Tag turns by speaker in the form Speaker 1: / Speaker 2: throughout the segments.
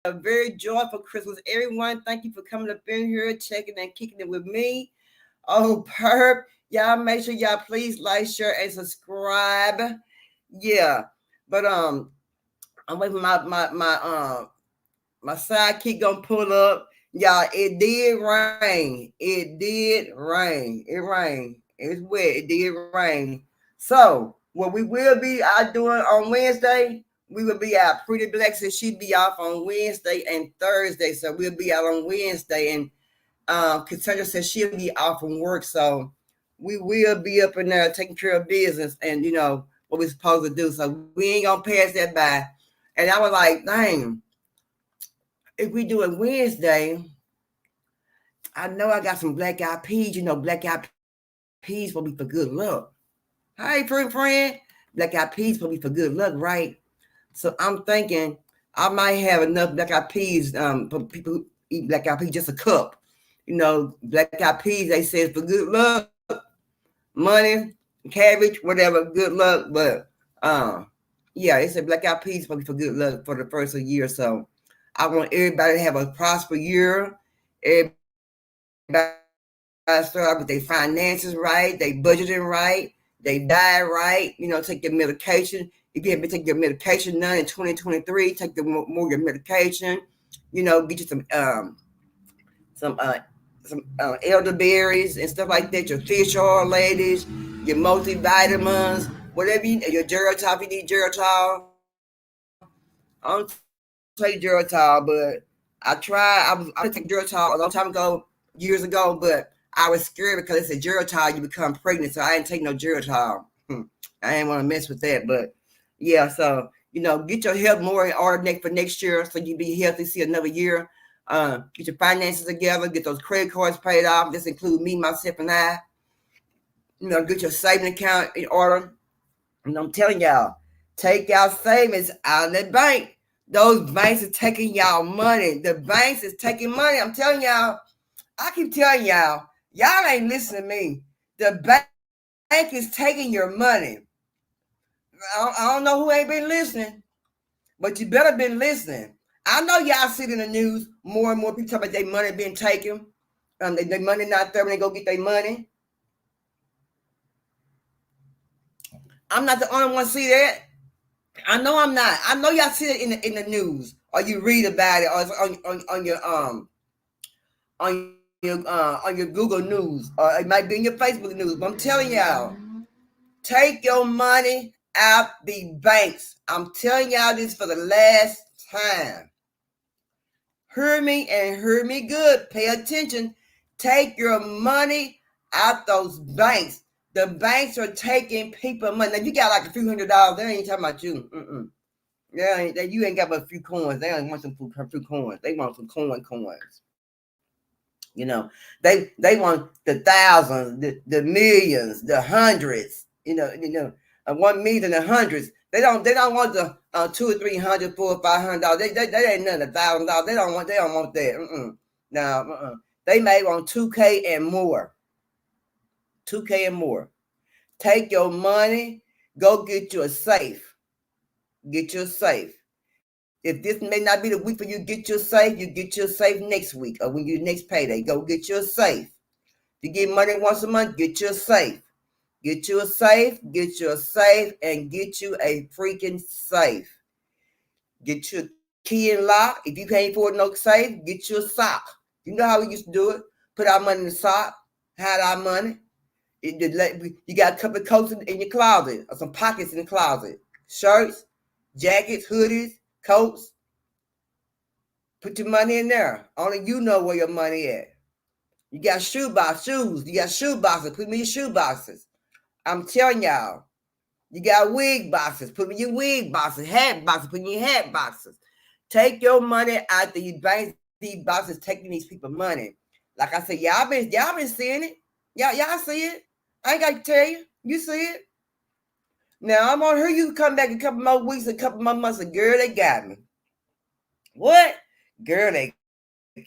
Speaker 1: a very joyful Christmas, everyone. Thank you for coming up in here, checking and kicking it with me. Oh, perp. Y'all make sure y'all please like, share, and subscribe. Yeah. But I'm waiting for my sidekick gonna pull up. Y'all, it did rain. It did rain. It rained. It's wet. It did rain. So what we will be out doing on Wednesday, we will be out. Pretty Black said she'd be off on Wednesday and Thursday. So we'll be out on Wednesday. And Cassandra says she'll be off from work. So we will be up in there taking care of business and what we're supposed to do. So we ain't gonna pass that by. And I was like, dang, if we do it Wednesday, I know I got some black eyed peas. Black eyed peas will be for good luck. Hey, friend, black eyed peas will be for good luck, right? So I'm thinking I might have enough black eyed peas for people who eat black eyed peas, just a cup. Black eyed peas, they say it's for good luck, money, cabbage, whatever, good luck. But yeah, they said black eyed peas supposed to be for good luck for the first of the year. So I want everybody to have a prosperous year. Everybody start out with their finances right, they budgeting right, they diet right, take your medication. If you haven't been taking your medication none in 2023, take more your medication. Get you some elderberries and stuff like that. Your fish oil, ladies, your multivitamins, whatever your Geritol. If you need Geritol, I don't take Geritol, but I take Geritol a long time ago, years ago, but I was scared because it said Geritol, you become pregnant, so I didn't take no Geritol. I didn't want to mess with that, but yeah, so get your health more in order for next year, so you be healthy, see another year. Get your finances together, get those credit cards paid off. This includes me, myself, and I. Get your saving account in order. And I'm telling y'all, take y'all savings out of the bank. Those banks are taking y'all money. The banks is taking money. I'm telling y'all. I keep telling y'all ain't listening to me. The bank is taking your money. I don't know who ain't been listening, but you better been listening. I know y'all see it in the news. More and more people talking about their money being taken. Their money not there when they go get their money. I'm not the only one see that. I know I'm not. I know y'all see it in the news, or you read about it, or it's on your Google News, or it might be in your Facebook News. But I'm telling y'all, take your money out the banks. I'm telling y'all this for the last time. Hear me and hear me good. Pay attention. Take your money out those banks. The banks are taking people money. Now you got like a few $100s. They ain't talking about you. You ain't got but a few coins. They don't want some few coins. They want some coins. They want the thousands, the millions, the hundreds. 1 million, the hundreds. They don't want the $200 or $300, $400 or $500. They ain't nothing $1,000. They don't want that. No. They may want 2K and more. 2K and more. Take your money, go get you a safe. Get your safe. If this may not be the week for you, get your safe. You get your safe next week or when your next payday. Go get your safe. If you get money once a month, get your safe. Get you a safe, and get you a freaking safe. Get your key and lock. If you can't afford no safe, get you a sock. You know how we used to do it? Put our money in the sock, hide our money. You got a couple of coats in your closet or some pockets in the closet. Shirts, jackets, hoodies, coats. Put your money in there. Only you know where your money at. You got shoes. You got shoe boxes. Put me in your shoe boxes. I'm telling y'all. You got wig boxes. Put me in your wig boxes. Hat boxes. Put me in your hat boxes. Take your money out these banks. These boxes taking these people money. Like I said, y'all been seeing it. Y'all see it. I ain't got to tell you. You see it. Now I'm on here. You come back a couple more weeks, a couple more months. And girl, they got me. What? Girl, they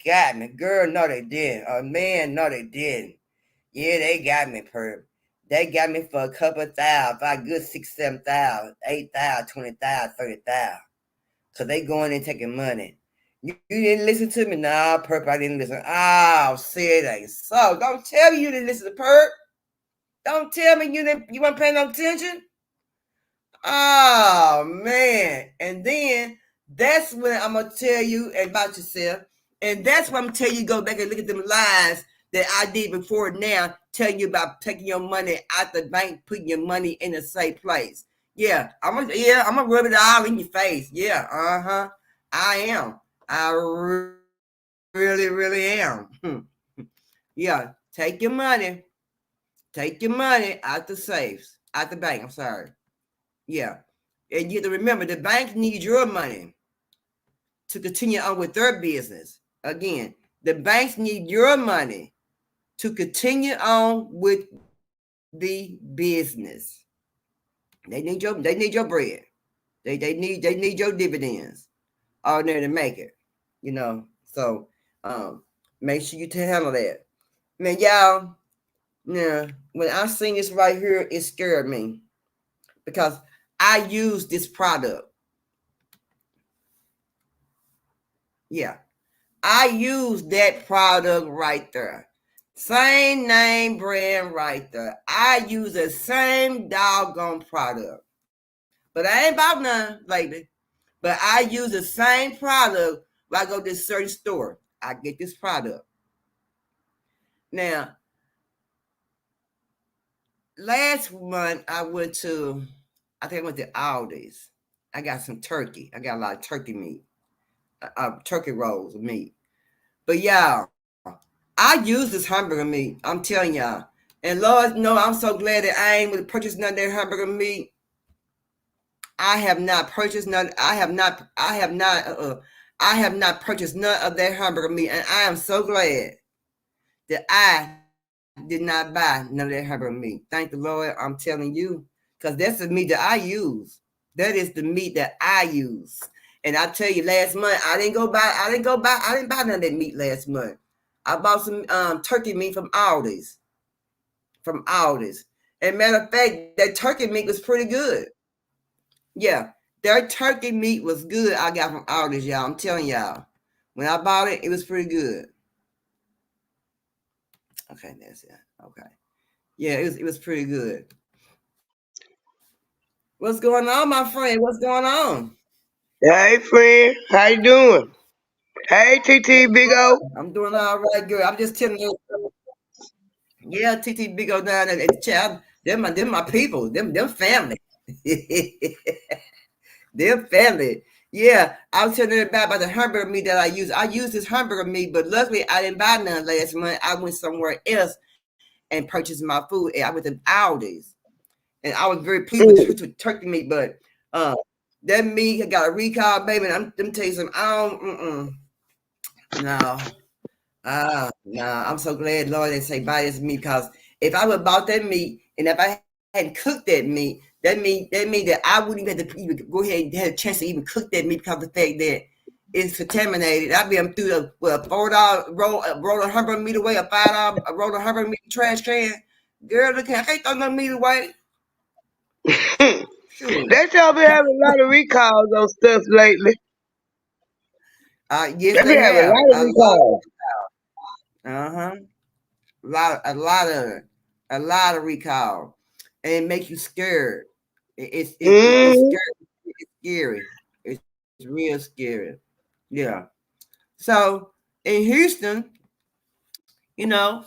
Speaker 1: got me. Girl, no, they didn't. Man, no, they didn't. Yeah, they got me, perp. They got me for a couple thousand, for a good 6,000, 7,000, 8,000, 20,000, 30,000. Because they going and taking money. You didn't listen to me. Nah, Perp, I didn't listen. Oh, say it ain't so. Don't tell me you didn't listen to Perp. Don't tell me you weren't paying no attention. Oh man. And then that's when I'm gonna tell you about yourself. And that's when I'm gonna tell you go back and look at them lies that I did before now, telling you about taking your money out the bank, putting your money in a safe place. I'm gonna rub it all in your face. Yeah, uh-huh. I am. I really, really am. Yeah, take your money out the safes, out the bank. I'm sorry. Yeah. And you have to remember the banks need your money to continue on with their business. Again, the banks need your money to continue on with the business. They need your bread. They need your dividends all there to make it. You know. So make sure you handle that. Man, y'all, yeah, when I seen this right here, it scared me because I use this product. Yeah. I use that product right there. Same name brand right there. I use the same doggone product. But I ain't bought none lately. But I use the same product when I go to this certain store. I get this product. Now, last month I think I went to Aldi's. I got some turkey. I got a lot of turkey meat, turkey rolls of meat. But y'all, I use this hamburger meat. I'm telling y'all. And Lord, no, I'm so glad that I ain't with purchase none of that hamburger meat. I have not purchased none. I have not purchased none of that hamburger meat, and I am so glad that I did not buy none of that hamburger meat. Thank the Lord. I'm telling you, because that's the meat that I use. That is the meat that I use. And I tell you, last month I didn't buy none of that meat last month. I bought some turkey meat from Aldi's. From Aldi's. And matter of fact, that turkey meat was pretty good. Yeah, their turkey meat was good. I got from Aldi's, y'all. I'm telling y'all. When I bought it, it was pretty good. Okay, that's it. Okay. Yeah, it was pretty good. What's going on, my friend? What's going on?
Speaker 2: Hey friend, how you doing? Hey TT Big O.
Speaker 1: I'm doing all right, good. I'm just telling you. Yeah, TT Big O down there at the chat. Them my people. Them family. Them family. Yeah, I was telling you about the hamburger meat that I use. I use this hamburger meat, but luckily I didn't buy none last month. I went somewhere else and purchased my food. And I went to Aldi's, and I was very pleased
Speaker 2: Mm.
Speaker 1: with turkey meat. But uh, that meat got a recall, baby. And I'm tell you something. I don't. No. No, I'm so glad, Lord, they say buy this meat because if I would have bought that meat and if I hadn't cooked that meat, that mean that I wouldn't even have to even go ahead and have a chance to even cook that meat because of the fact that it's contaminated. I'd be through a $4 roll, a roll of hamburger meat away, a $5 a roll of hamburger meat trash can. Girl, look, I can't throw no meat away. Shoot.
Speaker 2: They y'all been having a lot of recalls on stuff lately.
Speaker 1: Yes,
Speaker 2: They
Speaker 1: they
Speaker 2: been having a
Speaker 1: have
Speaker 2: lot of
Speaker 1: a lot.
Speaker 2: recalls.
Speaker 1: Uh huh. A lot of recall, and it makes you scared. It's
Speaker 2: Mm.
Speaker 1: scary. It's scary. It's real scary. Yeah. So in Houston, you know,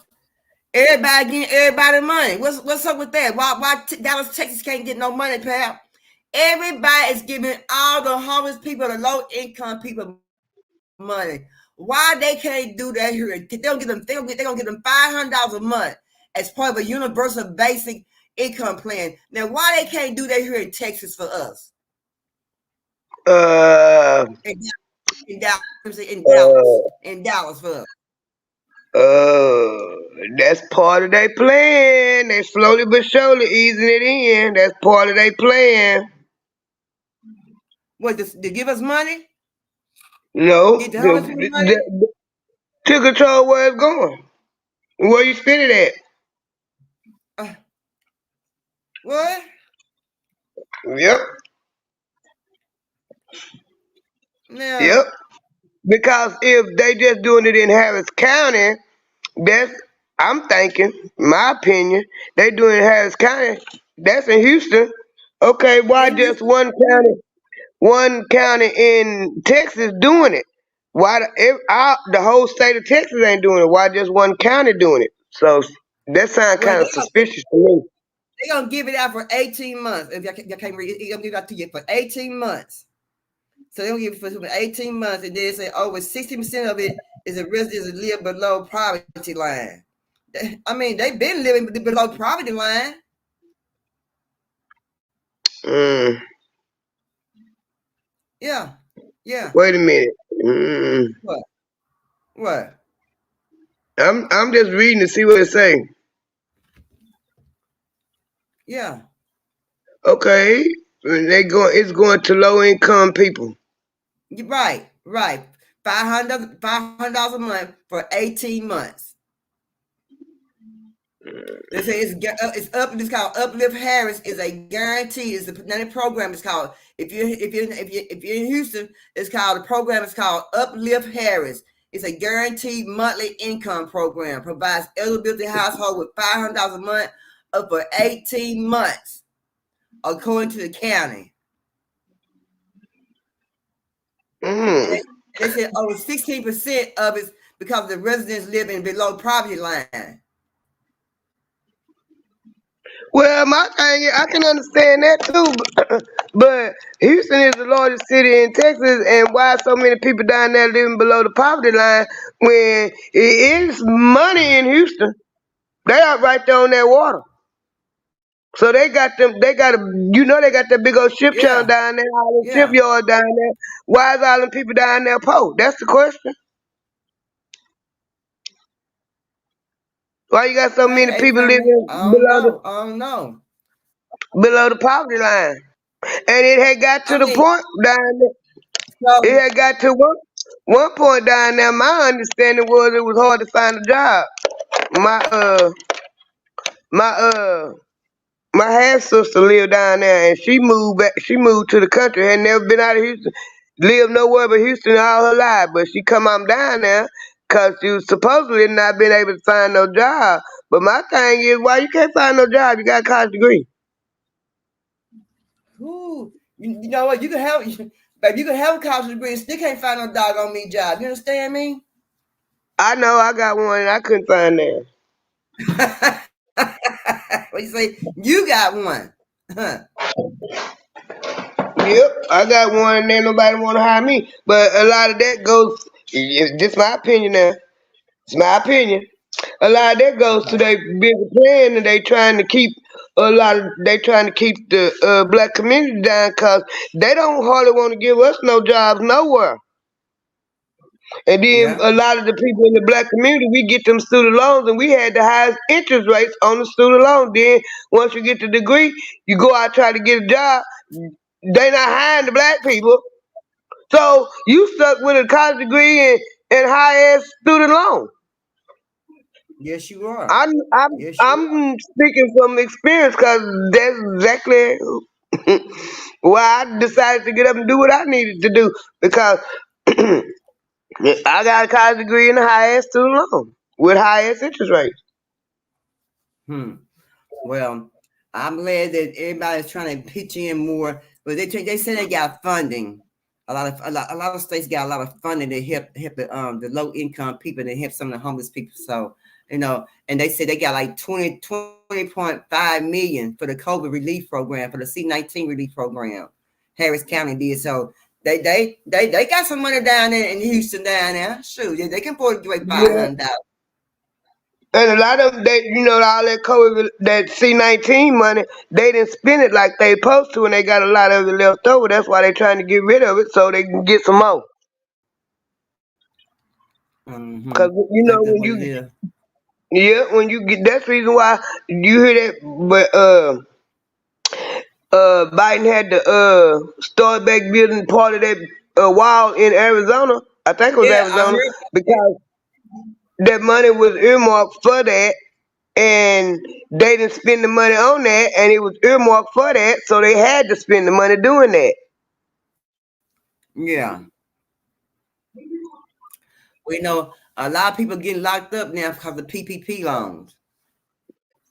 Speaker 1: everybody getting everybody money. What's up with that? Why Dallas, Texas can't get no money, pal? Everybody is giving all the homeless people, the low income people money. Why they can't do that here? They gonna give them $500 a month as part of a universal basic income plan. Now, why they can't do that here in Texas for us?
Speaker 2: Uh.
Speaker 1: In
Speaker 2: Uh.
Speaker 1: Dallas for us.
Speaker 2: Uh. That's part of their plan. They slowly but surely easing it in. That's part of their plan.
Speaker 1: What to give us money?
Speaker 2: No,
Speaker 1: Get the homeless people money?
Speaker 2: to control where it's going. Where you spend it at?
Speaker 1: Uh, what?
Speaker 2: Yep.
Speaker 1: Now,
Speaker 2: Yep. because if they just doing it in Harris County, that's I'm thinking, my opinion, they doing it in Harris County. That's in Houston. Okay, why
Speaker 1: And
Speaker 2: just
Speaker 1: Houston,
Speaker 2: one county in Texas doing it? Why the whole state of Texas ain't doing it? Why just one county doing it? So that sounds
Speaker 1: well,
Speaker 2: kind of suspicious to me.
Speaker 1: they gonna give it out for 18 months. If y'all can't read, they gonna give it out to you for 18 months. So they gonna give it for 18 months, and then say over 60% of it is a residents that live below poverty line. I mean, they've been living below poverty line.
Speaker 2: Mm,
Speaker 1: Yeah, yeah.
Speaker 2: wait a minute. Mm,
Speaker 1: What? What?
Speaker 2: I'm just reading to see what it say.
Speaker 1: Yeah.
Speaker 2: Okay, it's going to low income people.
Speaker 1: Right, right. $500 a month for 18 months. They say it's up. It's called Uplift Harris. Is a guarantee. It's the program. It's called if you're in Houston, it's called the program. Is called Uplift Harris. It's a guaranteed monthly income program. Provides eligibility household with $500 a month up for 18 months, according to the county. And
Speaker 2: Mm.
Speaker 1: they said over 16% of it because the residents living below poverty line.
Speaker 2: Well, my thing is, I can understand that too, but Houston is the largest city in Texas, and why so many people down there living below the poverty line when it is money in Houston? They are right there on that water. So they got them. They got they got that big old ship channel
Speaker 1: Yeah,
Speaker 2: down there, all the
Speaker 1: yeah.
Speaker 2: shipyard down there. Why is all them people down there poor? That's the question. Why you got so many
Speaker 1: Hey,
Speaker 2: people
Speaker 1: family.
Speaker 2: living
Speaker 1: I don't know. I don't know.
Speaker 2: below the poverty line? And it had got to
Speaker 1: I
Speaker 2: the
Speaker 1: mean,
Speaker 2: point down there. It
Speaker 1: so
Speaker 2: had got to one point down there. My understanding was it was hard to find a job. My my my half sister lived down there, and she moved back. She moved to the country. Had never been out of Houston. Lived nowhere but Houston all her life. But she come on down there because she was supposedly not been able to find no job. But my thing is, why you can't find no job? You got a college degree.
Speaker 1: who you know what? You can have baby, you can have a college degree and still can't find no doggone me job. You understand me?
Speaker 2: I know I got one, and I couldn't find that.
Speaker 1: What you say? You got one. Huh.
Speaker 2: Yep, I got one, and ain't nobody want to hire me. But a lot of that goes. This my opinion now. It's my opinion. A lot of that goes to their bigger plan, and they trying to keep the black community down because they don't hardly want to give us no jobs nowhere. And then
Speaker 1: Yeah.
Speaker 2: a lot of the people in the black community, we get them student loans, and we had the highest interest rates on the student loan. Then once you get the degree, you go out try to get a job. They not hiring the black people. So you stuck with a college degree and high ass student loan.
Speaker 1: Yes, you are.
Speaker 2: I'm I'm
Speaker 1: Yes, you are.
Speaker 2: I'm speaking from experience because that's exactly why I decided to get up and do what I needed to do because I got a college degree in the high ass student loan with high ass interest rates.
Speaker 1: Hmm. Well, I'm glad that everybody's trying to pitch in more, but they say they got funding. A lot of states got a lot of funding to help the low income people and help some of the homeless people. So and they said they got like 20.5 million for the COVID relief program for the C-19 relief program. Harris County did so. They got some money down there in Houston down there. Shoot, they can afford to give away
Speaker 2: Yeah.
Speaker 1: $500.
Speaker 2: And a lot of them, all that COVID, that C-19 money, they didn't spend it like they supposed to, and they got a lot of it left over. That's why they trying to get rid of it so they can get some more.
Speaker 1: Mm-hmm.
Speaker 2: Cause
Speaker 1: That's
Speaker 2: when
Speaker 1: what it
Speaker 2: you
Speaker 1: is.
Speaker 2: yeah, when you get that's the reason why you hear that. But Biden had to start back building part of that wall in Arizona. I think it was
Speaker 1: Yeah, I
Speaker 2: Arizona
Speaker 1: heard that.
Speaker 2: because that money was earmarked for that, and they didn't spend the money on that, and it was earmarked for that, so they had to spend the money doing that.
Speaker 1: Yeah. you know, a lot of people getting locked up now because of PPP loans.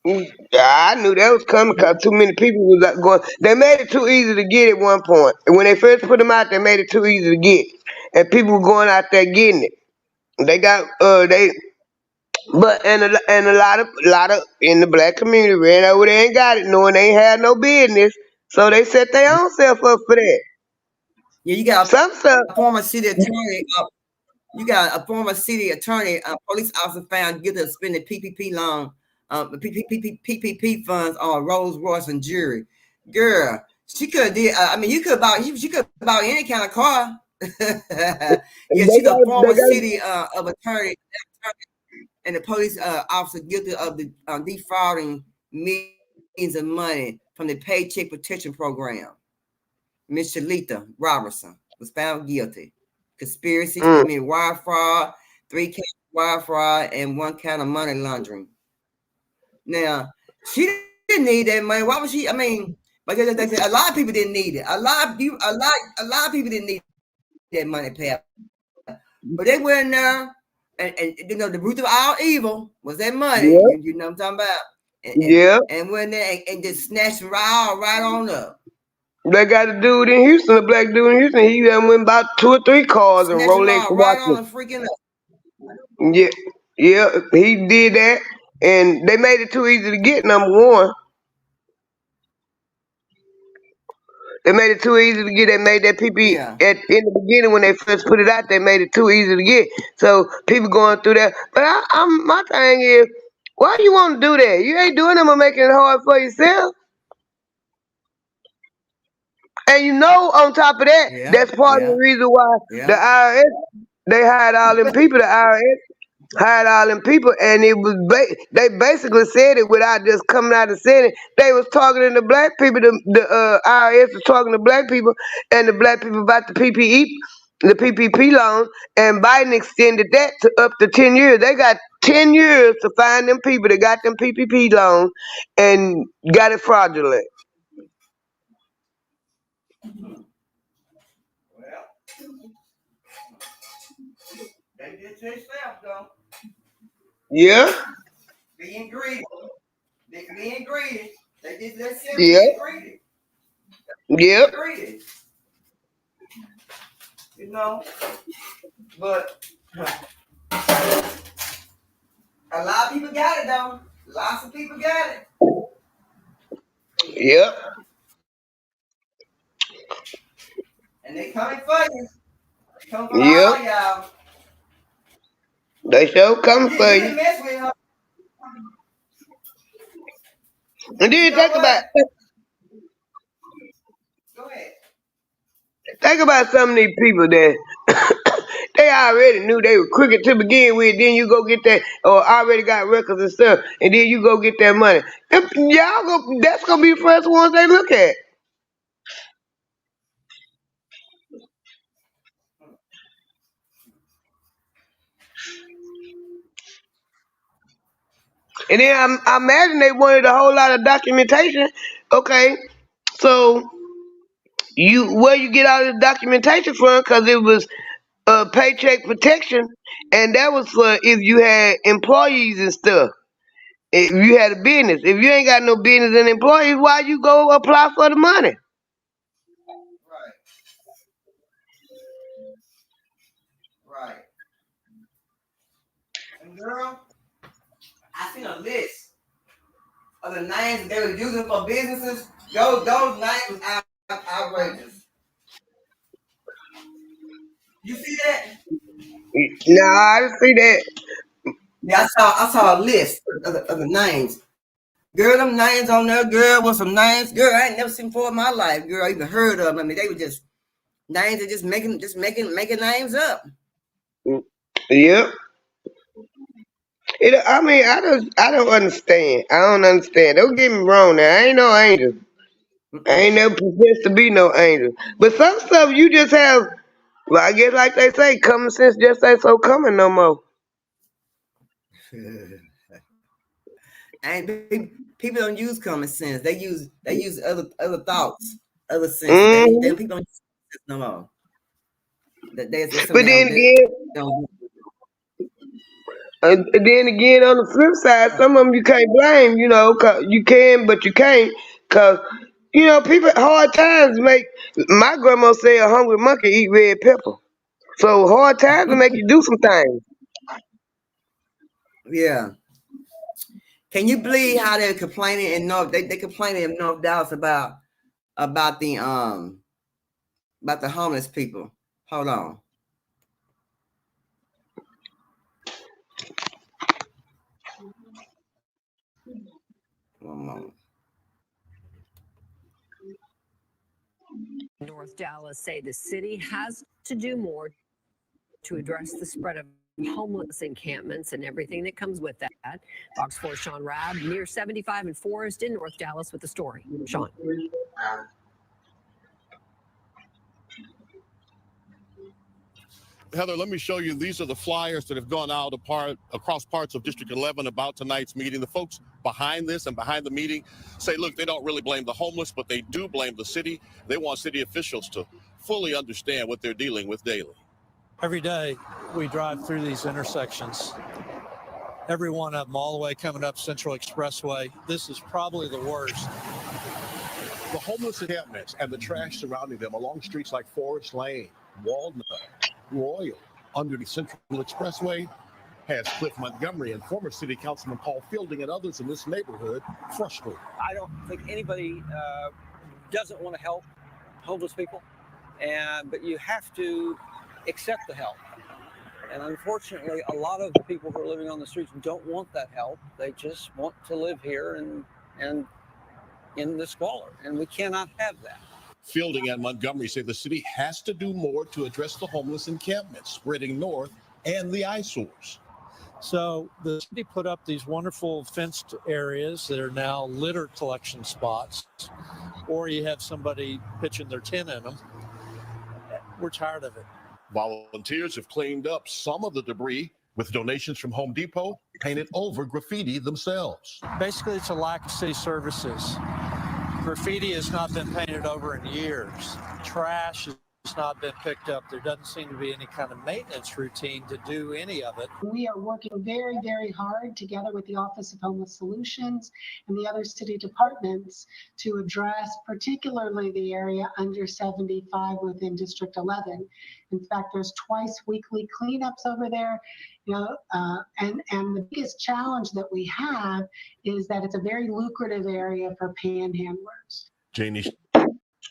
Speaker 2: I knew that was coming because too many people was going. They made it too easy to get at one point. And when they first put them out, they made it too easy to get, and people were going out there getting it. They got they, but and a lot of in the black community ran over there and got it, knowing they ain't had no business. So they set their own self up for that.
Speaker 1: Yeah, you got a
Speaker 2: Some
Speaker 1: former
Speaker 2: stuff,
Speaker 1: city attorney. You got a former city attorney, police officer found guilty of spending PPP loan, PPP funds on Rolls Royce and jewelry. Girl, she could have did. I mean, you could buy. She could buy any kind of car. Yeah, she's
Speaker 2: they
Speaker 1: a
Speaker 2: got
Speaker 1: former
Speaker 2: they got.
Speaker 1: city of attorney, and the police officer guilty of the defrauding millions of money from the Paycheck Protection Program. Miss Shalita Robertson was found guilty. Conspiracy to
Speaker 2: Mm,
Speaker 1: commit wire fraud, 3 counts of wire fraud, and 1 count of money laundering. Now, she didn't need that money. Why would she? I mean, but a lot of people didn't need it. A lot of people didn't need that money, Pep. But they went in there, and you know the root of all evil was that money. You know what I'm
Speaker 2: yeah,
Speaker 1: talking about? And
Speaker 2: yeah.
Speaker 1: went there and just snatched right on up.
Speaker 2: They got a dude in Houston, a black dude in Houston. He done went about 2 or 3 cars and
Speaker 1: Snatched them
Speaker 2: Rolex
Speaker 1: all right on
Speaker 2: watches.
Speaker 1: and freaking up.
Speaker 2: Yeah, yeah, he did that, and they made it too easy to get. Number one, they made it too easy to get. They made that PP
Speaker 1: Yeah.
Speaker 2: at in the beginning when they first put it out. They made it too easy to get. So people going through that. But I'm my thing is, why you want to do that? You ain't doing them or making it hard for yourself. And you know, on top of that,
Speaker 1: Yeah,
Speaker 2: that's part of
Speaker 1: yeah,
Speaker 2: the reason why
Speaker 1: yeah.
Speaker 2: the IRS they hired all them people. The IRS hired all them people, and it was they basically said it without just coming out and saying it. They was talking to the black people. The IRS was talking to black people, and the black people about the PPP loan, and Biden extended that to up to 10 years. They got 10 years to find them people that got them PPP loans and got it fraudulent.
Speaker 1: Well, they did to themselves though.
Speaker 2: Yeah,
Speaker 1: Being greedy. They being greedy. They did themselves
Speaker 2: yeah,
Speaker 1: being greedy.
Speaker 2: yeah,
Speaker 1: Being greedy. You know. But a lot of people got it though. Lots of people got it.
Speaker 2: yeah,
Speaker 1: And they coming for you. They coming for
Speaker 2: yeah.
Speaker 1: all y'all.
Speaker 2: They sure coming
Speaker 1: You
Speaker 2: for
Speaker 1: you
Speaker 2: you.
Speaker 1: didn't mess with her.
Speaker 2: And
Speaker 1: But you
Speaker 2: then
Speaker 1: know what? Go ahead.
Speaker 2: think about some of these people that they already knew they were crooked to begin with. Then you go get that, or already got records and stuff, and then you go get that money. Y'all go. That's gonna be the first ones they look at. And then I imagine they wanted a whole lot of documentation. Okay, so you where you get all this documentation from? Because it was paycheck protection, and that was for if you had employees and stuff. If you had a business, if you ain't got no business and employees, why you go apply for the money?
Speaker 1: Right, right. And girl, I seen a list of the names that they were using for businesses. Those names was outrageous. You see that?
Speaker 2: Nah, I didn't see that.
Speaker 1: Yeah, I saw a list of the names. Girl, them names on there, girl, was some names, girl, I ain't never seen before in my life, girl, I even heard of them. I mean, they were just names that just making names up.
Speaker 2: Yep. I mean, I don't understand. I don't understand. Don't get me wrong. Now, I ain't no angel. I
Speaker 1: Mm-mm.
Speaker 2: ain't never professed to be no angel. But some stuff you just have. Well, I guess like they say, common sense just ain't so common no more.
Speaker 1: And people don't use common sense. They use other thoughts, other senses.
Speaker 2: Hmm.
Speaker 1: People don't use sense no more. That's something
Speaker 2: But
Speaker 1: they
Speaker 2: then
Speaker 1: don't they
Speaker 2: again,
Speaker 1: don't do.
Speaker 2: And then again, on the flip side, some of them you can't blame. You know, 'cause you can, but you can't, cause you know people hard times make. My grandma say a hungry monkey eat red pepper. So hard times will make you do some things.
Speaker 1: Yeah. Can you believe how they're complaining in North? They complaining in North Dallas about the homeless people. Hold on. One moment.
Speaker 3: North Dallas say the city has to do more to address the spread of homeless encampments and everything that comes with that. Fox 4 Sean Rabb near 75 and Forest in North Dallas with the story. Sean.
Speaker 4: Heather, let me show you. These are the flyers that have gone out across parts of District 11 about tonight's meeting. The folks behind this and behind the meeting say, look, they don't really blame the homeless, but they do blame the city. They want city officials to fully understand what they're dealing with daily.
Speaker 5: Every day we drive through these intersections, every one of them all the way coming up Central Expressway. This is probably the worst.
Speaker 4: The homeless encampments and the trash surrounding them along streets like Forest Lane, Walnut, Royal, underneath Central Expressway, has Cliff Montgomery and former city councilman Paul Fielding and others in this neighborhood frustrated.
Speaker 6: I don't think anybody doesn't want to help homeless people, but you have to accept the help. And unfortunately, a lot of the people who are living on the streets don't want that help. They just want to live here and in the squalor, and we cannot have that.
Speaker 4: Fielding and Montgomery say the city has to do more to address the homeless encampments spreading north and the eyesores.
Speaker 5: So the city put up these wonderful fenced areas that are now litter collection spots, or you have somebody pitching their tent in them. We're tired of it.
Speaker 4: Volunteers have cleaned up some of the debris with donations from Home Depot, painted over graffiti themselves.
Speaker 5: Basically, it's a lack of city services. Graffiti has not been painted over in years. Trash has not been picked up. There doesn't seem to be any kind of maintenance routine to do any of it.
Speaker 7: We are working very, very hard together with the Office of Homeless Solutions and the other city departments to address particularly the area under 75 within District 11. In fact, there's twice weekly cleanups over there. You know, and the biggest challenge that we have is that it's a very lucrative area for panhandlers.
Speaker 4: Janie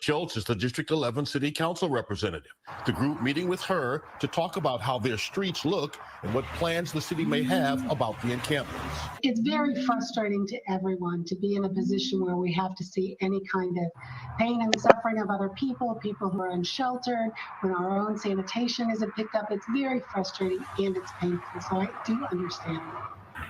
Speaker 4: Schultz is the District 11 City Council representative. The group meeting with her to talk about how their streets look and what plans the city may have about the encampments.
Speaker 7: It's very frustrating to everyone to be in a position where we have to see any kind of pain and suffering of other people, people who are unsheltered, when our own sanitation isn't picked up. It's very frustrating and it's painful, so I do understand.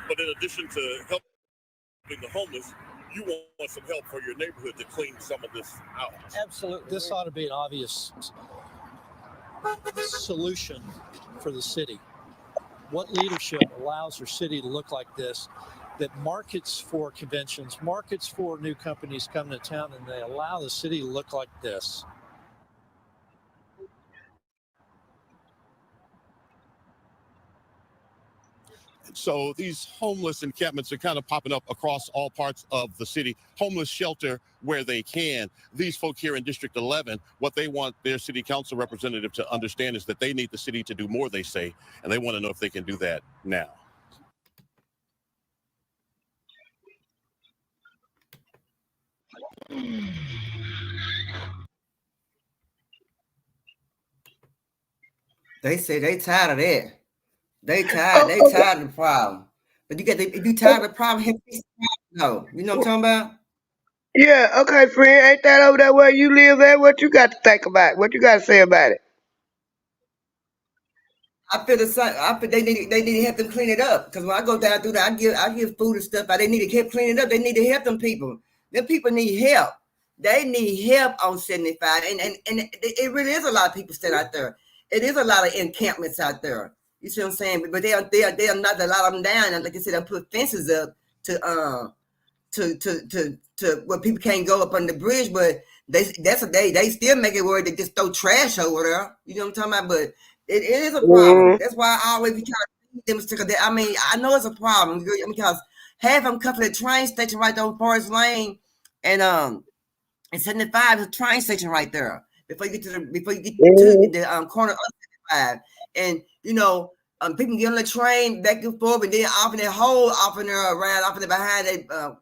Speaker 4: But in addition to helping the homeless, you want some help for your neighborhood to clean some of this out.
Speaker 6: Absolutely.
Speaker 5: This ought to be an obvious solution for the city. What leadership allows your city to look like this, that markets for conventions, markets for new companies coming to town, and they allow the city to look like this?
Speaker 4: So these homeless encampments are kind of popping up across all parts of the city. Homeless shelter where they can. These folk here in District 11, what they want their city council representative to understand is that they need the city to do more, they say, and they want to know if they can do that now.
Speaker 1: They say they tired of that. They tired of the problem. But if you tired of the problem, no. You know what I'm talking about?
Speaker 2: Yeah, okay, friend. Ain't that over there where you live at? What you got to think about? What you got to say about it?
Speaker 1: I feel the same. I feel they need to help them clean it up. Because when I go down through there, I give food and stuff. They need to help clean it up. They need to help them people. Them people need help. They need help on 75. And it really is a lot of people still out there. It is a lot of encampments out there. You see what I'm saying? But they are not a lot of them down. And like I said, they put fences up to where people can't go up on the bridge. But they still make it where they just throw trash over there. You know what I'm talking about? But it is a problem. That's why I always be trying to them stickers. I mean, I know it's a problem because half of them come to the train station right there on Forest Lane, and 75 is a train station right there. Before you get to
Speaker 2: Mhm.
Speaker 1: the corner of 75, and people get on the train back and forth, and then off in that hole, off in there, around, off in the behind that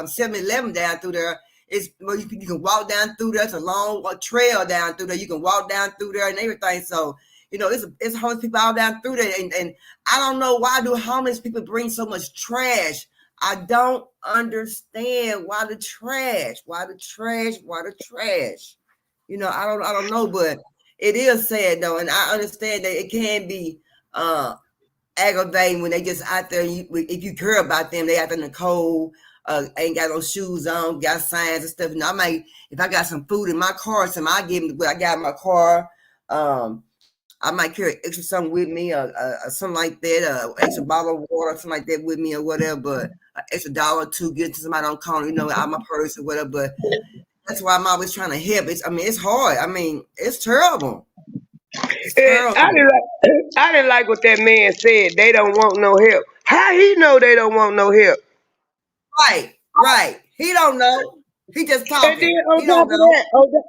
Speaker 1: 7-Eleven down through there. It's where you can walk down through there. It's a long trail down through there. You can walk down through there and everything. So it's homeless people all down through there, and I don't know why do homeless people bring so much trash. I don't understand why the trash, why the trash, why the trash. I don't know, but it is sad though, and I understand that it can be uh aggravating when they just out there. If you care about them, they out there in the cold, ain't got no shoes on, got signs and stuff. And I might, if I got some food in my car, I give them what I got in my car. I might carry extra something with me, something like that, extra bottle of water, something like that with me or whatever. But an extra dollar or two, get to somebody on corner, out my purse or whatever. But that's why I'm always trying to help. It's hard. I mean, it's terrible. It's
Speaker 2: And I
Speaker 1: terrible.
Speaker 2: didn't like I didn't like what that man said. They don't want no help. How he know they don't want no help?
Speaker 1: Right, right. He don't know. He just
Speaker 2: And then
Speaker 1: talking.
Speaker 2: on
Speaker 1: He
Speaker 2: top
Speaker 1: don't
Speaker 2: of
Speaker 1: know.
Speaker 2: that,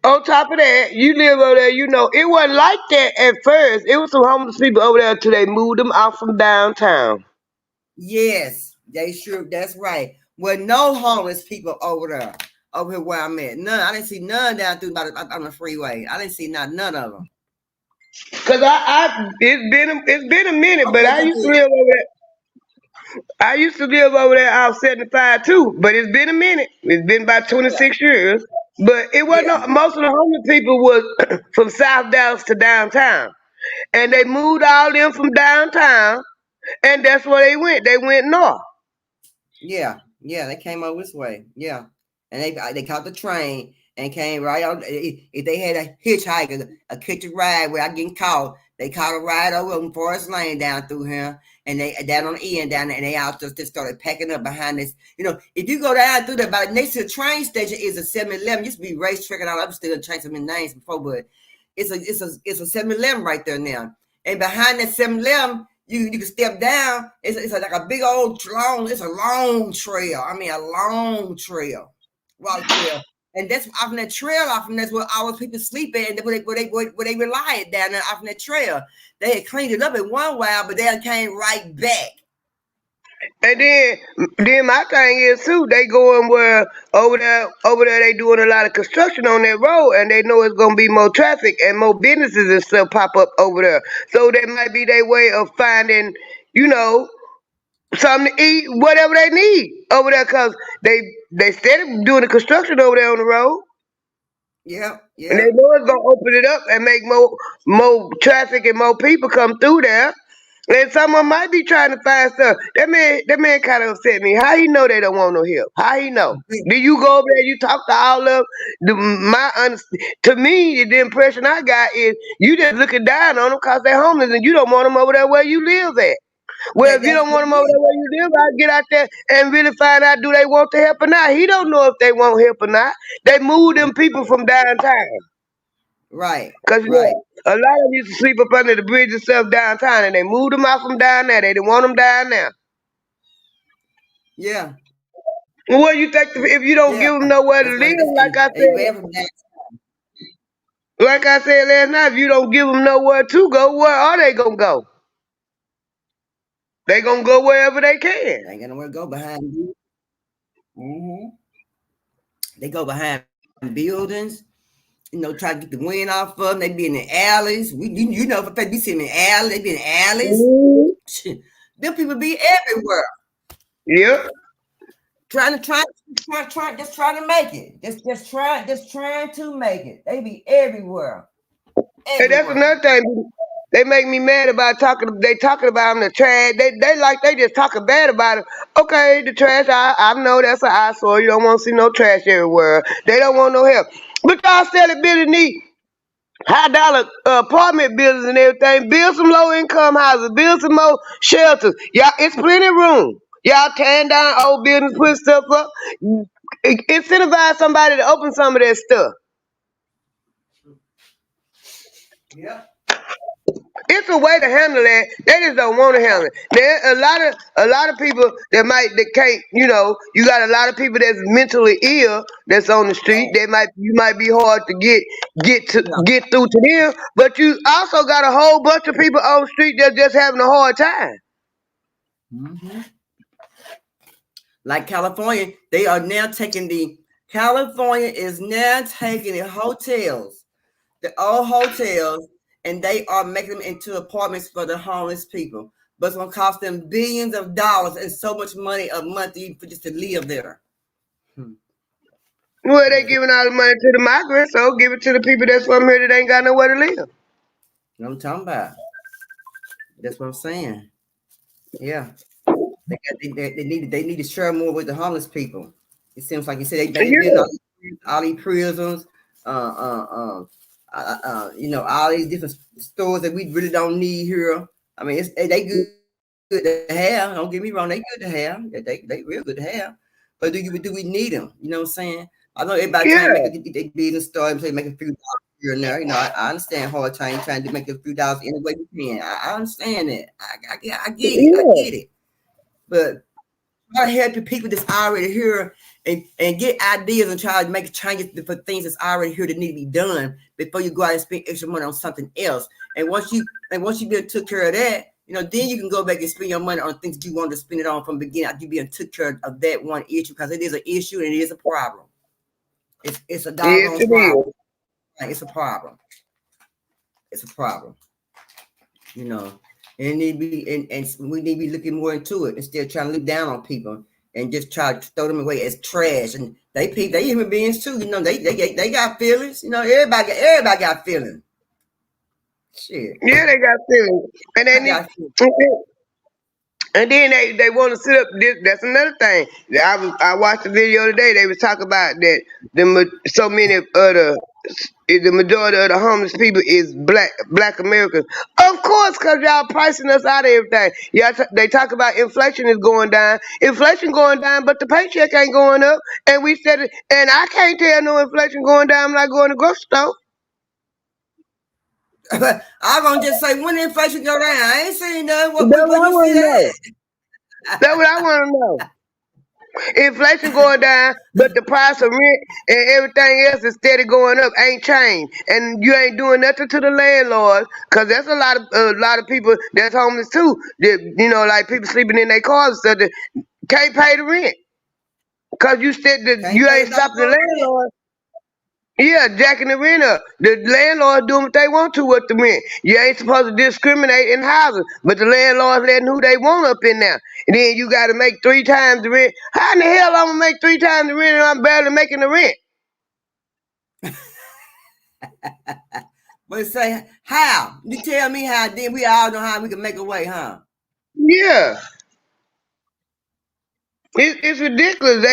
Speaker 2: on top of that, you live over there, it wasn't like that at first. It was some homeless people over there till they moved them out from downtown.
Speaker 1: Yes, they sure. That's right. Well, no homeless people over there, over here where I'm at. None. I didn't see none down through on the freeway. I didn't see none of them.
Speaker 2: Cause it's been a minute, but
Speaker 1: Okay, go ahead.
Speaker 2: I used to live over there out 75 too. But it's been a minute. It's been about
Speaker 1: Yeah,
Speaker 2: 26 years. But it wasn't
Speaker 1: yeah,
Speaker 2: most of the homeless people was from South Dallas to downtown, and they moved all them from downtown, and that's where they went. They went north.
Speaker 1: yeah, yeah. They came over this way. Yeah, and they caught the train and came right on. If they had a hitchhiker, a catch a ride without getting caught, they caught a ride over on Forest Lane down through here, and they down on the end down there, and they all just started packing up behind this. If you go down through there, about next to the train station is a 7-Eleven. Used to be racetrack and all. I'm still changed some names before, but it's a 7-Eleven right there now. And behind that 7-Eleven, you can step down. It's like a big old long. It's a long trail. I mean, a long trail, walk trail. And that's off that trail, that's where all those people sleep at, and where they rely at down there off that trail. They had cleaned it up in one while, but they came right back.
Speaker 2: And then my thing is too, they going where over there they doing a lot of construction on that road, and they know it's gonna be more traffic and more businesses and stuff pop up over there. So that might be their way of finding, you know, something to eat, whatever they need over there, cause they steady doing the construction over there on the road.
Speaker 1: Yeah,
Speaker 2: And
Speaker 1: yeah.
Speaker 2: they know it's gonna open it up and make more traffic and more people come through there. And someone might be trying to find stuff. That man kind of upset me. How he know they don't want no help? How he know? Do you go over there? You talk to all of to me the impression I got is you just looking down on them because they're homeless and you don't want them over there where you live at. Well, if you
Speaker 1: That's
Speaker 2: don't
Speaker 1: what
Speaker 2: want
Speaker 1: it
Speaker 2: them over there
Speaker 1: is.
Speaker 2: where you live, I get out there and really find out do they want the help or not. He don't know if they want help or not. They move them people from downtown.
Speaker 1: Right,
Speaker 2: Cause
Speaker 1: right.
Speaker 2: a lot of them used to sleep up under the bridge and stuff downtown, and they moved them out from down there. They didn't want them down there.
Speaker 1: Yeah,
Speaker 2: Well, what you think if you don't
Speaker 1: yeah.
Speaker 2: give them nowhere to
Speaker 1: That's what it is.
Speaker 2: live?
Speaker 1: And they ran from that.
Speaker 2: Like I said last night, if you don't give them nowhere to go, where are they gonna go? They gonna go wherever they can.
Speaker 1: They ain't got nowhere to go behind you. Hmm. They go behind buildings, try to get the wind off of them. They be in the alleys. For fact, we see them in alleys. They be in alleys.
Speaker 2: Mhm.
Speaker 1: Shit. Them people be everywhere,
Speaker 2: Yep.
Speaker 1: just trying to make it. Just trying to make it. They be everywhere,
Speaker 2: And that's
Speaker 1: everywhere.
Speaker 2: another thing. They make me mad about talking. They talking about them the trash. They just talking bad about it. Okay, the trash. I know that's an eyesore. You don't want to see no trash everywhere. They don't want no help. But y'all sell it really neat. High dollar apartment buildings and everything. Build some low income houses. Build some more shelters. Y'all, it's plenty of room. Y'all tearing down old buildings, putting stuff up. Incentivize somebody to open some of that stuff.
Speaker 1: Yep.
Speaker 2: It's a way to handle that. They just don't want to handle it. There a lot of people that can't, you got a lot of people that's mentally ill that's on the street.
Speaker 1: Oh,
Speaker 2: You might be hard to
Speaker 1: yeah.
Speaker 2: get through to them, but you also got a whole bunch of people on the street that's just having a hard time.
Speaker 1: Hmm. Like California, they are now California is now taking the hotels, the old hotels, and they are making them into apartments for the homeless people. But it's going to cost them billions of dollars and so much money a month for just to live there.
Speaker 2: Well, they
Speaker 1: Yeah.
Speaker 2: giving all the money to the migrants, so give it to the people that's from here that ain't got nowhere to live.
Speaker 1: You know what I'm talking about? That's what I'm saying. Yeah. They need to share more with the homeless people. It seems like you said they build
Speaker 2: Yeah,
Speaker 1: all these prisons, all these different stores that we really don't need here. I mean, they good to have. Don't get me wrong, they good to have. They real good to have. But do we need them? You know what I'm saying? I know everybody trying to
Speaker 2: yeah,
Speaker 1: make their business start and say make a few dollars here and there. I understand hard time trying to make a few dollars any way you can. I understand that. I get it. I
Speaker 2: yeah.
Speaker 1: get it. But try to help the people that's already here and get ideas and try to make changes for things that's already here that need to be done before you go out and spend extra money on something else. And once you been took care of that, then you can go back and spend your money on things you wanted to spend it on from the beginning. You being took care of that one issue because it is an issue and it is a problem. It's a
Speaker 2: Yes,
Speaker 1: doggone
Speaker 2: it
Speaker 1: problem.
Speaker 2: is.
Speaker 1: It's a problem. It's a problem. And it need to be and we need to be looking more into it instead of trying to look down on people and just try to throw them away as trash. And they human beings too. They got feelings. Everybody got feelings. Shit,
Speaker 2: Yeah, they got feelings, and they
Speaker 1: I
Speaker 2: need.
Speaker 1: got feelings.
Speaker 2: And then they want to sit up. That's another thing. I watched the video today. They was talking about that so many of the majority of the homeless people is black Americans. Of course, cause y'all pricing us out of everything. They talk about inflation is going down. Inflation going down, but the paycheck ain't going up. And we said it. And I can't tell no inflation going down. I'm not going to the grocery store.
Speaker 1: I'm gonna just say when the inflation go down. I ain't saying nothing.
Speaker 2: That's
Speaker 1: Where
Speaker 2: what I
Speaker 1: you see
Speaker 2: want to know.
Speaker 1: that?
Speaker 2: That's what I want to know. Inflation going down, but the price of rent and everything else is steady going up. Ain't changed, and you ain't doing nothing to the landlords, cause there's a lot of people that's homeless too. That like people sleeping in their cars and stuff that can't pay the rent, cause you said that
Speaker 1: Can't
Speaker 2: you
Speaker 1: pay
Speaker 2: ain't
Speaker 1: the
Speaker 2: stopping the
Speaker 1: doggone rent.
Speaker 2: landlord. Yeah, jacking the rent up. The landlord doing what they want to with the rent. You ain't supposed to discriminate in housing, but the landlord's letting who they want up in there. And then you got to make 3 times the rent. How in the hell I'm gonna make 3 times the rent and I'm barely making the rent?
Speaker 1: But say how? You tell me how. Then we all know how we can make a way, huh?
Speaker 2: Yeah, it's ridiculous.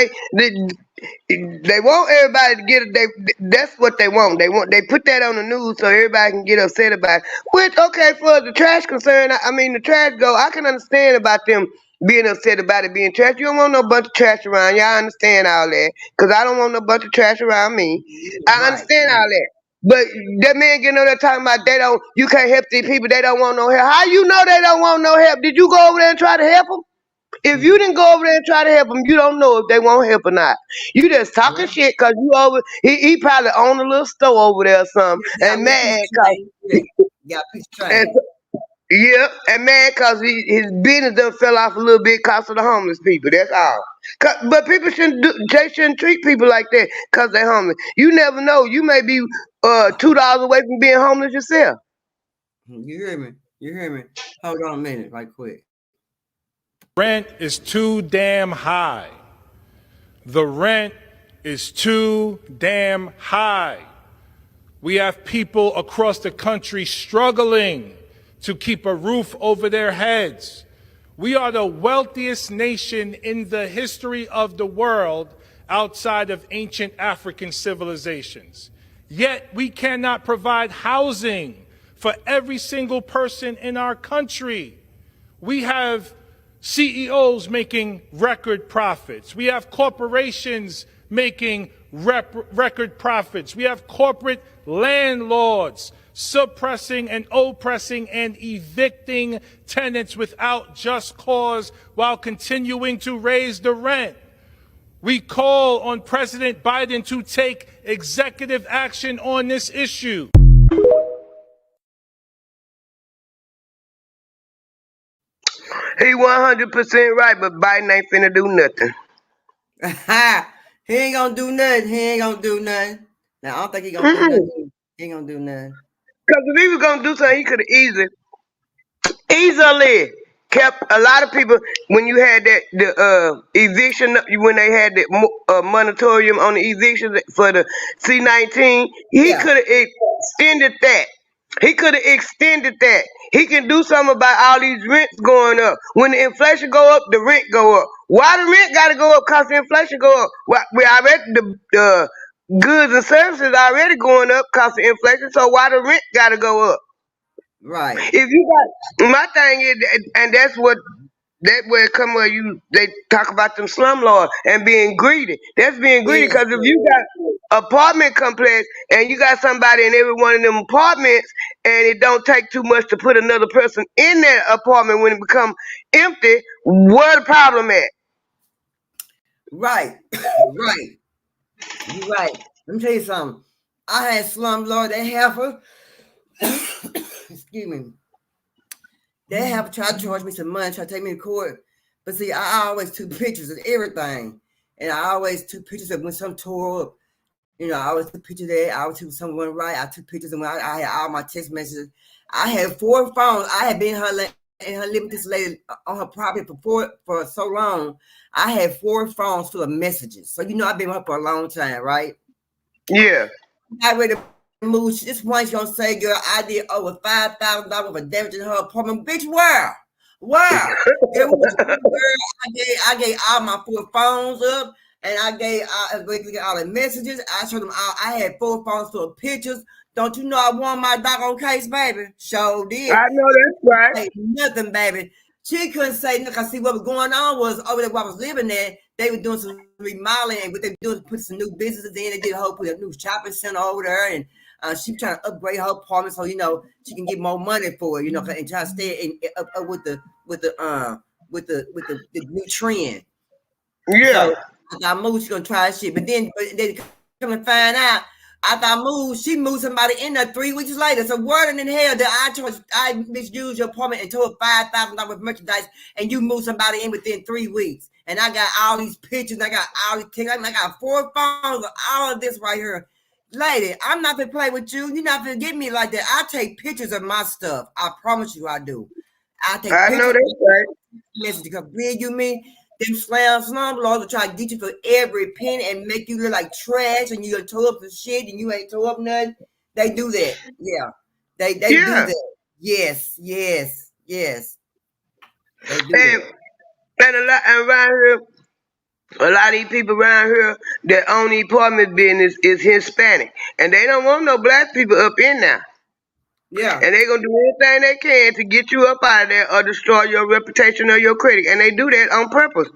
Speaker 2: They want everybody to get it. That's what they want. They put that on the news so everybody can get upset about it. Which okay for the trash concern. I mean the trash go. I can understand about them being upset about it being trash. You don't want no bunch of trash around. Y'all understand all that? Cause I don't want no bunch of trash around me. I
Speaker 1: Right.
Speaker 2: understand all that. But that man getting on there talking about you can't help these people. They don't want no help. How you know they don't want no help? Did you go over there and try to help them? If you didn't go over there and try to help them, you don't know if they won't help or not. You just talking
Speaker 1: Yeah.
Speaker 2: shit because you over. He probably own a little store over there or something,
Speaker 1: Yeah, got a
Speaker 2: and
Speaker 1: little piece
Speaker 2: mad
Speaker 1: of change. Yeah. Got a piece of
Speaker 2: and
Speaker 1: change.
Speaker 2: yeah, and mad cause his business done fell off a little bit cause of the homeless people. That's all. But people they shouldn't treat people like that cause they're homeless. You never know. You may be $2 away from being homeless yourself.
Speaker 1: You hear me? You hear me? Hold on a minute, right quick.
Speaker 8: Rent is too damn high. The rent is too damn high. We have people across the country struggling to keep a roof over their heads. We are the wealthiest nation in the history of the world outside of ancient African civilizations. Yet we cannot provide housing for every single person in our country. We have CEOs making record profits. We have corporations making record profits. We have corporate landlords suppressing and oppressing and evicting tenants without just cause while continuing to raise the rent. We call on President Biden to take executive action on this issue.
Speaker 2: He 100% right, but Biden ain't finna do nothing.
Speaker 1: He ain't gonna do nothing. He ain't gonna do nothing. Now I don't think he gonna do nothing. He ain't gonna do nothing.
Speaker 2: Because if he was gonna do something, he could have easily kept a lot of people when you had that the eviction when they had the moratorium on the eviction for the C-19. He
Speaker 1: Yeah.
Speaker 2: could have extended that. He could have extended that. He can do something about all these rents going up. When the inflation go up, the rent go up. Why the rent got to go up? Cause the inflation go up. We already the goods and services already going up cause of inflation. So why the rent got to go up?
Speaker 1: Right.
Speaker 2: If you got my thing is, and that's what that where it come where they talk about them slumlords and being greedy. That's being greedy
Speaker 1: Yes.
Speaker 2: because if you got apartment complex and you got somebody in every one of them apartments and it don't take too much to put another person in that apartment when it become empty, where the problem at?
Speaker 1: Right. Right. You're right. Let me tell you something. I had slumlord. They have her. Excuse me. They have tried to charge me some money, try to take me to court. But see, I always took pictures of everything. And I always took pictures of when some tore up. You know, I always took pictures of that. I always took someone right. I took pictures of when I had all my text messages. I had 4 phones. I had been in her living with this lady on her property for so long. I had 4 phones full of messages. So you know I've been with her for a long time, right?
Speaker 2: Yeah.
Speaker 1: I ready to move. This one's gonna say, girl, I did over $5,000 worth of damage in her apartment. Bitch, where? Where? Girl, I gave all my 4 phones up, and I gave all the messages. I showed them all. I had 4 phones full of pictures. Don't you know I won my doggone case, baby? Sure did.
Speaker 2: I know that's right.
Speaker 1: Say nothing, baby. She couldn't say nothing. Cause see what was going on was over there where I was living there. They were doing some remodeling, and what they were doing was put some new businesses in. They did put a new shopping center over there, and she was trying to upgrade her apartment so she can get more money for it. And try to stay up with the new trend.
Speaker 2: Yeah.
Speaker 1: So I thought Moo, she gonna try shit, but then they come and find out. I thought she moved somebody in there 3 weeks later. So word in hell that I misused your apartment and took $5,000 worth of merchandise, and you moved somebody in within 3 weeks. And I got all these pictures, I got all these things. I got 4 phones of all of this right here. Lady, I'm not gonna play with you. You're not gonna get me like that. I take pictures of my stuff. I promise you I do. I take
Speaker 2: I
Speaker 1: pictures.
Speaker 2: know that's right.
Speaker 1: Message because big you mean them slum laws will try to get you for every penny and make you look like trash and you tore up the shit and you ain't tore up nothing. They do that. Yeah. They do that. Yes. They do that.
Speaker 2: And around here, a lot of these people around here that own the apartment business is Hispanic. And they don't want no black people up in there.
Speaker 1: Yeah.
Speaker 2: And they gonna do anything they can to get you up out of there or destroy your reputation or your credit. And they do that on purpose.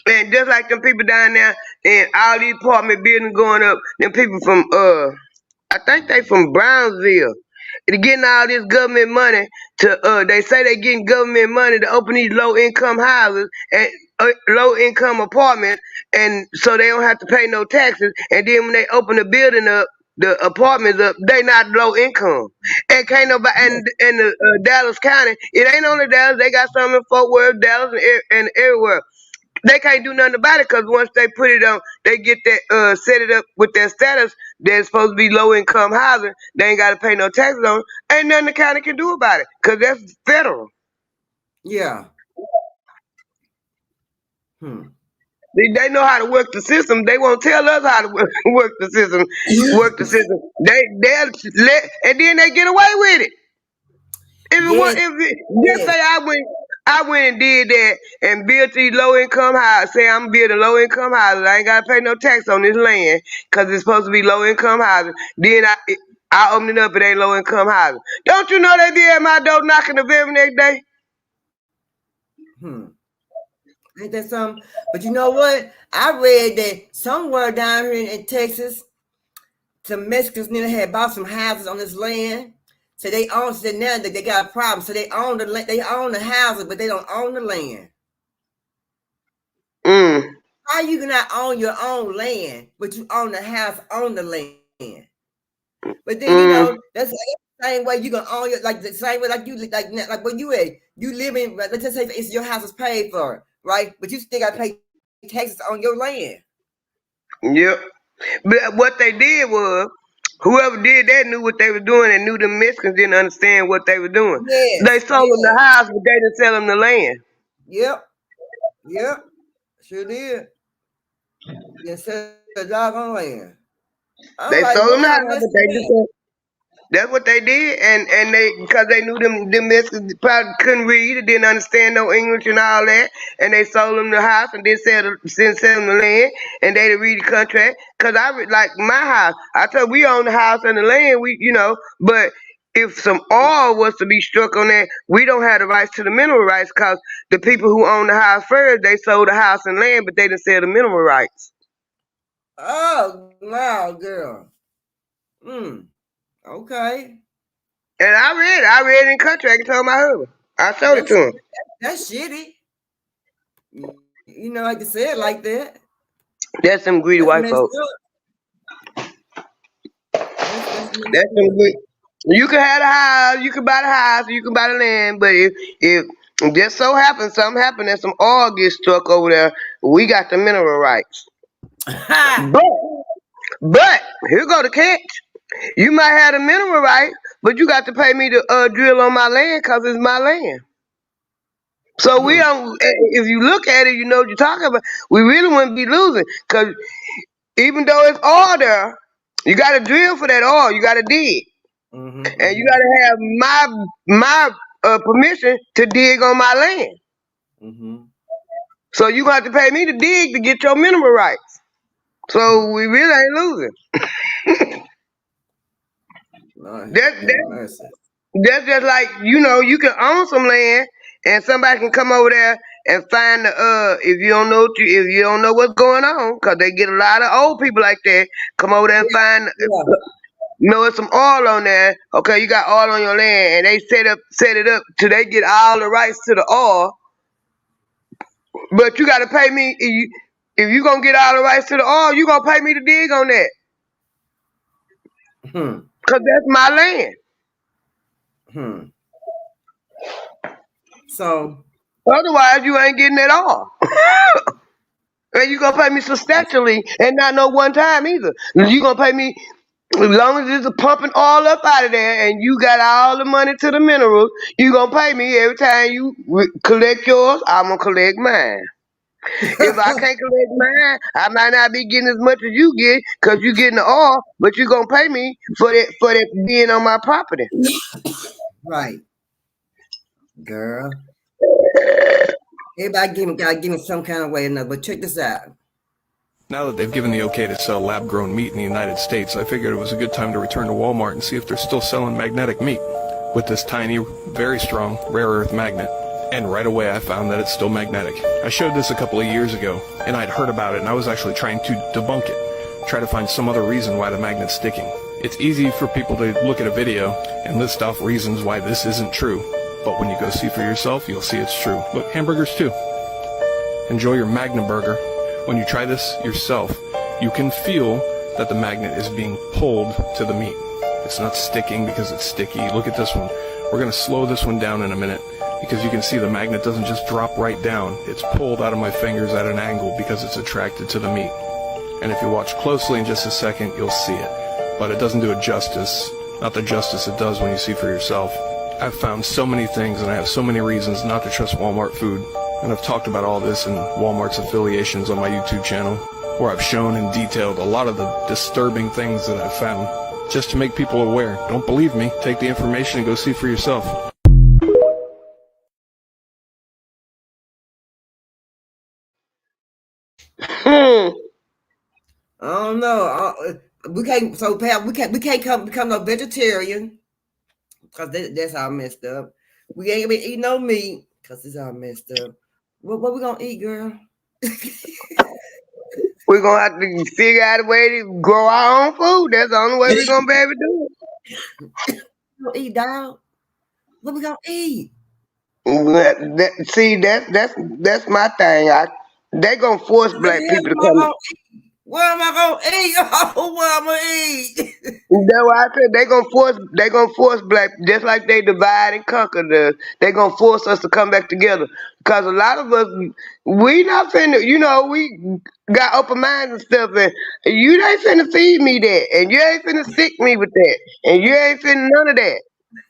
Speaker 2: And just like them people down there and all these apartment buildings going up, them people from I think they from Brownsville. They're getting all this government money to they say they getting government money to open these low income houses and low income apartments and so they don't have to pay no taxes and then when they open the building up the apartments up, they not low income. And can't nobody in the Dallas County, it ain't only Dallas, they got some in Fort Worth, Dallas and everywhere. They can't do nothing about it because once they put it on, they get that set it up with their status. They're supposed to be low income housing. They ain't got to pay no taxes on it. Ain't nothing the county can do about it because that's federal.
Speaker 1: Yeah.
Speaker 2: They know how to work the system. They won't tell us how to work the system. Work the system. They'll let and then they get away with it. Just say I went and did that and built these low income houses. Say I'm building low income houses. I ain't gotta pay no tax on this land because it's supposed to be low income housing. Then I open it up, it ain't low income housing. Don't you know they be at my door knocking the very next day?
Speaker 1: Ain't that something? But you know what? I read that somewhere down here in Texas, some Mexicans had bought some houses on this land. So they own. So now that they got a problem. So they own the houses, but they don't own the land. How you cannot own your own land, but you own the house on the land? But then that's the same way you gonna own your the same way like when you live in. Let's just say it's your house is paid for, right? But you still gotta pay taxes on your land.
Speaker 2: Yep. But what they did was, whoever did that knew what they were doing and knew the Mexicans didn't understand what they were doing. They
Speaker 1: Yes.
Speaker 2: sold them the house, but they didn't sell them the land.
Speaker 1: Yep. Sure did. You sell the doggone land. I'm
Speaker 2: They
Speaker 1: like,
Speaker 2: sold them the
Speaker 1: wow,
Speaker 2: house, but they just that's what they did, and they because they knew them Mexicans probably couldn't read or didn't understand no English and all that, and they sold them the house and didn't sell them the land, and they didn't read the contract. Cause like my house, I told we own the house and the land, but if some oil was to be struck on that, we don't have the rights to the mineral rights, cause the people who own the house first, they sold the house and land, but they didn't sell the mineral rights.
Speaker 1: Oh wow, girl. Okay.
Speaker 2: And I read it in contract and told my husband. I showed it to him.
Speaker 1: That's shitty. You know, like to say it like that.
Speaker 2: That's some greedy white folks.
Speaker 1: That's
Speaker 2: some greedy. You can have the house, you can buy the house, you can buy the land, but if just so happens something happened and some oil gets struck over there, we got the mineral rights. but here go the catch. You might have the mineral rights, but you got to pay me to drill on my land because it's my land. So we don't. If you look at it, you know what you're talking about. We really wouldn't be losing because even though it's oil there, you got to drill for that oil. You got to dig, and you got to have my permission to dig on my land. So you got to pay me to dig to get your mineral rights. So we really ain't losing. That's just like you can own some land and somebody can come over there and find if you don't know what's going on, because they get a lot of old people like that come over there and find it's some oil on there. Okay, you got oil on your land, and they set it up till they get all the rights to the oil. But you got to pay me if you gonna get all the rights to the oil. You gonna pay me to dig on that because that's my land.
Speaker 1: So
Speaker 2: otherwise, you ain't getting it all. And you gonna pay me substantially and not no one time either. You gonna pay me as long as it's pumping all up out of there and you got all the money to the minerals, you gonna pay me every time you collect yours, I'm gonna collect mine. If I can't collect mine, I might not be getting as much as you get because you getting the oil, but you gonna pay me for that being on my property.
Speaker 1: Right. Girl. Everybody gotta give me some kind of way or another, but check this out.
Speaker 9: Now that they've given the okay to sell lab-grown meat in the United States, I figured it was a good time to return to Walmart and see if they're still selling magnetic meat with this tiny, very strong, rare earth magnet. And right away I found that it's still magnetic. I showed this a couple of years ago, and I'd heard about it, and I was actually trying to debunk it, try to find some other reason why the magnet's sticking. It's easy for people to look at a video and list off reasons why this isn't true, but when you go see for yourself, you'll see it's true. But hamburgers too. Enjoy your Magna Burger. When you try this yourself, you can feel that the magnet is being pulled to the meat. It's not sticking because it's sticky. Look at this one. We're going to slow this one down in a minute because you can see the magnet doesn't just drop right down. It's pulled out of my fingers at an angle because it's attracted to the meat. And if you watch closely in just a second, you'll see it. But it doesn't do it justice. Not the justice it does when you see for yourself. I've found so many things and I have so many reasons not to trust Walmart food. And I've talked about all this in Walmart's affiliations on my YouTube channel, where I've shown and detailed a lot of the disturbing things that I've found, just to make people aware. Don't believe me, take the information and go see for yourself.
Speaker 1: I don't know. We can't. So Pat, we can't become no vegetarian because that's all messed up. We ain't gonna be eating no meat because it's all messed up. What we gonna eat, girl?
Speaker 2: We're gonna have to figure out a way to grow our own food. That's the only way we're gonna be able to do it.
Speaker 1: gonna eat, dog? What we gonna eat?
Speaker 2: See, that's my thing. They gonna force
Speaker 1: What
Speaker 2: black
Speaker 1: the hell
Speaker 2: people to
Speaker 1: am I
Speaker 2: come.
Speaker 1: gonna eat? What am I gonna eat? Oh, what I'm gonna eat?
Speaker 2: That's why I said they gonna force black just like they divide and conquer us. They gonna force us to come back together because a lot of us we not finna, we got open minds and stuff, and you ain't finna feed me that, and you ain't finna sick me with that, and you ain't finna none of that.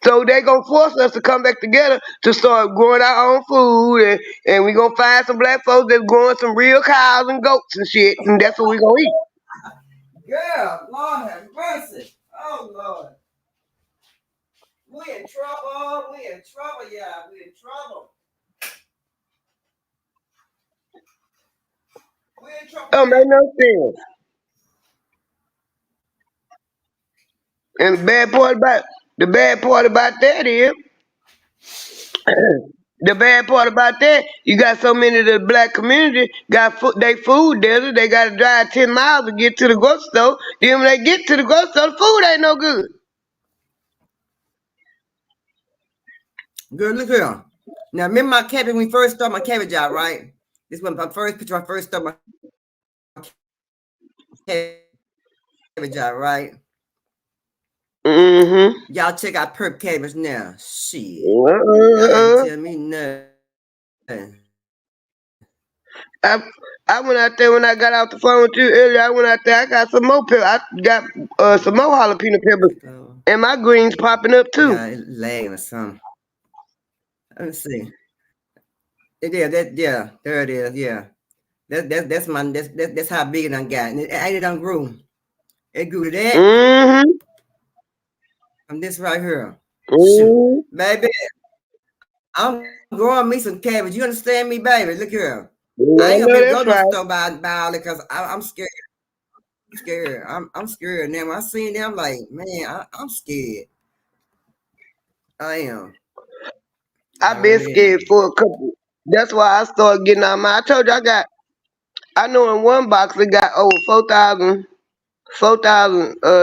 Speaker 2: So they gonna force us to come back together to start growing our own food, and we gonna find some black folks that's growing some real cows and goats and shit, and that's what we gonna eat.
Speaker 1: Girl, Lord have mercy. Oh Lord. We in trouble. We in trouble, y'all. We in trouble. We in trouble,
Speaker 2: Don't
Speaker 1: man.
Speaker 2: make no sense. And the bad part about that is the bad part about that, you got so many of the black community got they food desert. They got to drive 10 miles to get to the grocery store. Then when they get to the grocery store, the food ain't no good.
Speaker 1: Girl, look here. Now remember my cabbage when we first started my cabbage out, right? This was my first picture. I first started my cabbage out, right?
Speaker 2: Mm-hmm.
Speaker 1: Y'all check out perp cabbage now. Shit. Y'all ain't
Speaker 2: Uh,
Speaker 1: tell me nothing.
Speaker 2: I I went out there when I got off the phone with you earlier. I went out there. I got some more pepper. I got some more jalapeno peppers,
Speaker 1: So,
Speaker 2: and my greens popping up too.
Speaker 1: yeah, it lagging or something. Let me see. Yeah, there it is. Yeah. That's how big it done got. And it done grew. It grew to that
Speaker 2: Mm-hmm.
Speaker 1: from this right here. Shoot.
Speaker 2: Mm-hmm.
Speaker 1: Baby, I'm growing me some cabbage. You understand me, baby? Look here. I
Speaker 2: I
Speaker 1: ain't gonna be
Speaker 2: know
Speaker 1: able to go
Speaker 2: that's
Speaker 1: to no
Speaker 2: right.
Speaker 1: store buy all it because I'm scared. I'm scared. I'm scared now. When I seen them, I'm like, man, I'm scared. I am. I
Speaker 2: I've been
Speaker 1: really
Speaker 2: scared
Speaker 1: am.
Speaker 2: for a couple. That's why I started getting out my. I told you I know in one box it got over 4,000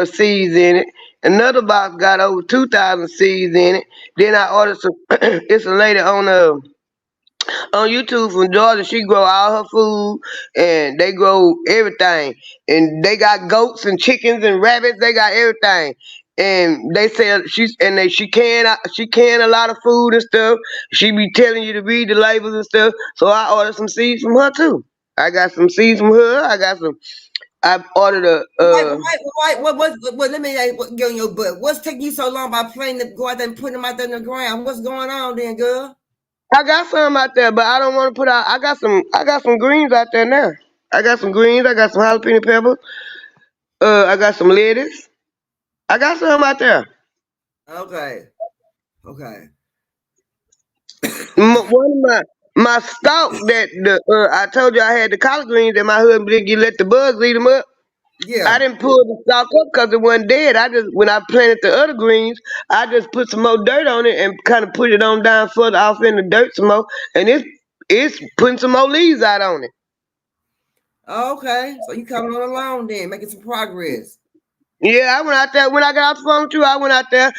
Speaker 2: seeds in it. Another box got over 2,000 seeds in it. Then I ordered some. It's a lady on YouTube from Georgia. She grow all her food and they grow everything. And they got goats and chickens and rabbits. They got everything. And they say she can a lot of food and stuff. She be telling you to read the labels and stuff. So I ordered some seeds from her too. I got some seeds from her. I ordered
Speaker 1: Let me get on your butt. What's taking you so long by playing to go out there and putting them out there in the ground? What's going on then, girl?
Speaker 2: I got some out there, but I don't want to put out. I got some greens out there now. I got some greens. I got some jalapeno peppers. I got some lettuce. I got some out there.
Speaker 1: Okay. Okay.
Speaker 2: One of my stalk that I told you I had the collard greens that my husband didn't get let the bugs eat them up. I
Speaker 1: Yeah.
Speaker 2: didn't pull the stalk up because it wasn't dead. I just when I planted the other greens, I just put some more dirt on it and kind of put it on down further off in the dirt some more, and it's putting some more leaves out on it.
Speaker 1: Okay. So you coming on along then, making some progress.
Speaker 2: Yeah, I went out there when I got off the phone with you. I went out there.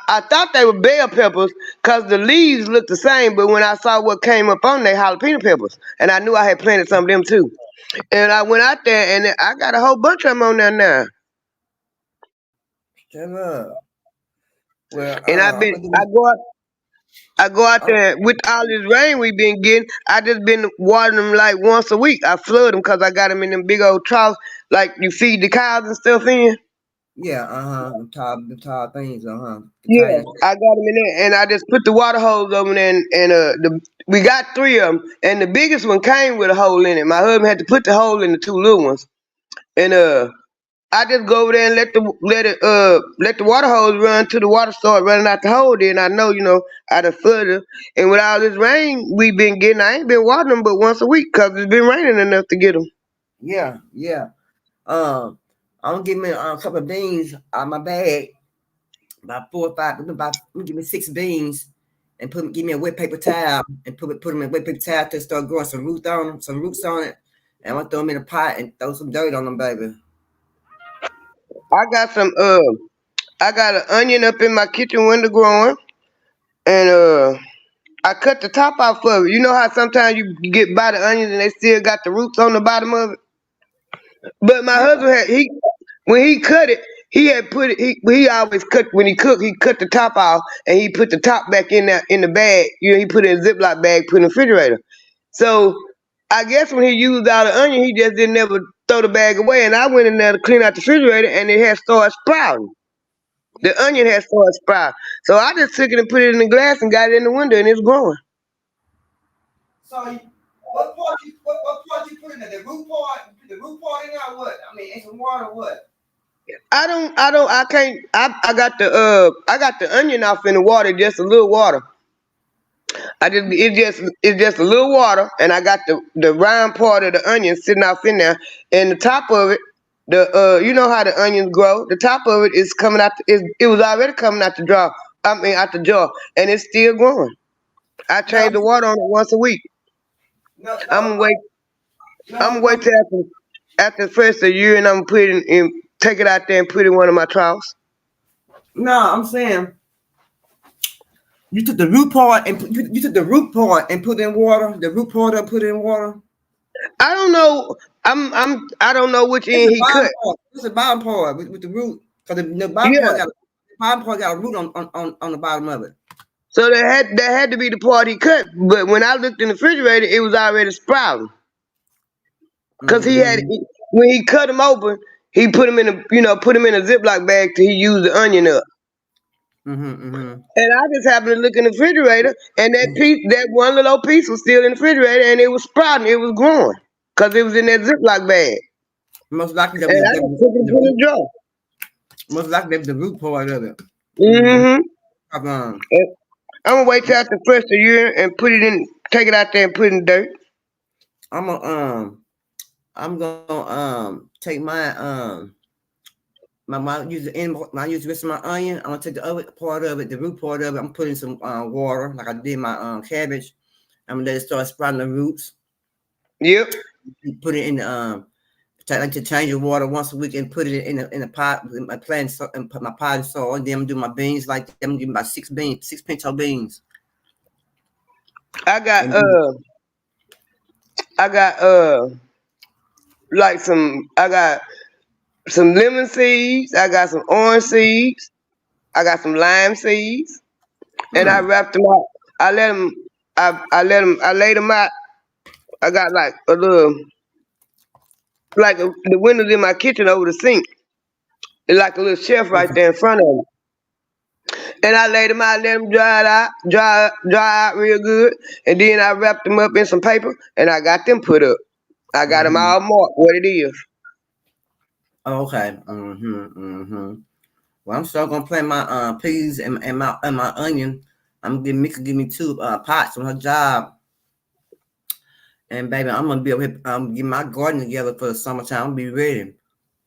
Speaker 2: I thought they were bell peppers because the leaves looked the same, but when I saw what came up on they jalapeno peppers, and I knew I had planted some of them too. And I went out there and I got a whole bunch of them on there now.
Speaker 1: Shut up. Well,
Speaker 2: And
Speaker 1: I'm gonna do
Speaker 2: I go out
Speaker 1: oh,
Speaker 2: there with all this rain we been getting. I just been watering them like once a week. I flood them because I got them in them big old troughs like you feed the cows and stuff in.
Speaker 1: yeah, the tall things, the
Speaker 2: Yeah,
Speaker 1: tires.
Speaker 2: I got them in there, and I just put the water hose over there, and we got three of them, and the biggest one came with a hole in it. My husband had to put the hole in the two little ones, and I just go over there and let the water hose run till the water start running out the hole. Then I know I done flooded them. And with all this rain we been getting, I ain't been watering them but once a week because it's been raining enough to get them.
Speaker 1: Yeah, yeah. Um, I'm gonna give me a couple of beans out of my bag, about 4 or 5, about give me 6 beans, and give me a wet paper towel and put them in a wet paper towel to start growing some roots on it, and I'm gonna throw them in a pot and throw some dirt on them, baby.
Speaker 2: I got some I got an onion up in my kitchen window growing, and I cut the top off of it. You know how sometimes you get by the onions and they still got the roots on the bottom of it. But my
Speaker 1: Yeah.
Speaker 2: husband when he cut it, he had put it. He always cut when he cooked. He cut the top off and he put the top back in the bag. He put it in a Ziploc bag, put in the refrigerator. So I guess when he used all the onion, he just didn't ever throw the bag away. And I went in there to clean out the refrigerator, and it had started sprouting. The onion had started sprouting. So I just took it and put it in the glass and got it in the window, and it's growing.
Speaker 1: So what part you put in there? The root part? The root part in there or what? I mean, in some water or what?
Speaker 2: I can't. I got the onion off in the water, just a little water. It's just a little water, and I got the round part of the onion sitting off in there, and the top of it, you know how the onions grow. The top of it is coming out. It was already coming out the jar. I mean, out the jar, and it's still growing. I
Speaker 1: No,
Speaker 2: change the water on it once a week.
Speaker 1: no,
Speaker 2: I'm
Speaker 1: no,
Speaker 2: gonna wait. I'm
Speaker 1: no,
Speaker 2: gonna
Speaker 1: no.
Speaker 2: wait till after the first of the year, and I'm gonna put it take it out there and put it in one of my troughs.
Speaker 1: No, I'm saying you took the root part and you took the root part and put in water. The root part and put in water.
Speaker 2: I don't know. I don't know which
Speaker 1: It's
Speaker 2: end
Speaker 1: the
Speaker 2: he
Speaker 1: bottom
Speaker 2: cut.
Speaker 1: part. It's the bottom part with the root. Cause the bottom
Speaker 2: Yeah.
Speaker 1: part got a root on the bottom of it.
Speaker 2: So that had to be the part he cut. But when I looked in the refrigerator, it was already sprouting. Cause
Speaker 1: Mm-hmm.
Speaker 2: when he cut them open, he put them in a Ziploc bag till he used the onion up.
Speaker 1: Mm-hmm. Mm-hmm.
Speaker 2: And I just happened to look in the refrigerator, and that one little piece was still in the refrigerator, and it was sprouting, it was growing, cause it was in that Ziploc bag.
Speaker 1: Most likely that
Speaker 2: And
Speaker 1: was
Speaker 2: I just took it and
Speaker 1: the
Speaker 2: put it
Speaker 1: root.
Speaker 2: in the jar.
Speaker 1: Most likely that was the root part of it. Mm-hmm.
Speaker 2: Mm-hmm.
Speaker 1: Um,
Speaker 2: I'm gonna wait till after the first of the year and take it out there and put it in dirt.
Speaker 1: I'm gonna take my use the end. I use the rest of my onion. I'm gonna take the other part of it, the root part of it. I'm putting some water, like I did my cabbage. I'm gonna let it start sprouting the roots.
Speaker 2: Yep.
Speaker 1: Put it in like to change the water once a week and put it in a pot with my plants and put my pot in soil. And then I'm doing my beans like that. I'm doing about 6 pinto beans.
Speaker 2: I got
Speaker 1: And
Speaker 2: I got like I got some lemon seeds, I got some orange seeds, I got some lime seeds, and I wrapped them up. I let them I laid them out. I got like a little the windows in my kitchen over the sink. It's like a little shelf right there in front of me. And I laid them out, let them dry out real good, and then I wrapped them up in some paper, and I got them put up. I got them all marked what it is.
Speaker 1: okay. Well, I'm still gonna plant my peas and my onion. I'm gonna give me 2 pots on her job. And baby, I'm gonna be able to get my garden together for the summertime. I'm gonna be ready.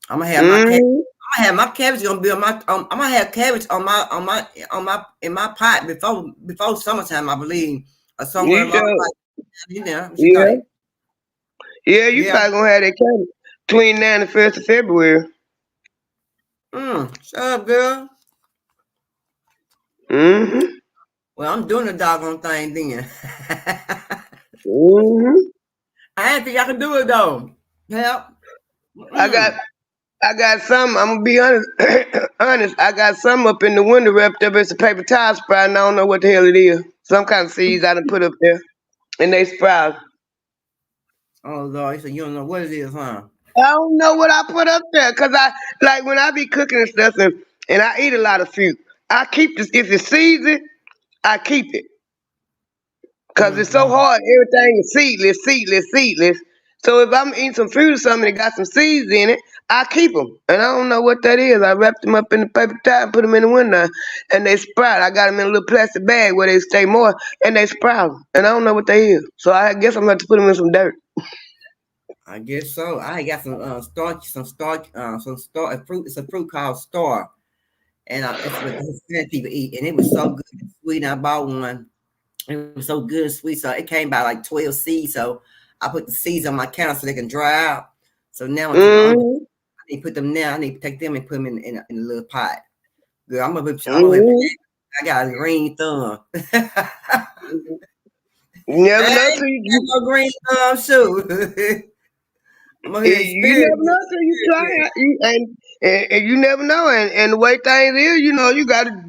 Speaker 1: I'm gonna have my cabbage.
Speaker 2: Mm-hmm.
Speaker 1: I'm gonna have my cabbage gonna be on my. I'm gonna have cabbage in my pot before summertime, I believe, or somewhere
Speaker 2: You
Speaker 1: along
Speaker 2: sure?
Speaker 1: the line. You know, what you
Speaker 2: Yeah.
Speaker 1: think?
Speaker 2: Yeah, you
Speaker 1: Yeah.
Speaker 2: probably gonna have that coming between now and the 1st of February.
Speaker 1: Shut up, girl.
Speaker 2: Mm-hmm.
Speaker 1: Well, I'm doing the doggone thing then.
Speaker 2: Mm-hmm.
Speaker 1: I didn't think I could do it though. Help.
Speaker 2: I got I got some, I'm gonna be honest honest, I got some up in the window wrapped up in some paper towel sprout, and I don't know what the hell it is. Some kind of seeds I done put up there. And they sprout.
Speaker 1: Oh Lord, so you don't know what it is, huh?
Speaker 2: I don't know what I put up there, cause I like when I be cooking and stuff, and I eat a lot of fruit. I keep this if it's seasoned, I keep it. Cause it's so
Speaker 1: Mm-hmm.
Speaker 2: hard. Everything is seedless, seedless, seedless. So if I'm eating some fruit or something that got some seeds in it, I keep them. And I don't know what that is. I wrap them up in the paper towel and put them in the window, and they sprout. I got them in a little plastic bag where they stay moist, and they sprout. And I don't know what they is. So I guess I'm gonna have to put them in some dirt.
Speaker 1: I guess so. I got some star fruit. It's a fruit called star, and it's what Hispanic people eat, and it was so good and sweet. And I bought one. It was so good and sweet. So it came by like 12 seeds. So I put the seeds on my counter so they can dry out. So now I
Speaker 2: Mm.
Speaker 1: need to put them now. I need to take them and put them in a little pot. Girl, I'm gonna be.
Speaker 2: Mhm.
Speaker 1: I got a green thumb.
Speaker 2: You never know
Speaker 1: I ain't
Speaker 2: till
Speaker 1: got no green thumb shoot. I'm gonna
Speaker 2: you never know
Speaker 1: experience.
Speaker 2: till you try it. And you never know. And the way things is, you gotta.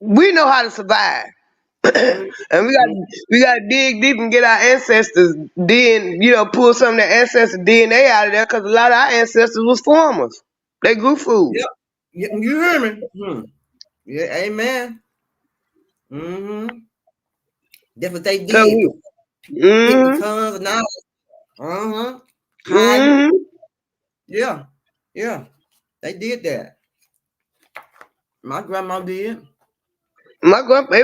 Speaker 2: We know how to survive.
Speaker 1: Mm,
Speaker 2: And
Speaker 1: mm,
Speaker 2: we got to dig deep and get our ancestors, then pull some of their ancestors DNA out of there, because a lot of our ancestors was farmers. They grew food.
Speaker 1: yep. You hear me? Yeah, amen. Mm-hmm. That's what they
Speaker 2: So
Speaker 1: did. Pick
Speaker 2: mm-hmm,
Speaker 1: pecans and all. Uh-huh. Cotton.
Speaker 2: mm-hmm.
Speaker 1: Yeah. Yeah. They did that. My grandma did.
Speaker 2: My grandpa,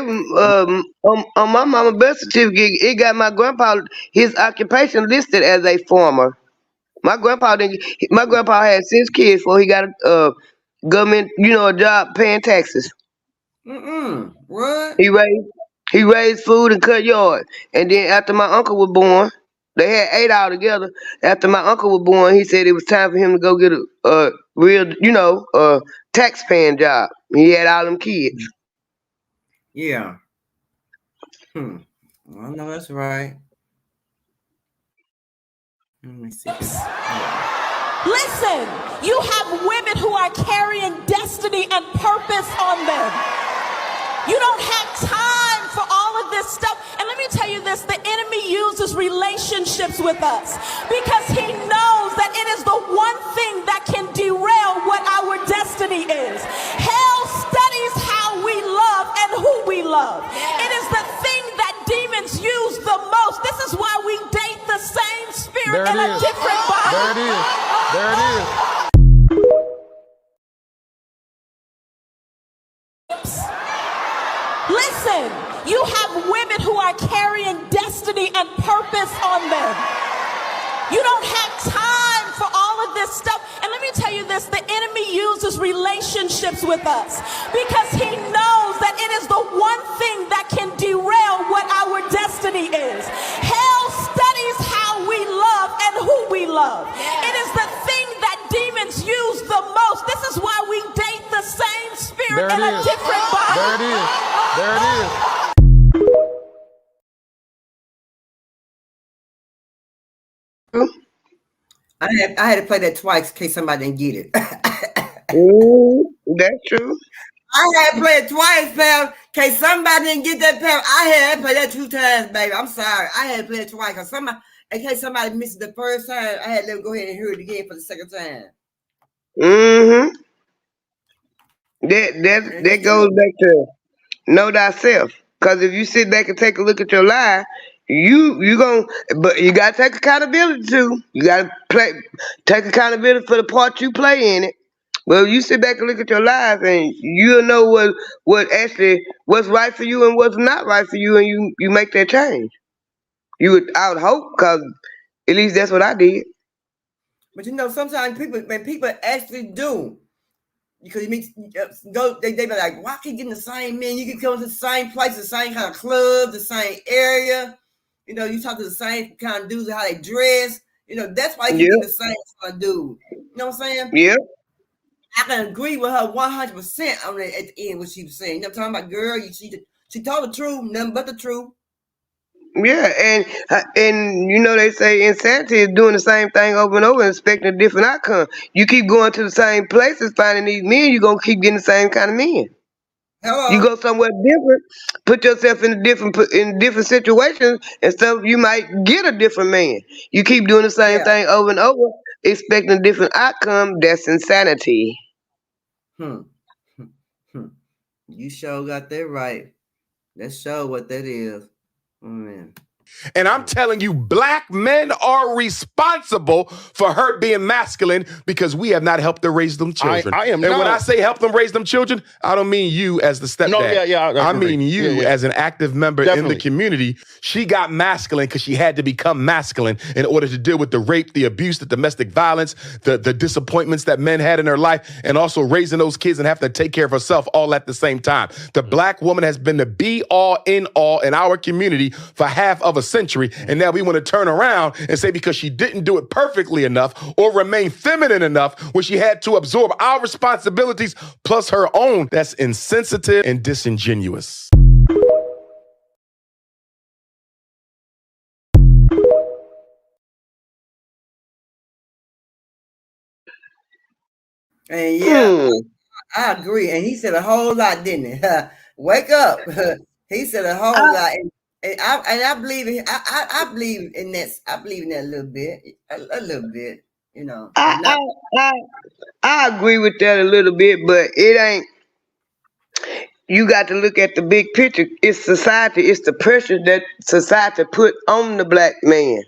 Speaker 2: on my mama birth certificate, it got my grandpa his occupation listed as a farmer. My grandpa didn't. My grandpa had 6 kids before he got a government, a job paying taxes.
Speaker 1: What?
Speaker 2: He raised he raised food and cut yard. And then after my uncle was born, they had 8 all together. After my uncle was born, he said it was time for him to go get a real, tax paying job. He had all them kids.
Speaker 1: Yeah. Hmm. I know that's right. Let me see.
Speaker 3: Listen, you have women who are carrying destiny and purpose on them. You don't have time for all of this stuff. And let me tell you this, the enemy uses relationships with us because he knows that it is the one thing that can derail what our destiny is. Hell studies how we love and who we love. It is the thing that demons use the most. This is why we date the same spirit in a different body.
Speaker 8: There it is. There it is.
Speaker 3: Listen, you have women who are carrying destiny and purpose on them. You don't have time for all of this stuff. And let me tell you this, the enemy uses relationships with us because he knows that it is the one thing that can derail what our destiny is. Hell studies how we love and who we love. It is the thing that demons use the most. This is why we date the same spirit in a different body.
Speaker 8: There it is. There it is.
Speaker 1: I had to play that twice in case somebody didn't get it.
Speaker 2: That's true.
Speaker 1: I had to play it twice, pal. In case somebody didn't get that, pal. I had to play that 2 times, baby. I'm sorry. I had to play it twice because in case somebody missed it the first time, I had to let them go ahead and hear it again for the second time.
Speaker 2: Mm-hmm. That goes back to know thyself. Because if you sit back and take a look at your life, but you gotta take accountability too. You gotta take accountability for the part you play in it. Well, you sit back and look at your life, and you'll know what's right for you and what's not right for you, and you make that change. I would hope, because at least that's what I did.
Speaker 1: But sometimes people actually do. Because you they be like, why keep getting the same men? You can go to the same place, the same kind of clubs, the same area. You talk to the same kind of dudes, how they dress. That's why you get the same kind of dude. You know what I'm saying?
Speaker 2: Yeah.
Speaker 1: I can agree with her 100% on that at the end, what she was saying. I'm talking about, girl, she told the truth, nothing but the truth.
Speaker 2: Yeah, and they say insanity is doing the same thing over and over and expecting a different outcome. You keep going to the same places, finding these men, you're gonna keep getting the same kind of men.
Speaker 1: Hello.
Speaker 2: You go somewhere different, put yourself in different situations and stuff, you might get a different man. You keep doing the same thing over and over, expecting a different outcome. That's insanity.
Speaker 1: You sure got that right. Let's show what that is. Oh, man.
Speaker 10: And I'm telling you, black men are responsible for her being masculine because we have not helped her raise them children.
Speaker 4: I am
Speaker 10: and
Speaker 4: not.
Speaker 10: when I say help them raise them children, I don't mean you as the stepdad.
Speaker 4: No, yeah,
Speaker 10: I mean you as an active member in the community. She got masculine because she had to become masculine in order to deal with the rape, the abuse, the domestic violence, the disappointments that men had in her life, and also raising those kids and have to take care of herself all at the same time. The black woman has been the be all in all in our community for half of a a century. And now we want to turn around and say because she didn't do it perfectly enough or remain feminine enough when she had to absorb our responsibilities plus her own, that's insensitive and disingenuous.
Speaker 1: And yeah, I agree. And he said a whole lot, didn't he? Wake up. He said a whole lot. And I believe I believe in that. I believe in that a little bit. A little bit, you know.
Speaker 2: I, I, I agree with that a little bit, but it ain't. You got to look at the big picture. It's society. It's the pressure that society put on the black man.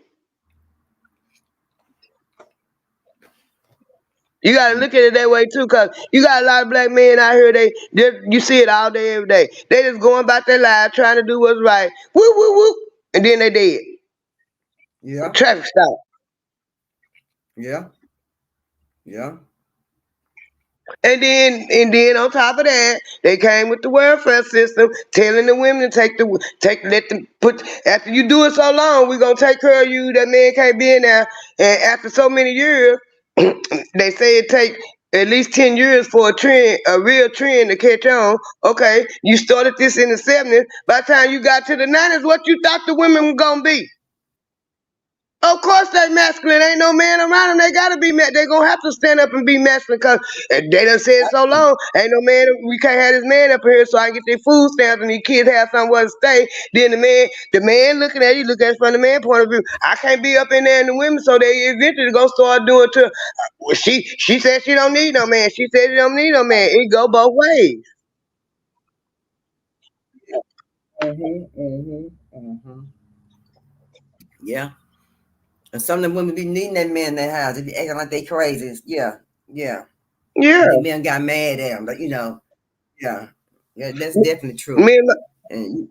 Speaker 2: You gotta look at it that way too, cause you got a lot of black men out here. You see it all day, every day. They just going about their lives trying to do what's right. Whoop whoop whoop, and then they dead.
Speaker 1: Yeah.
Speaker 2: Traffic stop.
Speaker 1: Yeah. Yeah.
Speaker 2: And then on top of that, they came with the welfare system, telling the women to let them put. After you do it so long, we gonna take care of you. That man can't be in there. And after so many years, they say it take at least 10 years for a real trend to catch on. Okay, you started this in the 70s. By the time you got to the 90s, what you thought the women were gonna be? Of course they masculine. Ain't no man around them. They gotta be they gonna have to stand up and be masculine because they done said so long. Ain't no man, we can't have this man up here so I can get their food stamps and these kids have somewhere to stay. Then the man looking at you, look at it from the man point of view. I can't be up in there and the women, so they eventually gonna start doing to well, she said she don't need no man. She said she don't need no man. It go both ways.
Speaker 1: Yeah. And some of the women be needing that man in their house. They be acting like they crazy. Yeah. Yeah.
Speaker 2: Yeah.
Speaker 1: And the men got mad at them. But you know, yeah. Yeah, that's definitely true.
Speaker 2: Me and
Speaker 1: And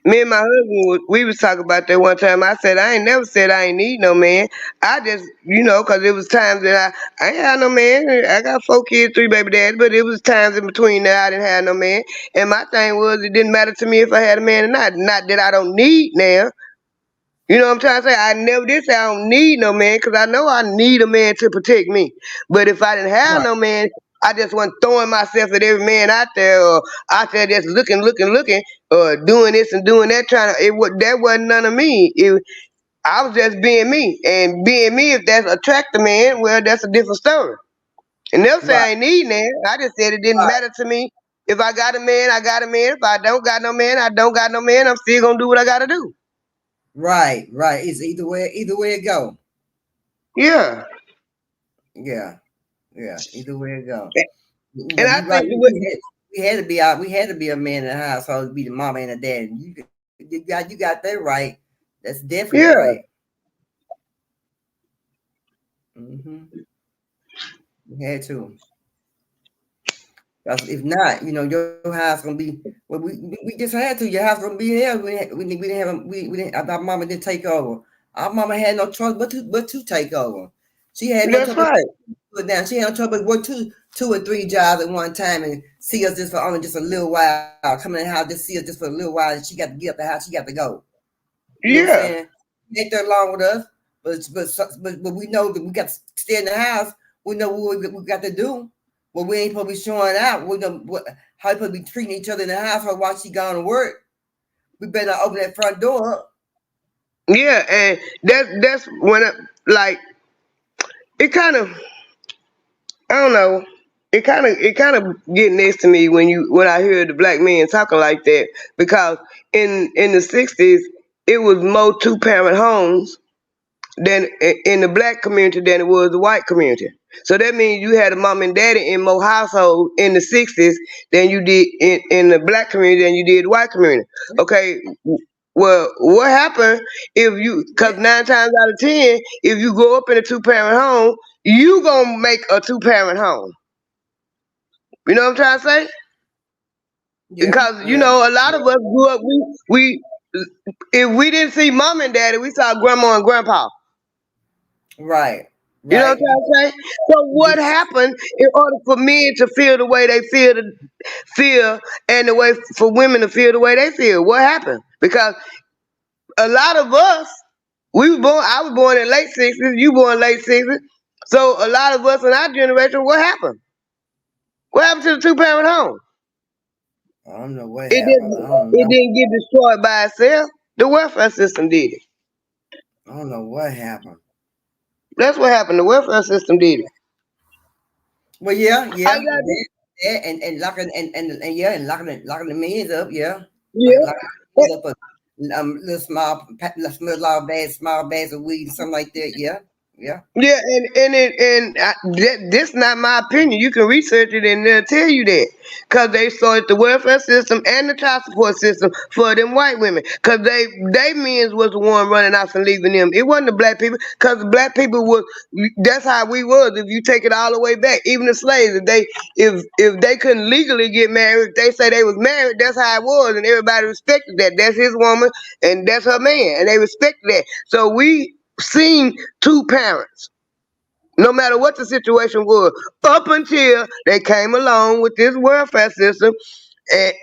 Speaker 2: Me and my husband, we was talking about that one time. I said, I ain't never said I ain't need no man. I just, because it was times that I ain't had no man. I got 4 kids, 3 baby daddies, but it was times in between that I didn't have no man. And my thing was, it didn't matter to me if I had a man or not. Not that I don't need now. You know what I'm trying to say? I never did say I don't need no man because I know I need a man to protect me. But if I didn't have
Speaker 1: right,
Speaker 2: no man, I just wasn't throwing myself at every man out there or out there just looking, or doing this and doing that. That wasn't none of me. I was just being me. And being me, if that's attract a man, well, that's a different story. And never say
Speaker 1: right,
Speaker 2: I ain't need man. I just said it didn't
Speaker 1: right,
Speaker 2: matter to me. If I got a man, I got a man. If I don't got no man, I don't got no man. I'm still gonna do what I gotta do.
Speaker 1: right, right. It's either way it go.
Speaker 2: Yeah.
Speaker 1: Yeah. Yeah. Either way it go. You
Speaker 2: And
Speaker 1: know,
Speaker 2: I
Speaker 1: you right.
Speaker 2: think
Speaker 1: We had to be out. We had to be a man in the household to be the mama and the dad. You got that right. That's definitely
Speaker 2: yeah,
Speaker 1: right. Mm-hmm. We had to. Because if not, your house gonna be. Well, we just had to. Your house gonna be here. We didn't have. We didn't. Our mama didn't take over. Our mama had no choice but to take over. She had no
Speaker 2: that's
Speaker 1: choice
Speaker 2: right.
Speaker 1: but down. She had no choice but work two or 3 jobs at one time and see us just for only just a little while. Come in the house, just see us just for a little while, and she got to get up the house. She got to go. You know what I'm
Speaker 2: Yeah,
Speaker 1: saying? She ain't there long with us, but we know that we got to stay in the house. We know what we got to do. Well, we ain't supposed to be showing out. We know how we supposed to be treating each other in the house while she gone to work. We better not open that front door up.
Speaker 2: yeah, and that's when it kind of I don't know. It kind of get next to me when I hear the black men talking like that because in the 60s it was more 2-parent homes than in the black community than it was the white community. So that means you had a mom and daddy in more households in the 60s than you did in the black community than you did the white community. Okay, well, what happened because
Speaker 1: Yeah,
Speaker 2: 9 times out of 10, if you grow up in a 2-parent home, you gonna make a 2-parent home. You know what I'm trying to say?
Speaker 1: yeah,
Speaker 2: Because
Speaker 1: yeah.
Speaker 2: a lot of us grew up, we if we didn't see mom and daddy, we saw grandma and grandpa.
Speaker 1: Right,
Speaker 2: You know what
Speaker 1: right.
Speaker 2: I'm trying to say? So what happened in order for men to feel the way they feel and the way for women to feel the way they feel? What happened? Because a lot of us, I was born in late 60s, you born late 60s. So a lot of us in our generation, what happened? What happened to the 2-parent home?
Speaker 1: I don't know what
Speaker 2: It
Speaker 1: happened. I
Speaker 2: didn't
Speaker 1: don't
Speaker 2: it
Speaker 1: know.
Speaker 2: didn't get destroyed by itself. The welfare system did it.
Speaker 1: I don't know what happened.
Speaker 2: That's what happened. The welfare system did it.
Speaker 1: Well, yeah,
Speaker 2: I
Speaker 1: yeah,
Speaker 2: got this.
Speaker 1: yeah, and locking and yeah, and locking the men up, yeah,
Speaker 2: Yeah.
Speaker 1: locking the men up for little small bags of weed, something like that. Yeah, yeah,
Speaker 2: Yeah, this not my opinion. You can research it and they'll tell you that, cause they started the welfare system and the child support system for them white women, cause they men's was the one running off and leaving them. It wasn't the black people, cause the black people was. That's how we was. If you take it all the way back, even the slaves, if they couldn't legally get married, if they say they was married, that's how it was, and everybody respected that. That's his woman and that's her man, and they respected that. So we seen 2 parents no matter what the situation was, up until they came along with this welfare system and,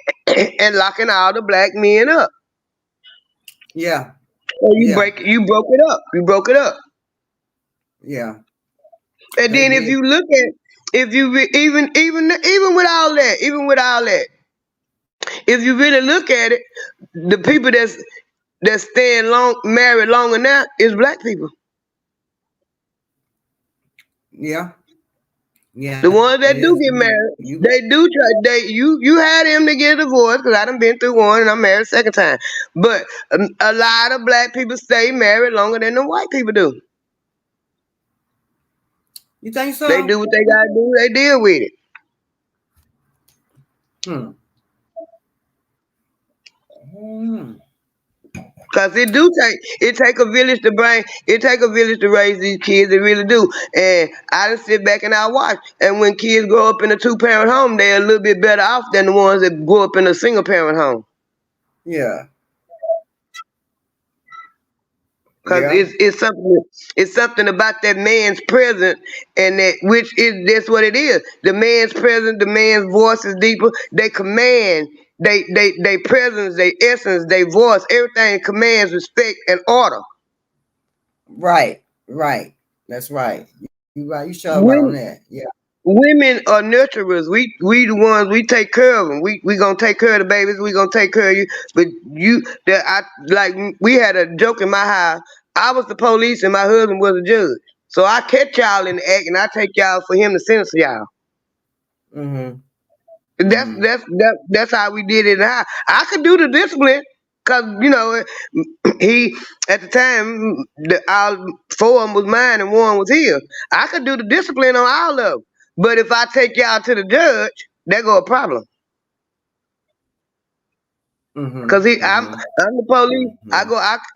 Speaker 2: and locking all the black men up.
Speaker 1: yeah,
Speaker 2: So
Speaker 1: yeah,
Speaker 2: you broke it up. You broke it up.
Speaker 1: yeah.
Speaker 2: And
Speaker 1: They
Speaker 2: then if
Speaker 1: did.
Speaker 2: you look at if you even with all that, if you really look at it, the people that's staying married longer now is black people.
Speaker 1: Yeah,
Speaker 2: The
Speaker 1: yeah.
Speaker 2: ones
Speaker 1: It
Speaker 2: that do
Speaker 1: is.
Speaker 2: get married,
Speaker 1: You
Speaker 2: they do try. You had them to get a divorce because I done been through one and I'm married a second time. But a lot of black people stay married longer than the white people do.
Speaker 1: you think
Speaker 2: They
Speaker 1: so?
Speaker 2: do what they gotta do. They deal with it.
Speaker 1: Hmm. Hmm.
Speaker 2: Cause it take a village to raise these kids. It really do. And I just sit back and I watch. And when kids grow up in a 2-parent home, they're a little bit better off than the ones that grew up in a single parent home.
Speaker 1: Yeah,
Speaker 2: Cause
Speaker 1: yeah.
Speaker 2: it's something about that man's presence, and that's what it is. The man's presence, the man's voice is deeper. They command, they presence, they essence, they voice, everything commands respect and order.
Speaker 1: Right, right. That's right. You right. You sure right on
Speaker 2: Women,
Speaker 1: that. Yeah.
Speaker 2: women are nurturers. We the ones we take care of them. We gonna take care of the babies. We gonna take care of you. But we had a joke in my house. I was the police and my husband was the judge. So I catch y'all in the act and I take y'all for him to sentence y'all.
Speaker 1: Mm-hmm.
Speaker 2: That's
Speaker 1: Mm-hmm.
Speaker 2: that's that's how we did it. I could do the discipline because he at the time all 4 of them was mine and 1 was his. I could do the discipline on all of them. But if I take y'all to the judge, there go a problem.
Speaker 1: Mm-hmm.
Speaker 2: Cause I'm
Speaker 1: Mm-hmm.
Speaker 2: the police.
Speaker 1: Mm-hmm.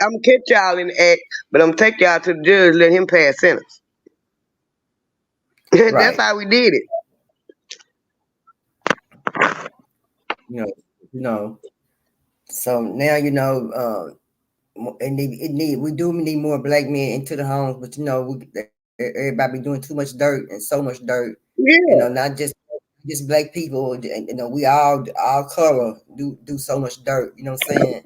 Speaker 2: I'm gonna catch y'all in the act, but I'm gonna take y'all to the judge, let him pass sentence. That's
Speaker 1: Right.
Speaker 2: how we did it.
Speaker 1: You know, you know. So now we do need more black men into the homes, but everybody be doing too much dirt and so much dirt.
Speaker 2: Yeah,
Speaker 1: Not just black people. We all color do so much dirt. You know what I'm saying?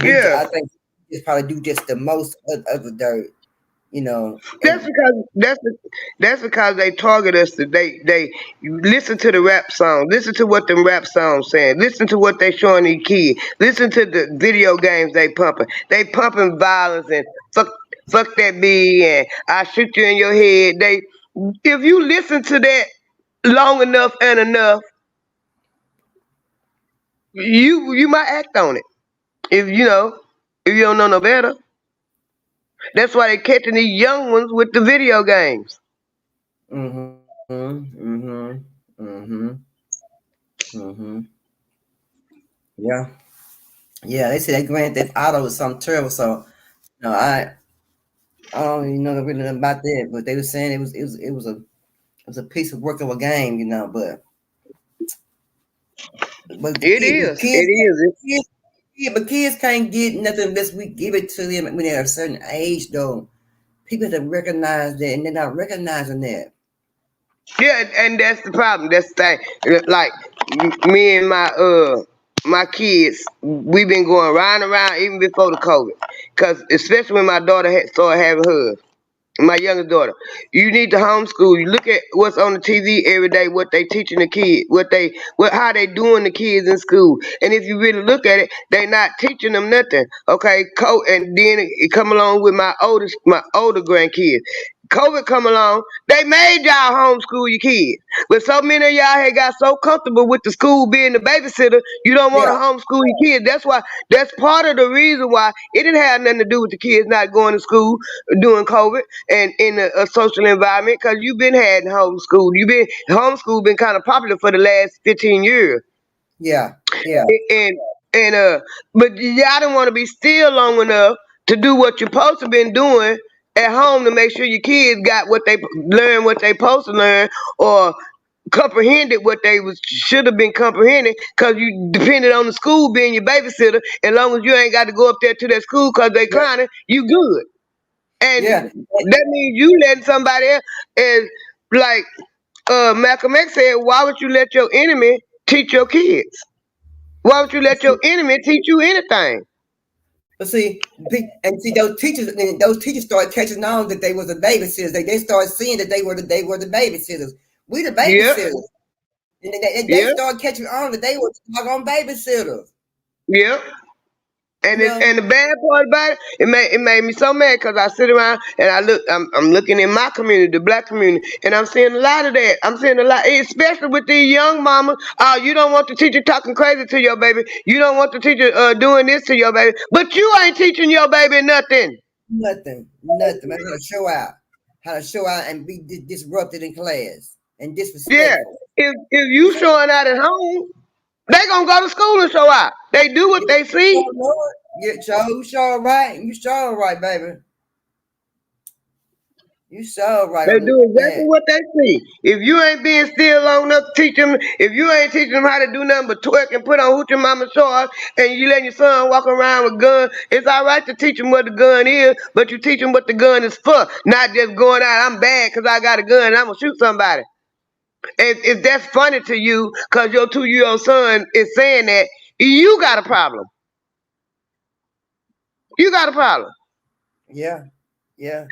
Speaker 2: yeah.
Speaker 1: I think we just probably do just the most of the dirt.
Speaker 2: That's
Speaker 1: And
Speaker 2: because that's because they target us. They you listen to the rap song. Listen to what them rap songs saying. Listen to what they showing these kids. Listen to the video games they pumping. They pumping violence and fuck that B and I shoot you in your head. If you listen to that long enough and enough, you might act on it. If you don't know no better. That's why they catching these young ones with the video games.
Speaker 1: mm-hmm, mm-hmm, mm-hmm, mm-hmm. Yeah, yeah. They say that Grand Theft Auto is something terrible. So no, I don't even know really nothing about that. But they were saying it was a piece of work of a game. But the
Speaker 2: It
Speaker 1: kid, but
Speaker 2: is. It
Speaker 1: kids,
Speaker 2: is.
Speaker 1: kids, yeah, but kids can't get nothing unless we give it to them when they're a certain age. Though people have to recognize that, and they're not recognizing that.
Speaker 2: Yeah, and that's the problem. That's the thing. Like me and my my kids, we've been going round and round even before the COVID. Cause especially when my daughter started having hers. My youngest daughter, you need to homeschool. You look at what's on the TV every day, what they teaching the kids, how they doing the kids in school. And if you really look at it, they not teaching them nothing. Okay, and then it come along with my older grandkids. COVID come along, they made y'all homeschool your kids. But so many of y'all had got so comfortable with the school being the babysitter, you don't want
Speaker 1: Yeah,
Speaker 2: to homeschool your kids. That's part of the reason why it didn't have nothing to do with the kids not going to school during COVID and in a social environment because you've been had homeschool. Homeschool been kind of popular for the last 15 years.
Speaker 1: yeah, yeah,
Speaker 2: And but y'all don't want to be still long enough to do what you're supposed to been doing at home to make sure your kids got what they learn, what they supposed to learn, or comprehended what they should have been comprehending because you depended on the school being your babysitter. As long as you ain't got to go up there to that school because they
Speaker 1: yeah,
Speaker 2: clowning, you good. And
Speaker 1: yeah.
Speaker 2: that means you letting somebody else, and like Malcolm X said, why would you let your enemy teach your kids? Why would you let your enemy teach you anything?
Speaker 1: But see, those teachers started catching on that they was the babysitters. They started seeing that they were the babysitters. We the
Speaker 2: Yep,
Speaker 1: babysitters. And they
Speaker 2: yep,
Speaker 1: started catching on that they were doggone babysitters.
Speaker 2: yep.
Speaker 1: You
Speaker 2: And
Speaker 1: know?
Speaker 2: the bad part about it, it made me so mad because I sit around and I'm looking in my community, the black community, and I'm seeing a lot of that. I'm seeing a lot, especially with these young mamas. Oh, you don't want the teacher talking crazy to your baby. You don't want the teacher doing this to your baby, but you ain't teaching your baby nothing.
Speaker 1: Nothing. Man, how to show out and be disrupted in class and
Speaker 2: Yeah,
Speaker 1: disrespectful.
Speaker 2: if you showing out at home, they gonna go to school and show out. They do what
Speaker 1: Yeah,
Speaker 2: they see.
Speaker 1: sure, Lord. Yeah, you sure right. You sure right, baby. You sure right
Speaker 2: They
Speaker 1: on
Speaker 2: do exactly
Speaker 1: that.
Speaker 2: what they see. If you ain't being still long enough to teach them, if you ain't teaching them how to do nothing but twerk and put on hoochie mama shorts, and you letting your son walk around with a gun, it's all right to teach him what the gun is, but you teach him what the gun is for, not just going out. I'm bad because I got a gun and I'm gonna shoot somebody. If that's funny to you because your 2-year-old son is saying that, you got a problem. You got a problem.
Speaker 1: Yeah, yeah,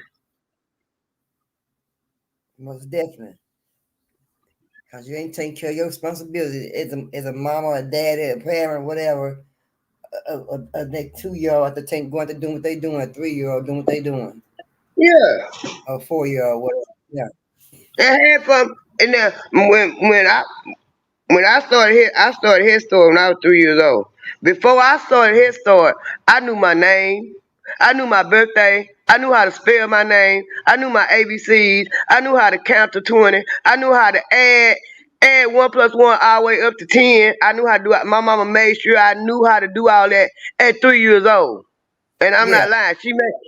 Speaker 1: most definitely. Cause you ain't taking care of your responsibility as a mama, a daddy, a parent, whatever. A next 2-year-old at the tank going to do what they doing, a 3-year-old doing what they doing,
Speaker 2: Yeah.
Speaker 1: a 4-year-old, whatever. Yeah,
Speaker 2: And had fun. And then when I started Head Start when I was 3 years old. Before I started Head Start, I knew my name, I knew my birthday, I knew how to spell my name, I knew my ABCs, I knew how to count to 20, I knew how to add 1 plus 1 all the way up to 10. I knew how to do it. My mama made sure I knew how to do all that at 3 years old. And I'm
Speaker 1: yeah,
Speaker 2: not lying.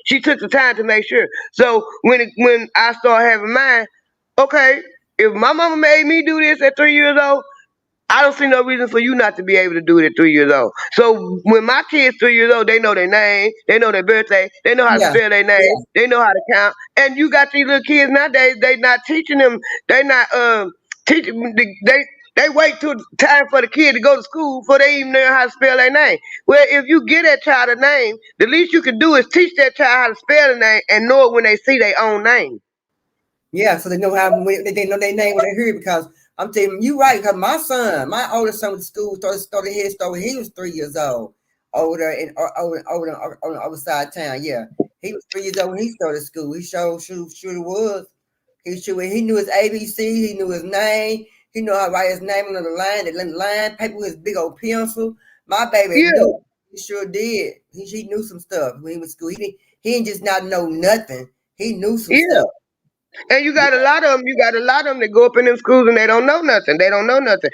Speaker 2: She took the time to make sure. So when I started having mine, okay, if my mama made me do this at 3 years old, I don't see no reason for you not to be able to do it at 3 years old. So when my kids 3 years old, they know their name, they know their birthday, they know how to
Speaker 1: yeah,
Speaker 2: spell their name,
Speaker 1: yeah,
Speaker 2: they know how to count. And you got these little kids nowadays, they not teaching them, they not teaching they wait till time for the kid to go to school before they even know how to spell their name. Well, if you get that child a name, the least you can do is teach that child how to spell the name and know it when they see their own name.
Speaker 1: yeah. So they know they know their name when they hear it. Because I'm telling you right. Because my oldest son went to school, started Head Start when he was 3 years old, over on the other side of town. Yeah, he was 3 years old when he started school. He sure was. He knew his ABC. He knew his name. He knew how to write his name on the line paper with his big old pencil. My baby
Speaker 2: Yeah,
Speaker 1: knew. He sure did. He knew some stuff when he was in school. He didn't just not know nothing. He knew some
Speaker 2: yeah.
Speaker 1: stuff.
Speaker 2: And you got a lot of them. You got a lot of them that go up in them schools and they don't know nothing. They don't know nothing.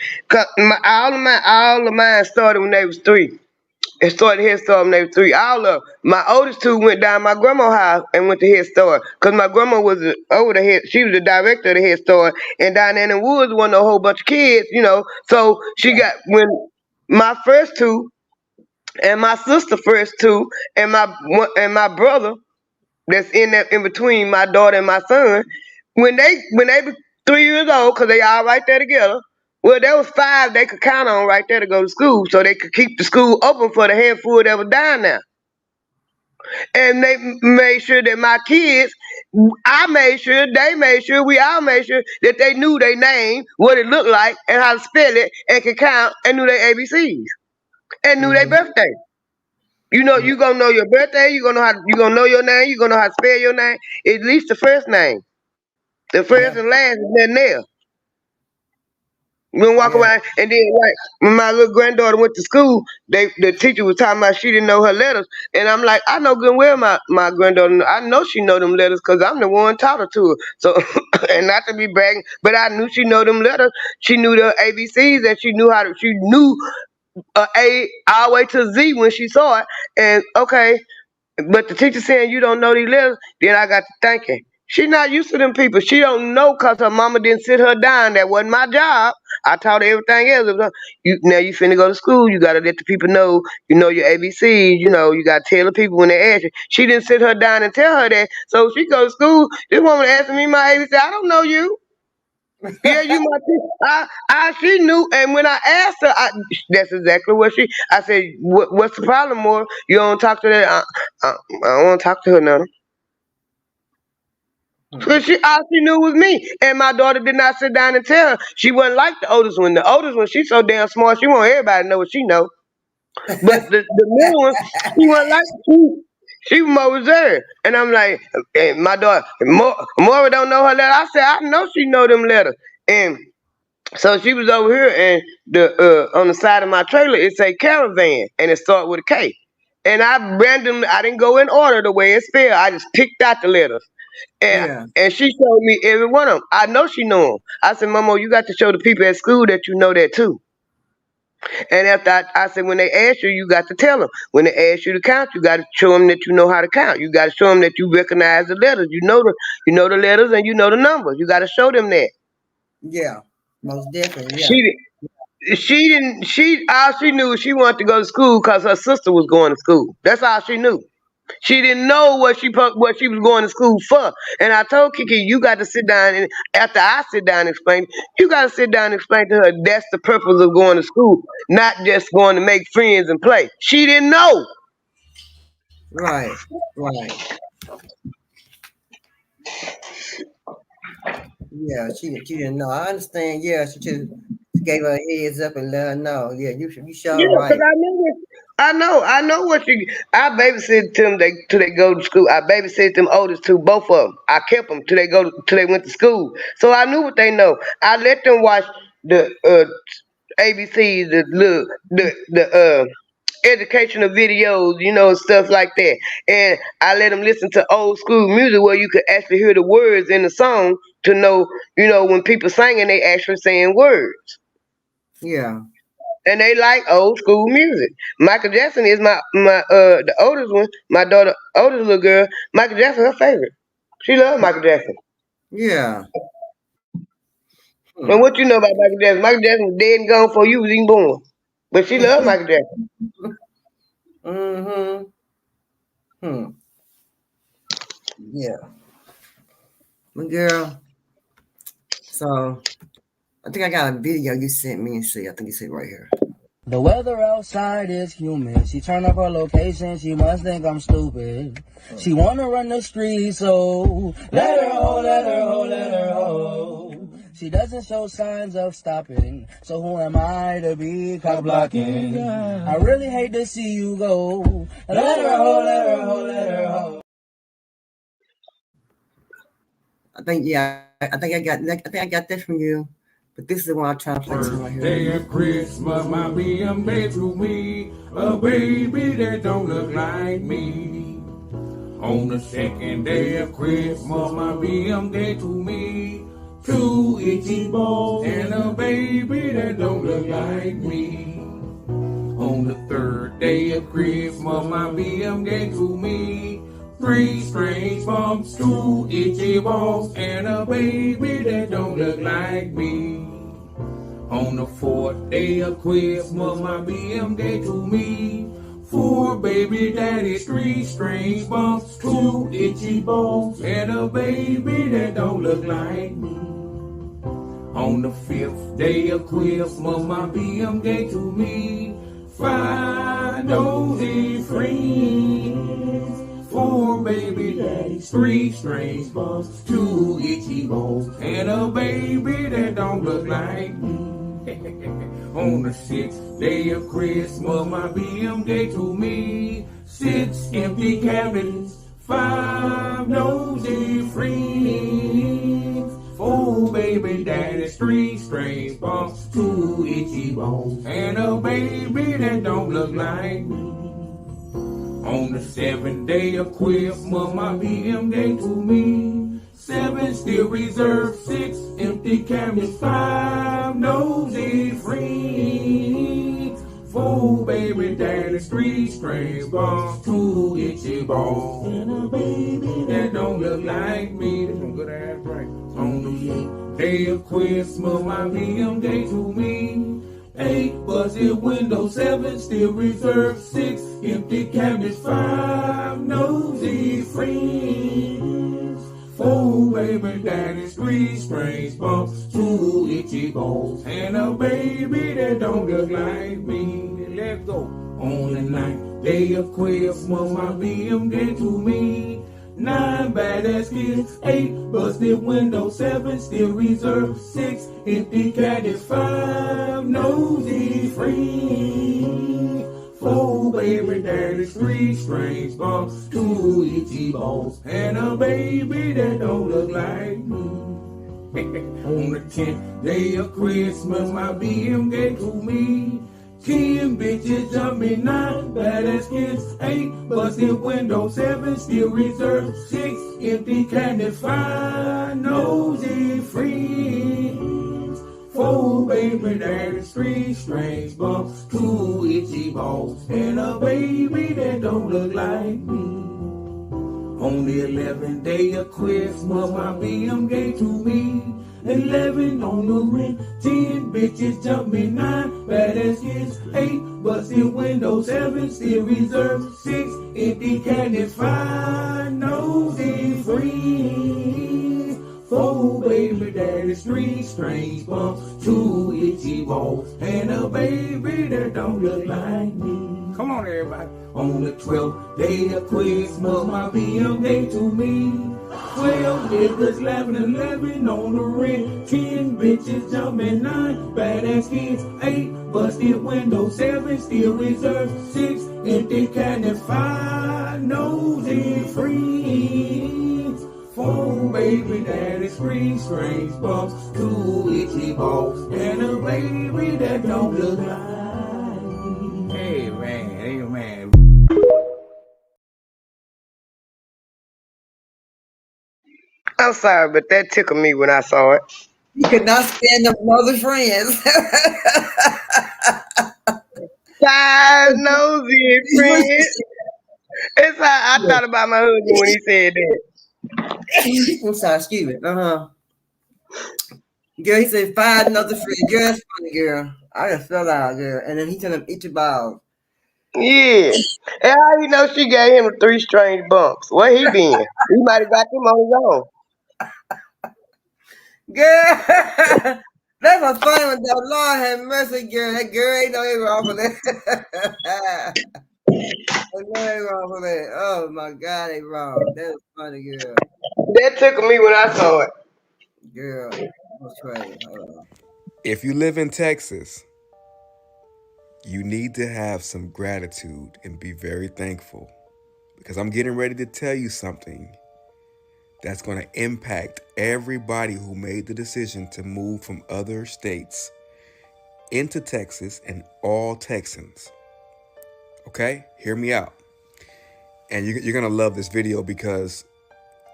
Speaker 2: All of mine started when they was 3. It started Head Start when they was 3. All of my oldest 2 went down my grandma's house and went to Head Start because my grandma was over the head. She was the director of the Head Start, and down there in the woods wasn't a whole bunch of kids, So she got when my first 2 and my sister first 2 and my brother that's in between my daughter and my son, when they be 3 years old, cause they all right there together. Well, there was 5 they could count on right there to go to school, so they could keep the school open for the handful that was down there. And they made sure that my kids, I made sure, they made sure, we all made sure that they knew their name, what it looked like, and how to spell it, and could count, and knew their ABCs, and knew their birthday. You know, you gonna know your birthday. You gonna know your name. You gonna know how to spell your name. At least the first name, the first and last is nothing there. You gonna walk around, and then like when my little granddaughter went to school, the teacher was talking about she didn't know her letters, and I'm like, I know good and well my granddaughter. I know she know them letters because I'm the one taught her to her. So, and not to be bragging, but I knew she know them letters. She knew the ABCs, and she knew She knew A all the way to Z when she saw it. And okay. But the teacher saying you don't know these letters, then I got to thinking. She not used to them people. She don't know because her mama didn't sit her down. That wasn't my job. I taught her everything else. Now you finna go to school. You got to let the people know you know your ABCs. You know, you got to tell the people when they ask you. She didn't sit her down and tell her that. So she go to school. This woman asking me my ABC. I don't know you. Yeah, you my teacher. She knew, and when I asked her, that's exactly what I said, what's the problem, more? You don't talk to that? I don't want to talk to her now. Because all she knew was me, and my daughter did not sit down and tell her. She wasn't like the oldest one. The oldest one, she's so damn smart. She want everybody to know what she know. But the middle one, she wasn't like she was more reserved. And I'm like, and my daughter, Mora don't know her letter. I said, I know she know them letters. And so she was over here, and the on the side of my trailer it say caravan, and it start with a K. And I didn't go in order the way it's spelled. I just picked out the letters, and she showed me every one of them. I know she know them. I said, Mama, you got to show the people at school that you know that too. And after I said, when they ask you, you got to tell them. When they ask you to count, you got to show them that you know how to count. You got to show them that you recognize the letters. You know the letters and you know the numbers. You got to show them that.
Speaker 1: Yeah, most definitely. Yeah.
Speaker 2: All she knew was she wanted to go to school because her sister was going to school. That's all she knew. She didn't know what she was going to school for. And I told Kiki, you got to sit down, and after I sit down and explain, you got to sit down and explain to her that's the purpose of going to school, not just going to make friends and play. She didn't know.
Speaker 1: Right. Yeah, she didn't know. I understand. Yeah, she just gave her a heads up and let her know. Yeah, you sure right.
Speaker 2: I know what you. I babysit them till they go to school. I babysit them oldest two, both of them. I kept them till they went to school. So I knew what they know. I let them watch the ABC, the educational videos, stuff like that. And I let them listen to old school music where you could actually hear the words in the song to know, when people singing, they actually saying words.
Speaker 1: Yeah.
Speaker 2: And they like old school music. Michael Jackson is the oldest one. My daughter, oldest little girl. Michael Jackson, her favorite. She loves Michael Jackson.
Speaker 1: Yeah.
Speaker 2: And what you know about Michael Jackson? Michael Jackson was dead and gone before you was even born. But she loved Michael Jackson.
Speaker 1: Yeah. My girl. So I think I got a video you sent me and see. I think you see it right here.
Speaker 11: The weather outside is humid. She turned up her location. She must think I'm stupid. She wanna run the streets, so let her ho, let her ho, let her ho. She doesn't show signs of stopping, so who am I to be cock blocking? I really hate to see you go. Let her ho, let her ho, let her ho.
Speaker 1: I think I got that from you. But this is the one I'm trying to play right here.
Speaker 12: Day of Christmas, my BM gave to me a baby that don't look like me. On the second day of Christmas, my BM gave to me 2 itchy balls and a baby that don't look like me. On the third day of Christmas, my BM gave to me 3 strange bumps, 2 itchy balls, and a baby that don't look like me. On the 4th day of Christmas, my BM gave to me 4 baby daddies, 3 strange bumps, 2 itchy balls, and a baby that don't look like me. On the 5th day of Christmas, my BM gave to me 5 nosy friends, 4 baby daddies, 3 strange bumps, 2 itchy bones, and a baby that don't look like me. On the 6th day of Christmas, my BM gave to me 6 empty cabinets, 5 nosy friends, 4 baby daddies, 3 strange bumps, 2 itchy bones, and a baby that don't look like me. On the 7th day of Christmas, my BM gave to me 7 still reserved, 6 empty cabinets, 5 nosy friends, 4 baby daddies, 3 strange bumps, 2 itchy balls, and a baby that don't look like me. That's some good ass right. On the 8th day of Christmas, my BM gave to me 8 busted windows, 7 still reserved, 6 empty cabinets, 5 nosy friends, 4 baby daddies, 3 strange bumps, 2 itchy balls, and a baby that don't look like me. Let's go. On the 9th day of Christmas, my BM gave to me 9 badass kids, 8 busted windows, 7 still reserved, 6 empty cabinets, 5 nosy friends, 4 baby daddies, 3 strange bumps, 2 itchy balls, and a baby that don't look like me. On the 10th day of Christmas, my BM gave to me 10 bitches jumping, 9 badass kids, 8 busted windows, 7 still reserved, 6 empty cabinets, 5 nosy friends, 4 baby daddies, 3 strange bumps, 2 itchy balls, and a baby that don't look like me. On the 11th day of Christmas, my BM gave to me 11 on the rent, 10 bitches jumping, 9 badass kids, 8 busted windows, 7 still reserved, 6 empty cabinets, 5 nosy friends, 4 baby daddies, 3 strange bumps, 2 itchy balls, and a baby that don't look like me. Come on, everybody. On the 12th day of Christmas, my BM gave to me 12 niggas laughing, 11 on the rent, 10 bitches jumping, 9 badass kids, 8 busted windows, 7 still reserved, 6 empty cabinets, 5 nosy friends, 4 baby daddies, 3 strange bumps, 2 itchy balls, and a baby that don't look like me. Hey man, hey man.
Speaker 2: I'm sorry, but that tickled me when I saw it.
Speaker 1: You could not stand them other friends.
Speaker 2: 5 nosy friends. It's how I thought about my husband when he said that.
Speaker 1: I'm sorry, excuse me. Girl, he said 5 another friends. Girl, that's funny, girl. I just fell out, girl. And then he told him, eat your balls.
Speaker 2: Yeah. And how you know she gave him 3 strange bumps? Where he been? He might have got them on his own.
Speaker 1: Girl, that's a funny one, though. Lord have mercy, girl. That girl ain't no ain't wrong for that. Ain't no ain't wrong for that. Oh, my God, they wrong. That was funny, girl.
Speaker 2: That tickled me when I saw it.
Speaker 1: Girl, that was crazy. Hold on.
Speaker 13: If you live in Texas, you need to have some gratitude and be very thankful, because I'm getting ready to tell you something that's going to impact everybody who made the decision to move from other states into Texas and all Texans. Okay? Hear me out. And you're going to love this video, because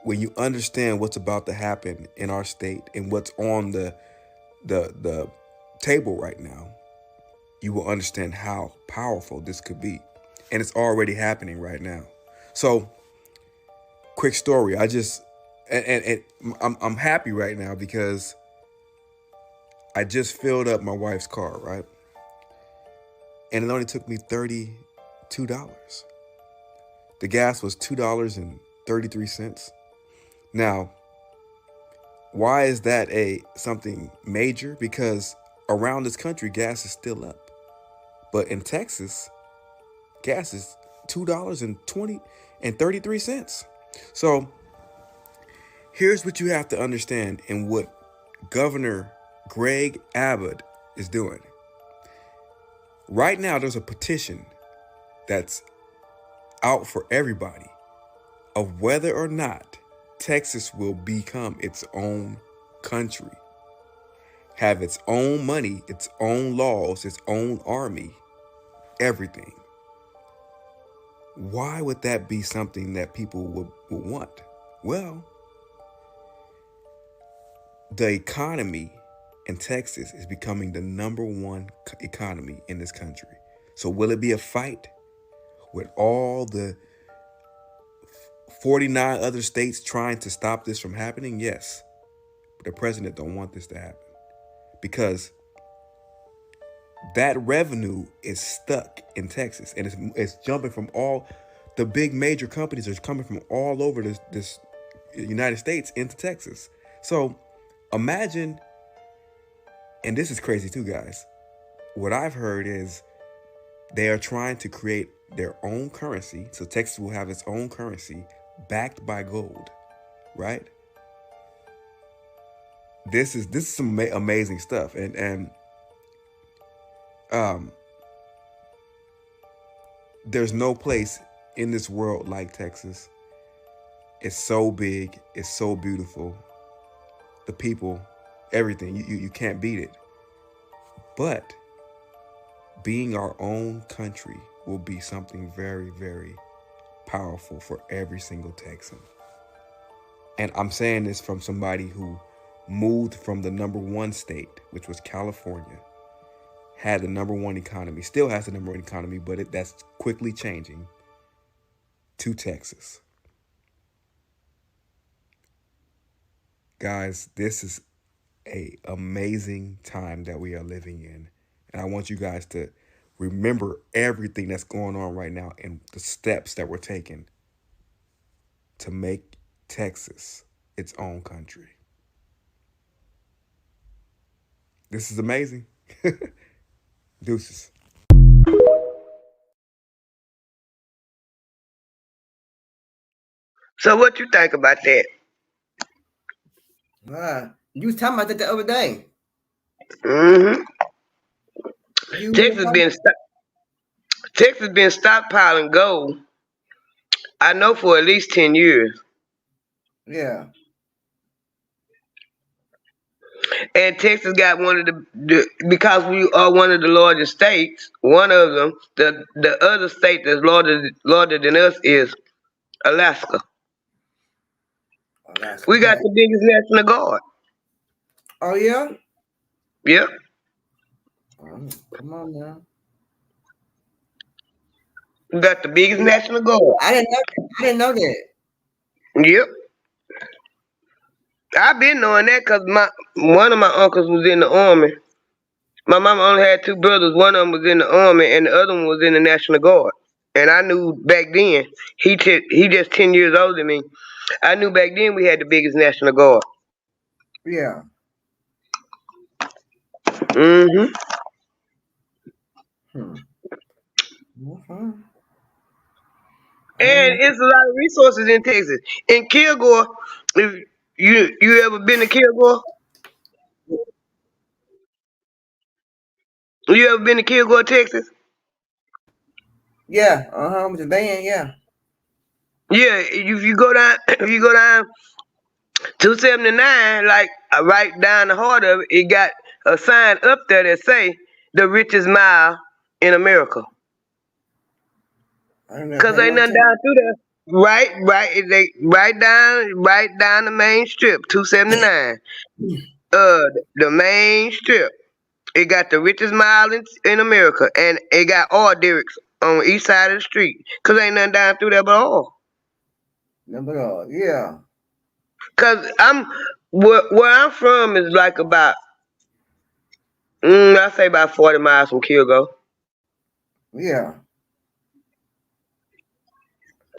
Speaker 13: when you understand what's about to happen in our state and what's on the table right now, you will understand how powerful this could be. And it's already happening right now. So, quick story. I'm happy right now because I just filled up my wife's car, right? And it only took me $32. The gas was $2.33. Now, why is that something major? Because around this country, gas is still up. But in Texas, gas is $2.33. So here's what you have to understand and what Governor Greg Abbott is doing. Right now, there's a petition that's out for everybody of whether or not Texas will become its own country, have its own money, its own laws, its own army, everything. Why would that be something that people would want? Well, the economy in Texas is becoming the #1 economy in this country. So will it be a fight with all the 49 other states trying to stop this from happening? Yes. But the president don't want this to happen because that revenue is stuck in Texas, and it's jumping from all the big major companies are coming from all over this United States into Texas. So imagine, and this is crazy too, guys. What I've heard is they are trying to create their own currency. So Texas will have its own currency backed by gold, right? This is some amazing stuff, and there's no place in this world like Texas. It's so big, it's so beautiful. The people, everything, you can't beat it. But being our own country will be something very, very powerful for every single Texan. And I'm saying this from somebody who moved from the #1 state, which was California, had the #1 economy, still has the #1 economy, but that's quickly changing, to Texas. Guys, this is an amazing time that we are living in. And I want you guys to remember everything that's going on right now and the steps that we're taking to make Texas its own country. This is amazing. Deuces.
Speaker 2: So what you think about that?
Speaker 1: You was talking about that the other day.
Speaker 2: Mm-hmm. Texas been stockpiling gold, I know, for at least 10 years.
Speaker 1: Yeah.
Speaker 2: And Texas got one of the because we are one of the largest states, one of them, the other state that's larger than us is Alaska. We got the biggest National Guard.
Speaker 1: Oh, yeah?
Speaker 2: Yep.
Speaker 1: Come on now.
Speaker 2: We got the biggest National Guard.
Speaker 1: I didn't know that.
Speaker 2: Yep. I've been knowing that because one of my uncles was in the Army. My mama only had 2 brothers. One of them was in the Army, and the other one was in the National Guard. And I knew back then, he just 10 years older than me. I knew back then we had the biggest National Guard.
Speaker 1: Yeah.
Speaker 2: Mm-hmm.
Speaker 1: Mm-hmm.
Speaker 2: And it's a lot of resources in Texas. In Kilgore, if you ever been to Kilgore? You ever been to Kilgore, Texas?
Speaker 1: Yeah. With the band, yeah.
Speaker 2: Yeah, if you go down 279, like right down the heart of it, it got a sign up there that say the richest mile in America. Cause ain't nothing down through there. Right down the main strip, 279. The main strip. It got the richest mile in America, and it got oil derricks on each side of the street. Cause ain't nothing down through there but oil.
Speaker 1: Yeah.
Speaker 2: Cause where I'm from is like about I say about 40 miles from Kilgore.
Speaker 1: Yeah.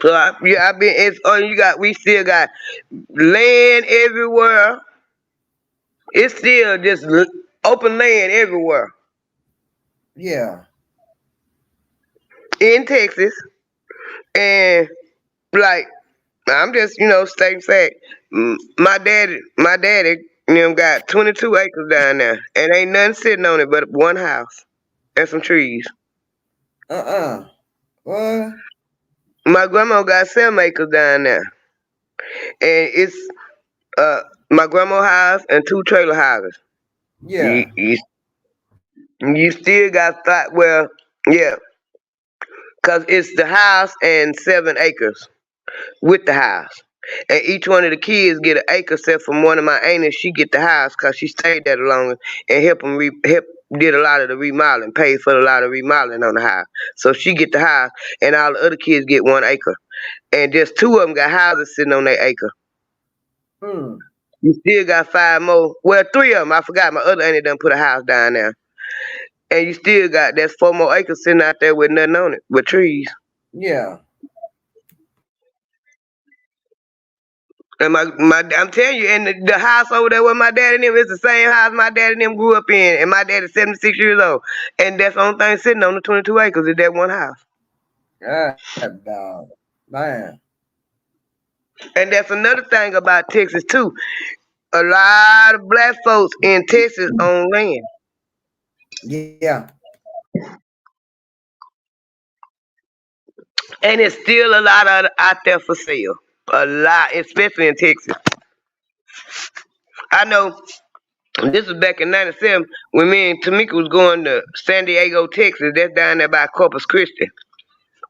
Speaker 2: So I've been. We still got land everywhere. It's still just open land everywhere
Speaker 1: Yeah.
Speaker 2: in Texas, and like I'm just stating fact. My daddy, got 22 acres down there, and ain't nothing sitting on it but one house and some trees.
Speaker 1: What?
Speaker 2: My grandma got 7 acres down there, and it's uh my grandma's house and 2 trailer houses. You,
Speaker 1: Yeah.
Speaker 2: you, you still got thought, well, yeah, cause it's the house and 7 acres with the house. And each one of the kids get an acre, except from one of my aunts. She get the house cause she stayed there the longest and help did a lot of the remodeling, paid for a lot of remodeling on the house. So she get the house, and all the other kids get 1 acre. And just 2 of them got houses sitting on their acre.
Speaker 1: Hmm.
Speaker 2: You still got 5 more. Well, 3 of them. I forgot. My other auntie done put a house down there. And you still got that's 4 more acres sitting out there with nothing on it, with trees.
Speaker 1: Yeah.
Speaker 2: And I'm telling you, and the house over there where my dad and them is the same house my dad and them grew up in, and my dad is 76 years old, and that's the only thing sitting on the 22 acres is that one house.
Speaker 1: God dog. Man.
Speaker 2: And that's another thing about Texas too. A lot of black folks in Texas own land,
Speaker 1: Yeah.
Speaker 2: and it's still a lot of it out there for sale. A lot, especially in Texas. I know this was back in '97 when me and Tamika was going to San Diego, Texas. That's down there by Corpus Christi.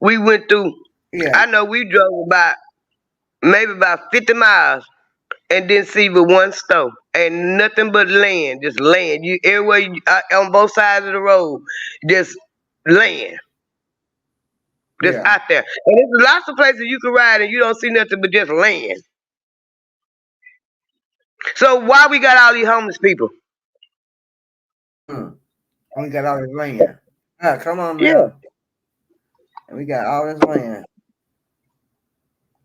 Speaker 2: We went through.
Speaker 1: Yeah.
Speaker 2: I know we drove maybe about 50 miles and didn't see but one store. And nothing but land, just land. You everywhere on both sides of the road, just land, just
Speaker 1: Yeah.
Speaker 2: out there. And there's lots of places you can ride and you don't see nothing but just land. So why we got all these homeless people?
Speaker 1: Hmm. We got all this land. Come on
Speaker 2: Yeah.
Speaker 1: now. And we got all this land.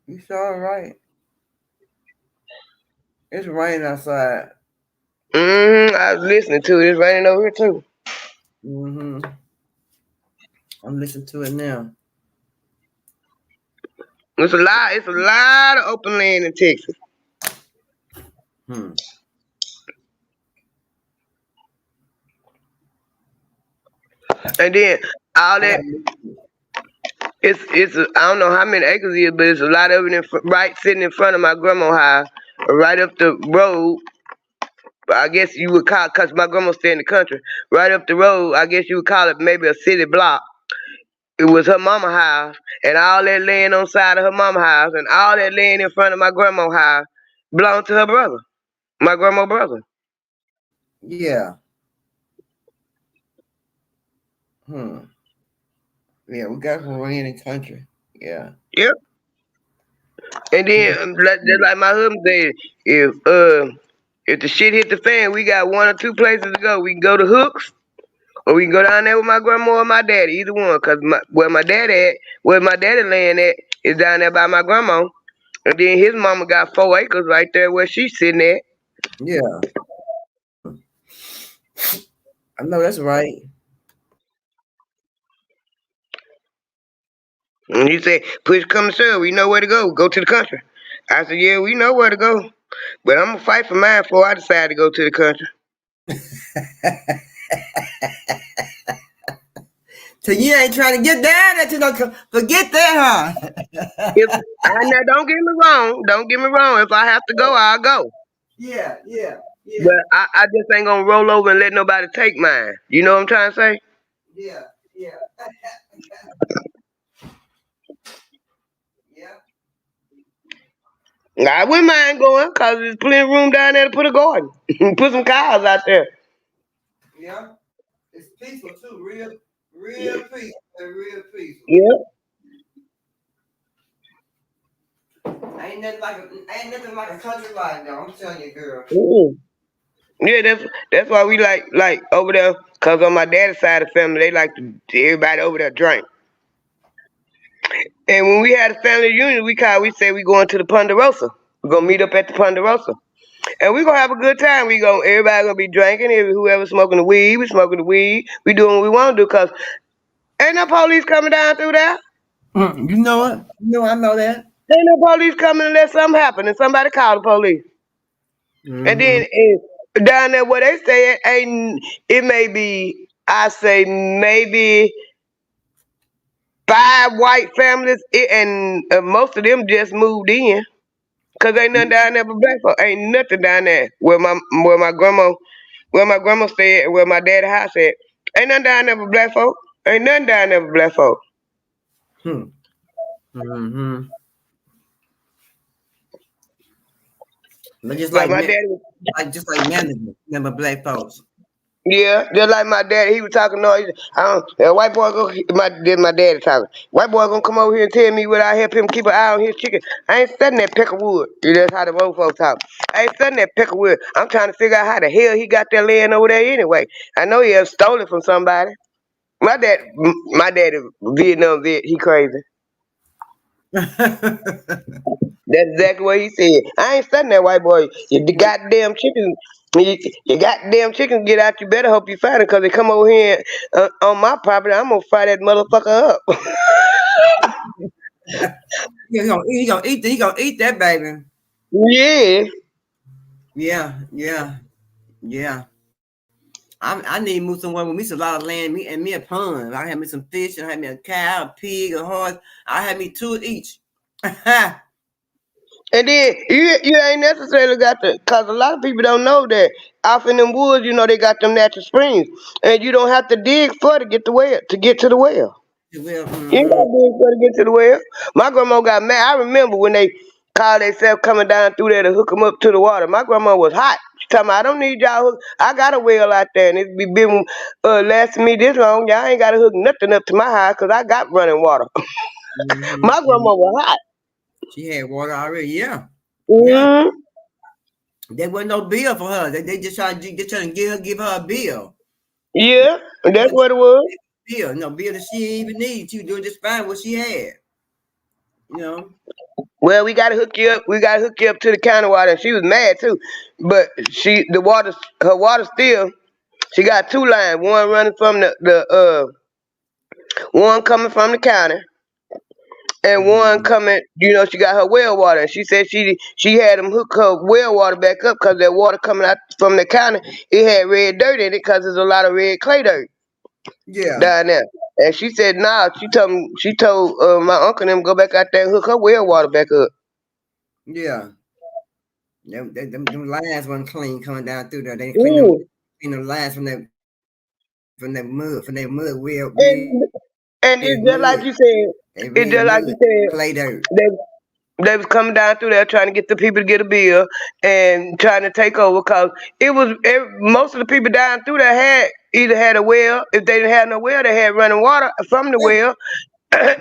Speaker 1: You sure right. It's raining outside.
Speaker 2: I was listening to it. It's raining over here too.
Speaker 1: Mm-hmm. I'm listening to it now.
Speaker 2: It's a lot. It's a lot of open land in Texas.
Speaker 1: Hmm.
Speaker 2: And then all
Speaker 1: I
Speaker 2: that,
Speaker 1: got
Speaker 2: I don't know how many acres it is, but it's a lot of it right sitting in front of my grandma's house, right up the road. I guess you would call, cause my grandma stay in the country, right up the road. I guess you would call it maybe a city block. It was her mama house, and all that land on side of her mama house, and all that land in front of my grandma's house belonged to her brother, my grandma's brother.
Speaker 1: Yeah. Hmm. Yeah, we got some rain in the country. Yeah.
Speaker 2: Yep. And
Speaker 1: We
Speaker 2: then
Speaker 1: got
Speaker 2: just like my husband said, if the shit hit the fan, we got 1 or 2 places to go. We can go to Hooks, or we can go down there with my grandma or my daddy, either one. Cause where my daddy laying at, is down there by my grandma. And then his mama got 4 acres right there where she's sitting at.
Speaker 1: yeah. I know that's right.
Speaker 2: And he said, push come to shove, we know where to go. Go to the country. I said, yeah, we know where to go. But I'm gonna fight for mine before I decide to go to the country.
Speaker 1: So you ain't trying to get down there to no forget that, huh?
Speaker 2: If now don't get me wrong. If I have to go, I'll go.
Speaker 1: Yeah, yeah,
Speaker 2: But
Speaker 1: yeah,
Speaker 2: I just ain't gonna roll over and let nobody take mine. You know what I'm trying to say?
Speaker 1: yeah, yeah, yeah,
Speaker 2: I wouldn't mind going because there's plenty of room down there to put a garden. Put some cows out there.
Speaker 1: yeah. It's peaceful too, real peaceful, real peaceful.
Speaker 2: Yeah.
Speaker 1: Ain't nothing like a country life now. I'm telling you, girl.
Speaker 2: Mm. Yeah, that's why we like over there. Cause on my daddy's side of the family, they like to everybody over there drink. And when we had a family reunion, we say we going to the Ponderosa. We're gonna meet up at the Ponderosa. And we gonna have a good time. Everybody gonna be drinking. Whoever smoking the weed, we smoking the weed. We doing what we want to do. Cause ain't no police coming down through there.
Speaker 1: You know what? I know that.
Speaker 2: Ain't no police coming unless something happen and somebody call the police. And
Speaker 1: Mm-hmm.
Speaker 2: then down there where they stay at, ain't it may be I say maybe 5 white families, and most of them just moved in. Cause ain't nothing down there but black folk. Ain't nothing down there where my grandma stayed and where my daddy house at. Ain't nothing down there but black folk. Ain't nothing down there but black folk.
Speaker 1: Mm-hmm. But
Speaker 2: Like my daddy.
Speaker 1: just like management, remember black folks.
Speaker 2: Yeah, just like my daddy, he was talking noise. White boy my daddy talking. White boy gonna come over here and tell me what I help him keep an eye on his chicken. I ain't studying that peck of wood. That's how the old folks talk. I ain't studying that peck of wood. I'm trying to figure out how the hell he got that land over there anyway. I know he have stolen from somebody. My daddy, Vietnam vet, he crazy. That's exactly what he said. I ain't studying that white boy. The goddamn chicken, your goddamn chicken get out. You better hope you find it, cause they come over here on my property. I'm gonna fry that motherfucker up.
Speaker 1: He gonna eat that baby.
Speaker 2: Yeah.
Speaker 1: Yeah. I need to move somewhere with me some lot of land, me a pond. I have me some fish, and I have me a cow, a pig, a horse. I have me 2 of each.
Speaker 2: And then you ain't necessarily got to, cause a lot of people don't know that off in them woods, they got them natural springs, and you don't have to dig for to get to the well.
Speaker 1: Well,
Speaker 2: You ain't gotta dig for to get to the well. My grandma got mad. I remember when they called themselves coming down through there to hook them up to the water. My grandma was hot. She talking about, I don't need y'all hook. I got a well out there, and it's been lasting me this long. Y'all ain't gotta hook nothing up to my house, cause I got running water. My grandma was hot.
Speaker 1: She had water already. Yeah.
Speaker 2: Mm-hmm.
Speaker 1: There wasn't no bill for her. They just trying to give her a bill.
Speaker 2: Yeah, that's what it was.
Speaker 1: Bill, no bill that she didn't even need. She was doing just fine what she had.
Speaker 2: Well, we gotta hook you up. We gotta hook you up to the county water. And she was mad too, but her water still. She got 2 lines. One running from one coming from the county, and one coming. She got her well water. And she said she had them hook her well water back up because that water coming out from the county, it had red dirt in it because there's a lot of red clay dirt down there. And she said, nah. She told my uncle and them go back out there and hook her well water back up.
Speaker 1: Yeah. Them lines wasn't clean coming down through there. They clean the lines from that mud real
Speaker 2: and it's just like you said. It's just like you said.
Speaker 1: Clay dirt.
Speaker 2: They was coming down through there trying to get the people to get a bill and trying to take over because most of the people down through there had a well. If they didn't have no well, they had running water from the well,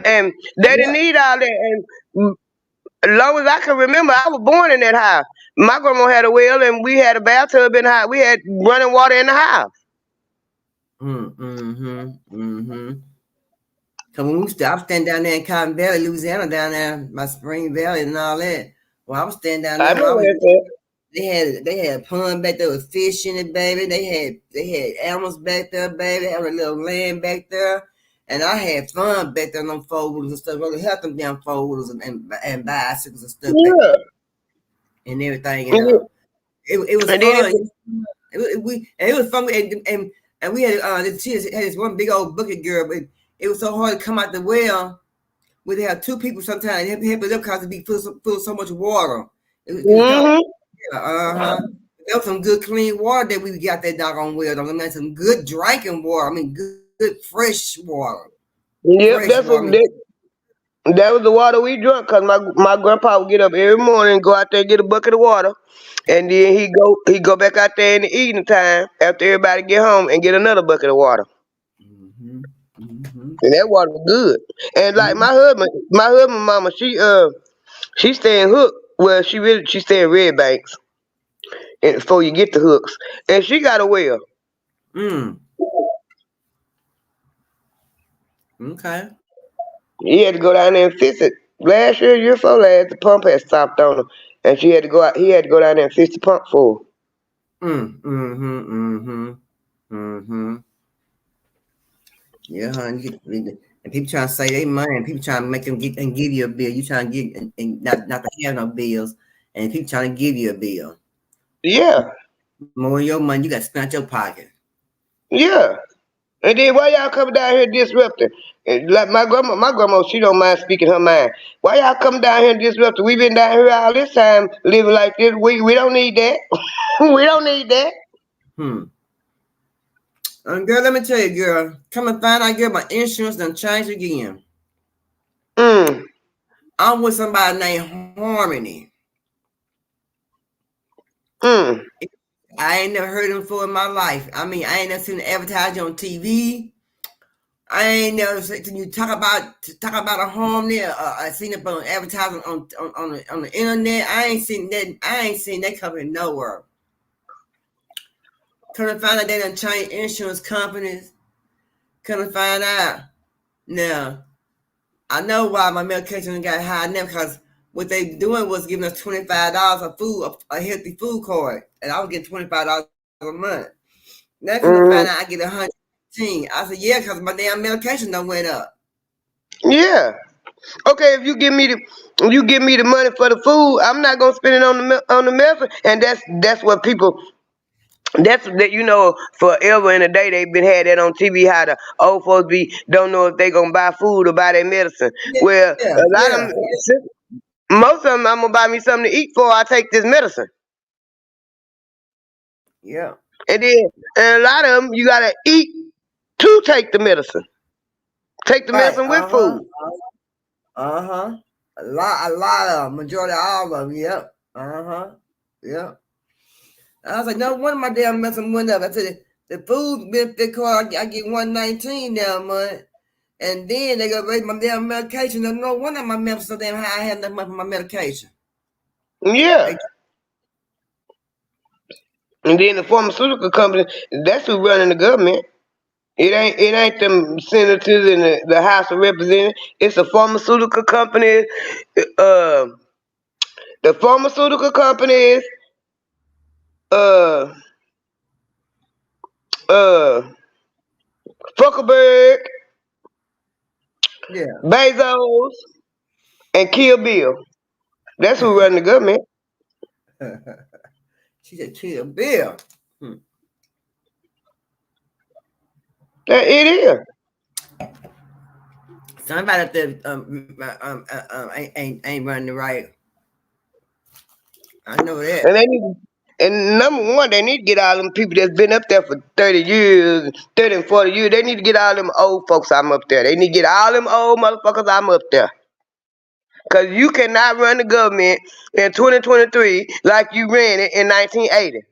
Speaker 2: and they didn't need all that. And as long as I can remember, I was born in that house. My grandma had a well, and we had a bathtub in the house. We had running water in the house.
Speaker 1: Cause when I was standing down there in Cotton Valley, Louisiana, down there by Spring Valley and all that. Well, I was standing down there. They had a pond back there with fish in it, baby. They had animals back there, baby. They had a little land back there. And I had fun back there on them 4-wheelers and stuff. Really helped them down 4-wheelers and bicycles and stuff back there. And everything. It was fun. It was fun. And we had this one big old bucket girl, but it was so hard to come out the well. We'd have 2 people sometimes help it up because it'd be full of so much water. There was some good clean water that we got that doggone well. I mean, some good drinking water. I mean, good fresh water.
Speaker 2: Yep, that was the water we drank because my grandpa would get up every morning and go out there and get a bucket of water, and then he go back out there in the evening time after everybody get home and get another bucket of water. And that water was good. And like my husband mama, she stay in Hook. Well, she stay in Red Banks, and before you get to Hooks, and she got a well.
Speaker 1: Okay.
Speaker 2: He had to go down there and fix it. Last year before last, the pump had stopped on him. and she had to go out. He had to go down there and fix the pump for
Speaker 1: Yeah, honey. And people trying to say they money, and people trying to make them get and give you a bill. You trying to get and not to have no bills, and people trying to give you a bill.
Speaker 2: Yeah.
Speaker 1: More of your money, you got to spend out your pocket.
Speaker 2: Yeah. And then why y'all coming down here disrupting? And like my grandma, she don't mind speaking her mind. Why y'all coming down here disrupting? We been down here all this time living like this. We don't need that. We don't need that.
Speaker 1: Girl, let me tell you, girl. Come and find out, girl, my insurance done changed again. I'm with somebody named Harmony. I ain't never heard them before in my life. I mean, I ain't never seen them advertising on TV. I ain't never seen you talk about a home there. I seen it on advertising on the internet. I ain't seen that. I ain't seen that company nowhere. Come to find out they done changed insurance companies. Come to find out. Now, I know why my medication got high now, because what they doing was giving us $25 of food, a healthy food card, and I was getting $25 a month. Now come to find out I get $115. I said, yeah, because my damn medication done went up.
Speaker 2: Yeah. Okay, if you give me the money for the food, I'm not gonna spend it on the medicine, and that's what people. That's that forever in a day they've been had that on TV, how the old folks don't know if they gonna buy food or buy their medicine. Well, a lot of them, most of them, I'm gonna buy me something to eat before I take this medicine.
Speaker 1: Yeah.
Speaker 2: And a lot of them, you gotta eat to take the medicine. Take the medicine with food.
Speaker 1: A lot of them, majority of all of them. Yep. Yep. I was like, no wonder my damn medicine went up. I said, the food benefit card, I get $119 now a month. And then they go raise my damn medication. No wonder my medicine so damn high. I had enough money for my medication.
Speaker 2: Yeah. And then the pharmaceutical company, that's who running the government. It ain't them senators and the House of Representatives. It's a pharmaceutical company. The pharmaceutical companies, Zuckerberg, Bezos, and Kill Bill. That's who run the government.
Speaker 1: She said Kill Bill.
Speaker 2: It is.
Speaker 1: Somebody up there ain't running the right. I know that.
Speaker 2: And number one, they need to get all them people that's been up there for 30 years, 30 and 40 years. They need to get all them old folks I'm up there. They need to get all them old motherfuckers I'm up there. Because you cannot run the government in 2023 like you ran it in 1980.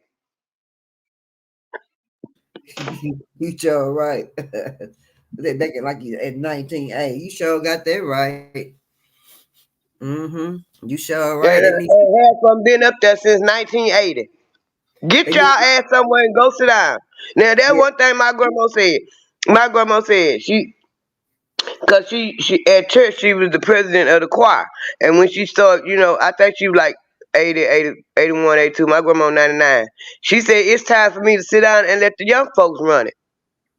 Speaker 1: You sure right. They make it like you in 1980. You sure got that right. You sure right.
Speaker 2: And have some been up there since 1980. Get y'all ass somewhere and go sit down. Now that's one thing my grandma said. My grandma said because she at church she was the president of the choir, and when she started, I think she was like 80, 81, 82. My grandma 99. She said it's time for me to sit down and let the young folks run it.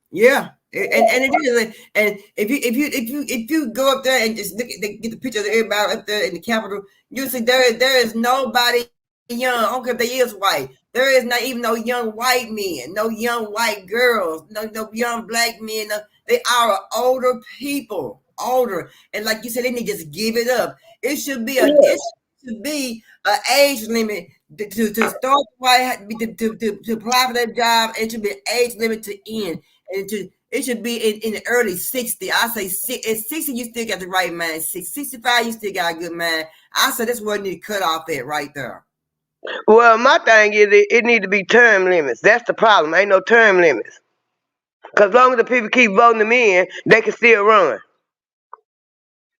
Speaker 1: Yeah, and it is. And if you go up there and just look at get the picture of everybody up there in the Capitol, you see there is nobody young. I don't care if they is white. There is not even no young white men, no young white girls, no young black men. No, they are older people, older, and like you said, they need to just give it up. It should be an age limit to start white to apply for that job. It should be an age limit to end. It should be in the early 60s. I say at 60, you still got the right mind. 65, you still got a good mind. I say that's where you need to cut off at right there.
Speaker 2: Well, my thing is it need to be term limits. That's the problem. Ain't no term limits. Because as long as the people keep voting them in, they can still run.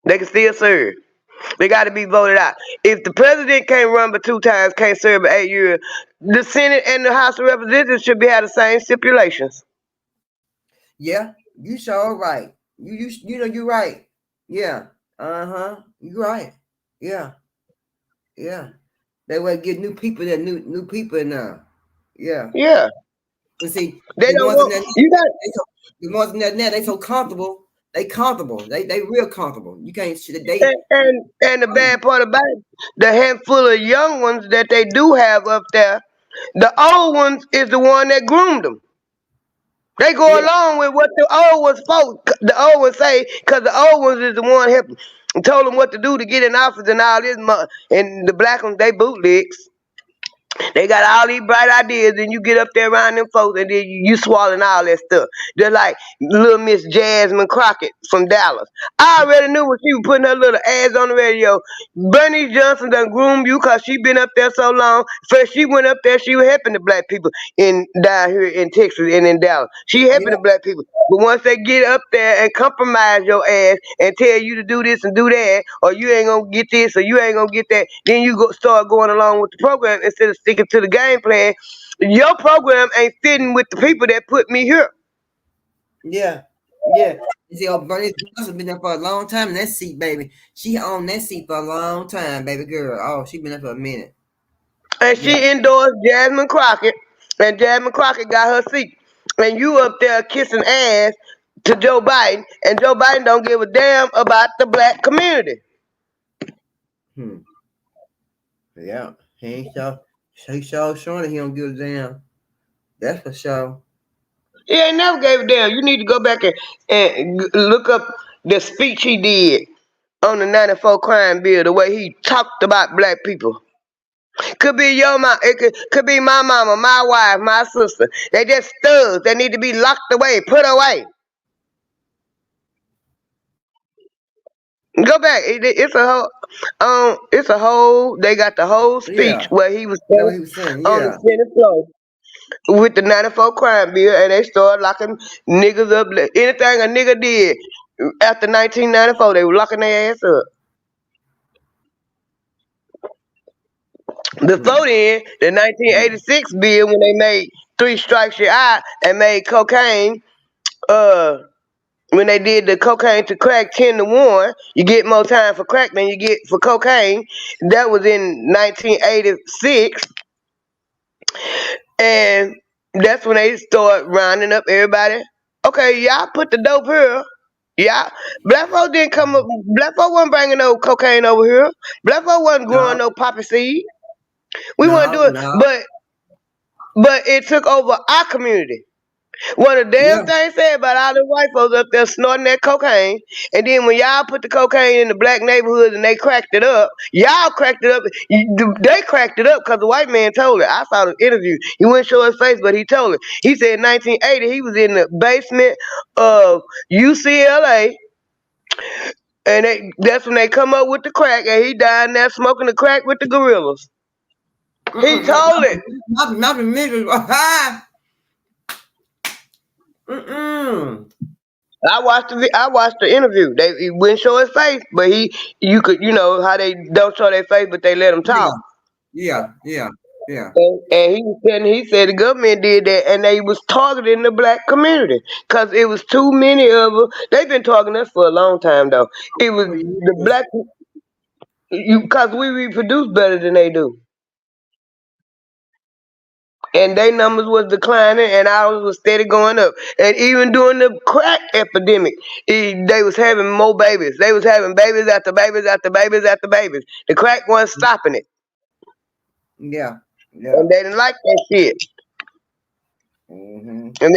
Speaker 2: They can still serve. They got to be voted out. If the president can't run but 2 times, can't serve but 8 years, the Senate and the House of Representatives should have the same stipulations.
Speaker 1: Yeah, you sure right. You know you're right. Yeah. You right. Yeah. They want to get new people there, new people now. Yeah.
Speaker 2: Yeah.
Speaker 1: But see,
Speaker 2: They
Speaker 1: the
Speaker 2: don't
Speaker 1: ones in
Speaker 2: want
Speaker 1: that
Speaker 2: you got
Speaker 1: the ones in that net, they so comfortable. They comfortable. They real comfortable. You can't they
Speaker 2: and the bad part about it, the handful of young ones that they do have up there, the old ones is the one that groomed them. They go
Speaker 1: yeah.
Speaker 2: along with what the old ones the old ones say, because the old ones is the one helping, told them what to do to get in office and all this. And the black ones, they bootlegs. They got all these bright ideas, and you get up there around them folks, and then you swallowing all that stuff. Just like little Miss Jasmine Crockett from Dallas. I already knew when she was putting her little ads on the radio. Bernice Johnson done groomed you because she been up there so long. First she went up there, she was helping the black people down here in Texas and in Dallas. She helping
Speaker 1: Yeah.
Speaker 2: the black people. But once they get up there and compromise your ass and tell you to do this and do that, or you ain't gonna get this or you ain't gonna get that, then you start going along with the program instead of sticking to the game plan. Your program ain't fitting with the people that put me here.
Speaker 1: Yeah. Yeah. You see, Bernice Johnson been there for a long time in that seat, baby. She on that seat for a long time, baby girl. Oh, she been there for a minute.
Speaker 2: And
Speaker 1: Yeah.
Speaker 2: she endorsed Jasmine Crockett, and Jasmine Crockett got her seat. And you up there kissing ass to Joe Biden, and Joe Biden don't give a damn about the black community.
Speaker 1: Yeah. He sure showing that he don't give a damn. That's for sure.
Speaker 2: He ain't never gave a damn. You need to go back and look up the speech he did on the 94 crime bill, the way he talked about black people. Could be your mom, could be my mama, my wife, my sister. They just thugs. They need to be locked away, put away. Go back. It's a whole. They got the whole speech
Speaker 1: Yeah.
Speaker 2: where he was
Speaker 1: That's what he was saying.
Speaker 2: on the
Speaker 1: Yeah.
Speaker 2: Senate floor with the 94 crime bill, and they started locking niggas up. Anything a nigga did after 1994, they were locking their ass up. Before then, the 1986 bill, when they made 3 strikes you're out and made cocaine, when they did the cocaine to crack 10-1, you get more time for crack than you get for cocaine. That was in 1986. And that's when they start rounding up everybody. Okay, y'all put the dope here. Yeah, black folk didn't come up. Black folk wasn't bringing no cocaine over here. Black folk wasn't growing
Speaker 1: No.
Speaker 2: no poppy seed. We wasn't
Speaker 1: No.
Speaker 2: doing,
Speaker 1: No.
Speaker 2: but it took over our community. One of the damn
Speaker 1: Yeah.
Speaker 2: things said about all the white folks up there snorting that cocaine, and then when y'all put the cocaine in the black neighborhoods and they cracked it up, y'all cracked it up. They cracked it up because the white man told it. I saw the interview. He wouldn't show his face, but he told it. He said in 1980 he was in the basement of UCLA, and that's when they come up with the crack, and he died there smoking the crack with the gorillas. He told it.
Speaker 1: Not the niggas.
Speaker 2: I watched the interview. He wouldn't show his face, but you could, how they don't show their face, but they let him talk.
Speaker 1: Yeah. Yeah. Yeah.
Speaker 2: And he said the government did that, and they was targeting the black community because it was too many of them. They've been targeting us for a long time, though. It was the black, because we reproduce better than they do. And their numbers was declining, and ours was steady going up. And even during the crack epidemic, they was having more babies. They was having babies after babies after babies after babies. The crack wasn't stopping it,
Speaker 1: Yeah. Yeah.
Speaker 2: and they didn't like that shit.
Speaker 1: Mm-hmm.
Speaker 2: And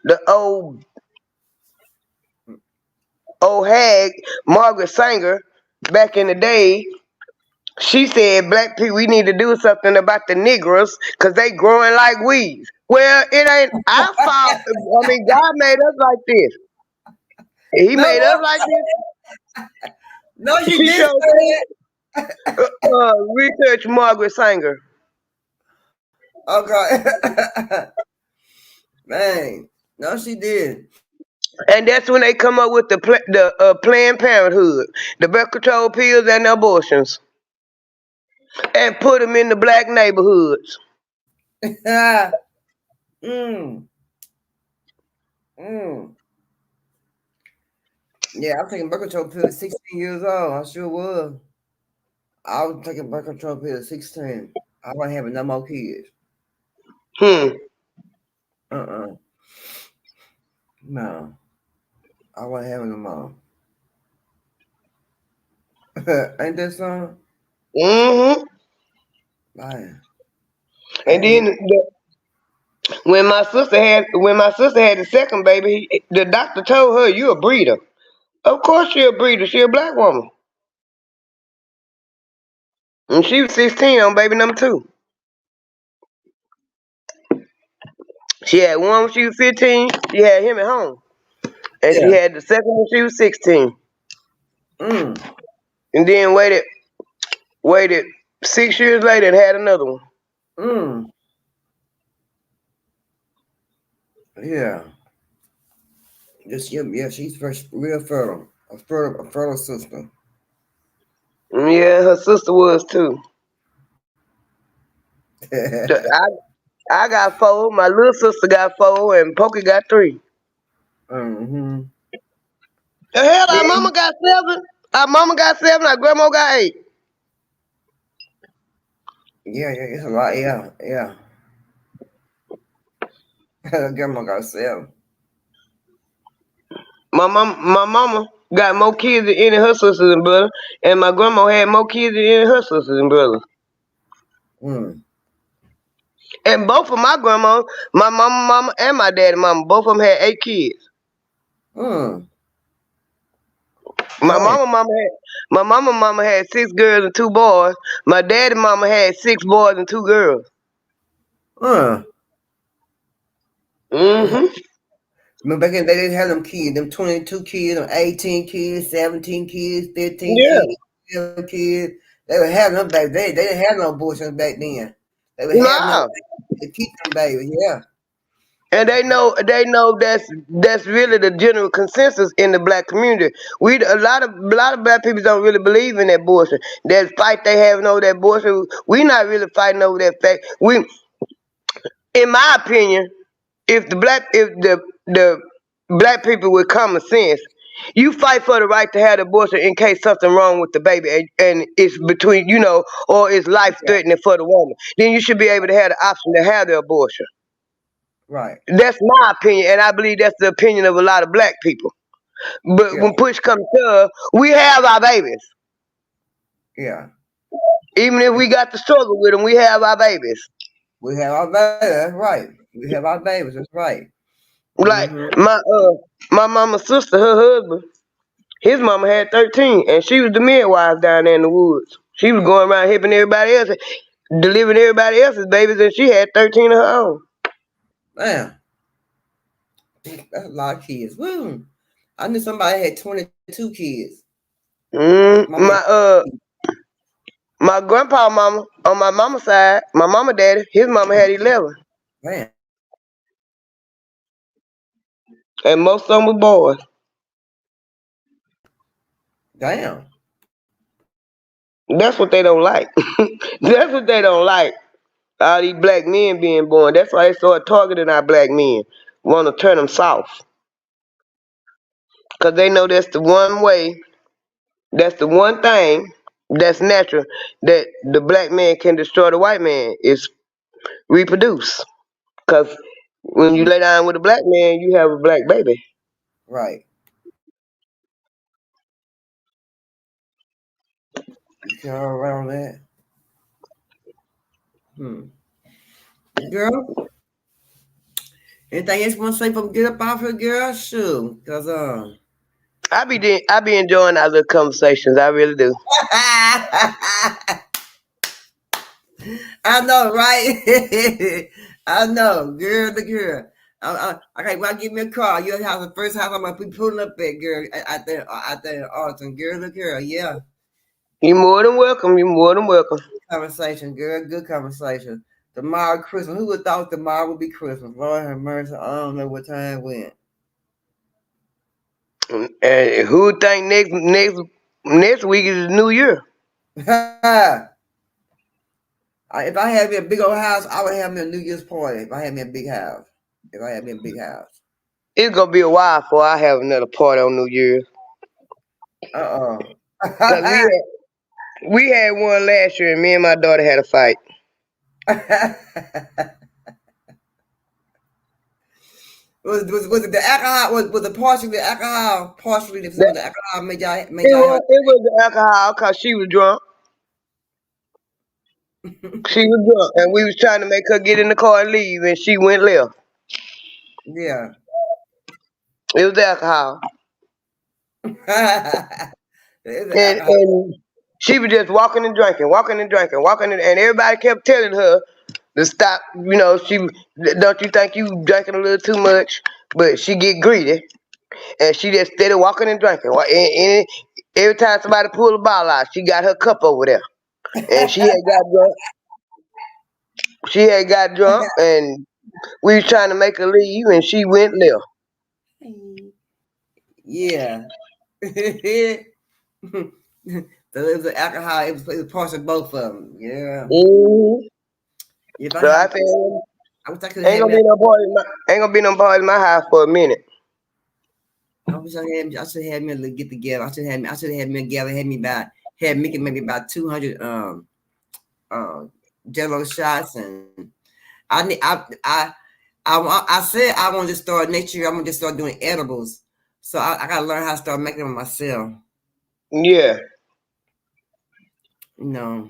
Speaker 2: the old hag, Margaret Sanger, back in the day, she said, black people, we need to do something about the Negroes because they growing like weeds. Well, it ain't our fault. I mean, God made us like this. He
Speaker 1: No,
Speaker 2: made us like this.
Speaker 1: no, you
Speaker 2: She
Speaker 1: didn't
Speaker 2: showed
Speaker 1: say that.
Speaker 2: research Margaret Sanger.
Speaker 1: Okay. Man, no, she did.
Speaker 2: And that's when they come up with the Planned Parenthood, the birth control pills and the abortions, and put them in the black neighborhoods.
Speaker 1: mm. Yeah, I'm taking birth control pills at 16 years old. I sure was. I was taking birth control pill at 16. I wasn't having no more kids. Uh-uh. No. I wasn't having them all. Ain't that something?
Speaker 2: Mm-hmm.
Speaker 1: Man.
Speaker 2: And then when my sister had the second baby, the doctor told her, "You a breeder." Of course she a breeder. She a black woman. And she was 16 on baby number 2. She had one when she was 15. She had him at home. And she
Speaker 1: Yeah.
Speaker 2: had the second when she was 16.
Speaker 1: Mm.
Speaker 2: And then waited 6 years later and had another one.
Speaker 1: Mm. Yeah. Yeah, she's real fertile. A fertile sister.
Speaker 2: Yeah, her sister was too. I got 4. My little sister got 4, and Pokey got 3.
Speaker 1: Mm-hmm.
Speaker 2: The hell, our
Speaker 1: Yeah,
Speaker 2: mama got 7. Our mama got 7. Our grandma got 8.
Speaker 1: yeah, it's a lot. Yeah, yeah. Grandma got 7.
Speaker 2: My mama got more kids than any of her sisters and brothers, and my grandma had more kids than any of her sisters and brothers.
Speaker 1: Mm.
Speaker 2: And both of my grandmas, my mama, and my daddy mama, both of them had 8 kids.
Speaker 1: Mm.
Speaker 2: My
Speaker 1: Dang.
Speaker 2: mama had 6 girls and 2 boys. My daddy mama had 6 boys and 2 girls.
Speaker 1: Uh.
Speaker 2: Mm-hmm.
Speaker 1: Remember back in the day, they had them kids, them 22 kids, them 18 kids, 17 kids, 15
Speaker 2: Yeah.
Speaker 1: kids, 7 kids. They were having them back then. They didn't have no abortions back then. They were having them
Speaker 2: Nah.
Speaker 1: to keep them babies. Yeah.
Speaker 2: And they know that's really the general consensus in the black community. A lot of black people don't really believe in that abortion. That fight they having over that abortion, we not really fighting over that fact. In my opinion, if the black people with common sense, you fight for the right to have the abortion in case something wrong with the baby and it's between or it's life
Speaker 1: Yeah.
Speaker 2: threatening for the woman, then you should be able to have the option to have the abortion.
Speaker 1: Right.
Speaker 2: That's my opinion, and I believe that's the opinion of a lot of black people. But
Speaker 1: Yeah.
Speaker 2: when push comes to shove, we have our babies.
Speaker 1: Yeah.
Speaker 2: Even if we got to struggle with them, we have our babies.
Speaker 1: We have our babies. That's right. We have our babies. That's right.
Speaker 2: Like
Speaker 1: Mm-hmm.
Speaker 2: my mama's sister, her husband, his mama had 13, and she was the midwife down there in the woods. She was going around helping everybody else, delivering everybody else's babies, and she had 13 of her own.
Speaker 1: Man, that's a lot of kids. Woo. I knew somebody had 22 kids.
Speaker 2: Mm,
Speaker 1: Mama had,
Speaker 2: my grandpa mama on my mama's side, my mama daddy, his mama had 11,
Speaker 1: man,
Speaker 2: and most of them were boys.
Speaker 1: damn.
Speaker 2: That's what they don't like. That's what they don't like. All these black men being born. That's why they start targeting our black men. Want to turn them soft. Because they know that's the one way, that's the one thing that's natural that the black man can destroy the white man is reproduce. Because when you lay down with a black man, you have a black baby.
Speaker 1: Right. You can all around that. Hmm. Girl, anything else you want to say before we get up off here, girl? Sure. Because,
Speaker 2: I be enjoying our little conversations. I really do.
Speaker 1: I know, right? I know, girl, the girl. Okay, well, give me a call. Your house, the first house I'm gonna be pulling up at, girl, out there in Austin, girl, the girl. Yeah,
Speaker 2: You're more than welcome. You're more than welcome.
Speaker 1: conversation, girl, good conversation. Tomorrow, Christmas. Who would thought tomorrow would be Christmas? Lord have mercy. I don't know what time it went.
Speaker 2: And who would think next week is the new year?
Speaker 1: If I had me a big old house, I would have me a New Year's party. If I had me a big house. If I had me a big house.
Speaker 2: It's gonna be a while before I have another party on New Year's.
Speaker 1: Uh-oh.
Speaker 2: Cause We had one last year, and me and my daughter had a fight.
Speaker 1: Was it the alcohol? Was it partially the alcohol? Partially some of the alcohol made
Speaker 2: It
Speaker 1: y'all have.
Speaker 2: was the alcohol because she was drunk. She was drunk, and we was trying to make her get in the car and leave, and she went left.
Speaker 1: Yeah.
Speaker 2: It was the alcohol,
Speaker 1: It's the alcohol.
Speaker 2: and she was just walking and drinking, walking and drinking, and everybody kept telling her to stop. Don't you think you drinking a little too much? But she get greedy, and she just steady walking and drinking. And every time somebody pulled a bottle out, she got her cup over there, and she had got drunk. She had got drunk, and we was trying to make her leave, and she went left.
Speaker 1: Yeah. So it was the alcohol. It was parts of both of them. Yeah.
Speaker 2: Mm-hmm.
Speaker 1: If I
Speaker 2: So
Speaker 1: had,
Speaker 2: I said,
Speaker 1: I wish I could have had me.
Speaker 2: ain't gonna be no party in my house for a minute.
Speaker 1: I wish I should have had me a little get together. I should have had me together. Had Mickey maybe about 200 Jello shots, and I need I said I want to start next year. I'm gonna just start doing edibles. So I gotta learn how to start making them myself.
Speaker 2: Yeah.
Speaker 1: You know,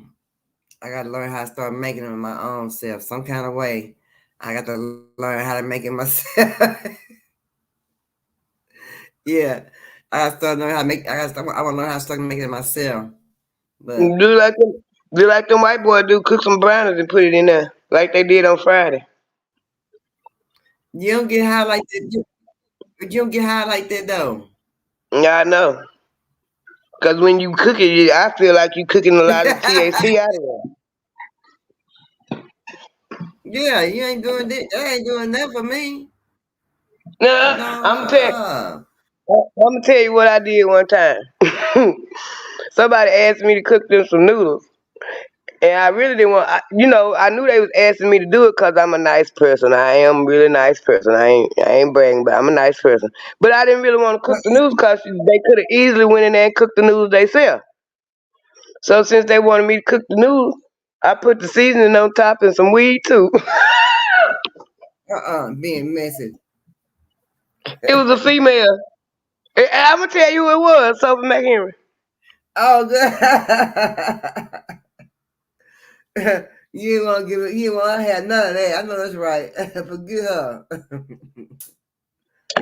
Speaker 1: I gotta learn how to start making them my own self, some kind of way. I got to learn how to make it myself. Yeah, I gotta start learning how to make. I want to learn how to start making it myself. But
Speaker 2: Do like them white boys do, cook some brownies and put it in there, like they did on Friday.
Speaker 1: you don't get high like that. You don't get high like that though.
Speaker 2: Yeah, I know. Cause when you cook it, I feel like you cooking a lot of THC out of
Speaker 1: Yeah, you ain't doing that. That ain't doing that for me.
Speaker 2: it. Nah,
Speaker 1: No,
Speaker 2: I'm gonna tell you what I did one time. Somebody asked me to cook them some noodles, and I really didn't want. I knew they was asking me to do it because I'm a nice person. I am a really nice person. I ain't bragging, but I'm a nice person. But I didn't really want to cook the noodles because they could have easily went in there and cooked the noodles themselves. So since they wanted me to cook the noodles, I put the seasoning on top and some weed too.
Speaker 1: being messy.
Speaker 2: It was a female. I'm gonna tell you who it was. Sophie McHenry.
Speaker 1: Oh, good. You ain't want to give it. You ain't want to have none of that. I know that's right. Forget her.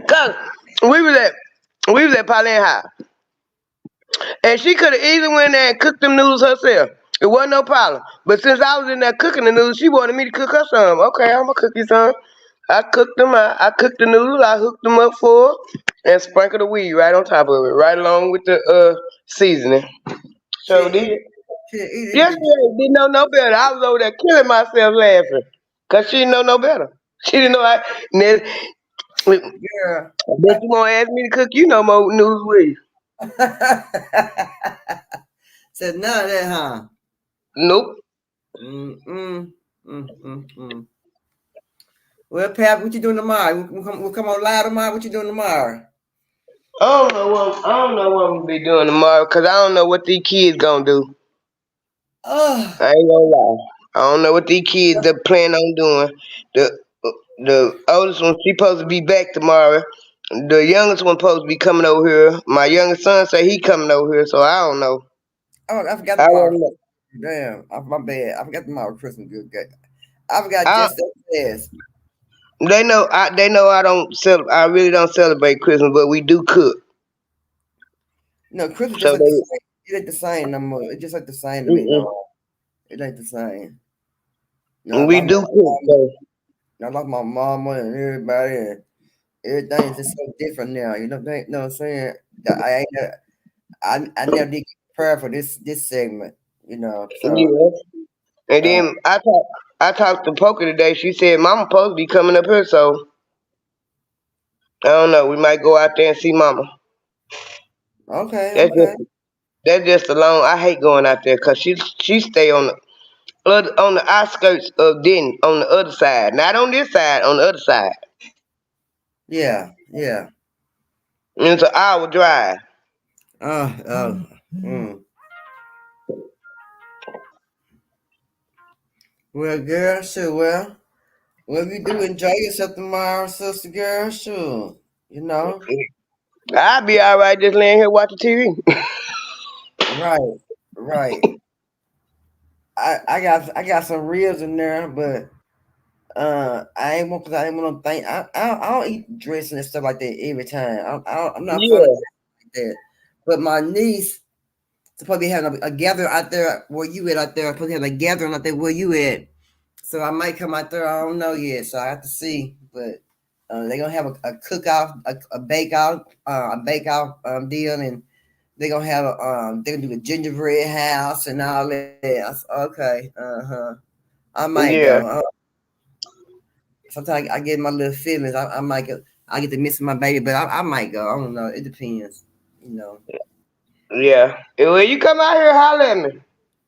Speaker 2: Cause we was at Pauline House, and she could have easily went in there and cooked them noodles herself. It wasn't no problem. But since I was in there cooking the noodles, she wanted me to cook her some. Okay, I'm gonna cook you some. I cooked them. I cooked the noodles. I hooked them up for her and sprinkled the weed right on top of it, right along with the seasoning. So did. Yes, she didn't know no better. I was over there killing myself laughing. Cause she didn't know no better. She didn't know I
Speaker 1: Yeah.
Speaker 2: bet you won't ask me to cook you no more noodles with you.
Speaker 1: Said none of that, huh?
Speaker 2: Nope.
Speaker 1: Well, Pap, what you doing tomorrow? We'll come on live tomorrow. What you doing tomorrow?
Speaker 2: I don't know what I'm gonna be doing tomorrow because I don't know what these kids gonna do.
Speaker 1: Oh,
Speaker 2: I ain't gonna lie. I don't know what these kids are planning on doing. The oldest one she supposed to be back tomorrow. The youngest one supposed to be coming over here. My youngest son say he coming over here, so I don't know.
Speaker 1: I forgot
Speaker 2: I
Speaker 1: tomorrow.
Speaker 2: don't know.
Speaker 1: Damn, my bad. I forgot tomorrow Christmas. Good. I forgot
Speaker 2: I,
Speaker 1: just that fast.
Speaker 2: they know I don't I really don't celebrate Christmas, but we do cook.
Speaker 1: No, Christmas just
Speaker 2: So
Speaker 1: like the
Speaker 2: they
Speaker 1: same. It ain't the same no more. It's just like the same to me.
Speaker 2: mm-mm.
Speaker 1: No, it ain't the same. No,
Speaker 2: We do cook. So
Speaker 1: I lost my mama and everybody, and everything is just so different now. You know what I'm saying? I ain't. I never did get prepared for this segment. So
Speaker 2: yeah. And
Speaker 1: uh,
Speaker 2: then I talked to Poker today. She said Mama supposed to be coming up here, so I don't know. We might go out there and see Mama.
Speaker 1: okay,
Speaker 2: That's
Speaker 1: okay,
Speaker 2: just that's just alone. I hate going out there because she stay on the outskirts of Denton, on the other side, not on this side, on the other side.
Speaker 1: yeah.
Speaker 2: And it's an hour drive.
Speaker 1: Uh, uh, mm. Well, girl, sure. Well, you do enjoy yourself tomorrow, sister girl, sure. You know,
Speaker 2: I'll be all right just laying here watching TV.
Speaker 1: right, right. I got some ribs in there, but I ain't want, cause I ain't want to think. I don't eat dressing and stuff like that every time. I'm not fond of
Speaker 2: Yeah,
Speaker 1: like that. But my niece supposed to be having a gathering out there where you at out there. Supposed to have a gathering out there where you at. So I might come out there. I don't know yet. So I have to see. But they're gonna have a cook off, a bake out, deal, and they're gonna have they're gonna do a gingerbread house and all that. I said, okay, I might
Speaker 2: yeah,
Speaker 1: go. Sometimes I get my little feelings. I might go. I get to miss my baby, but I might go. I don't know. It depends. You know.
Speaker 2: yeah. Well, you come out here, holler at me.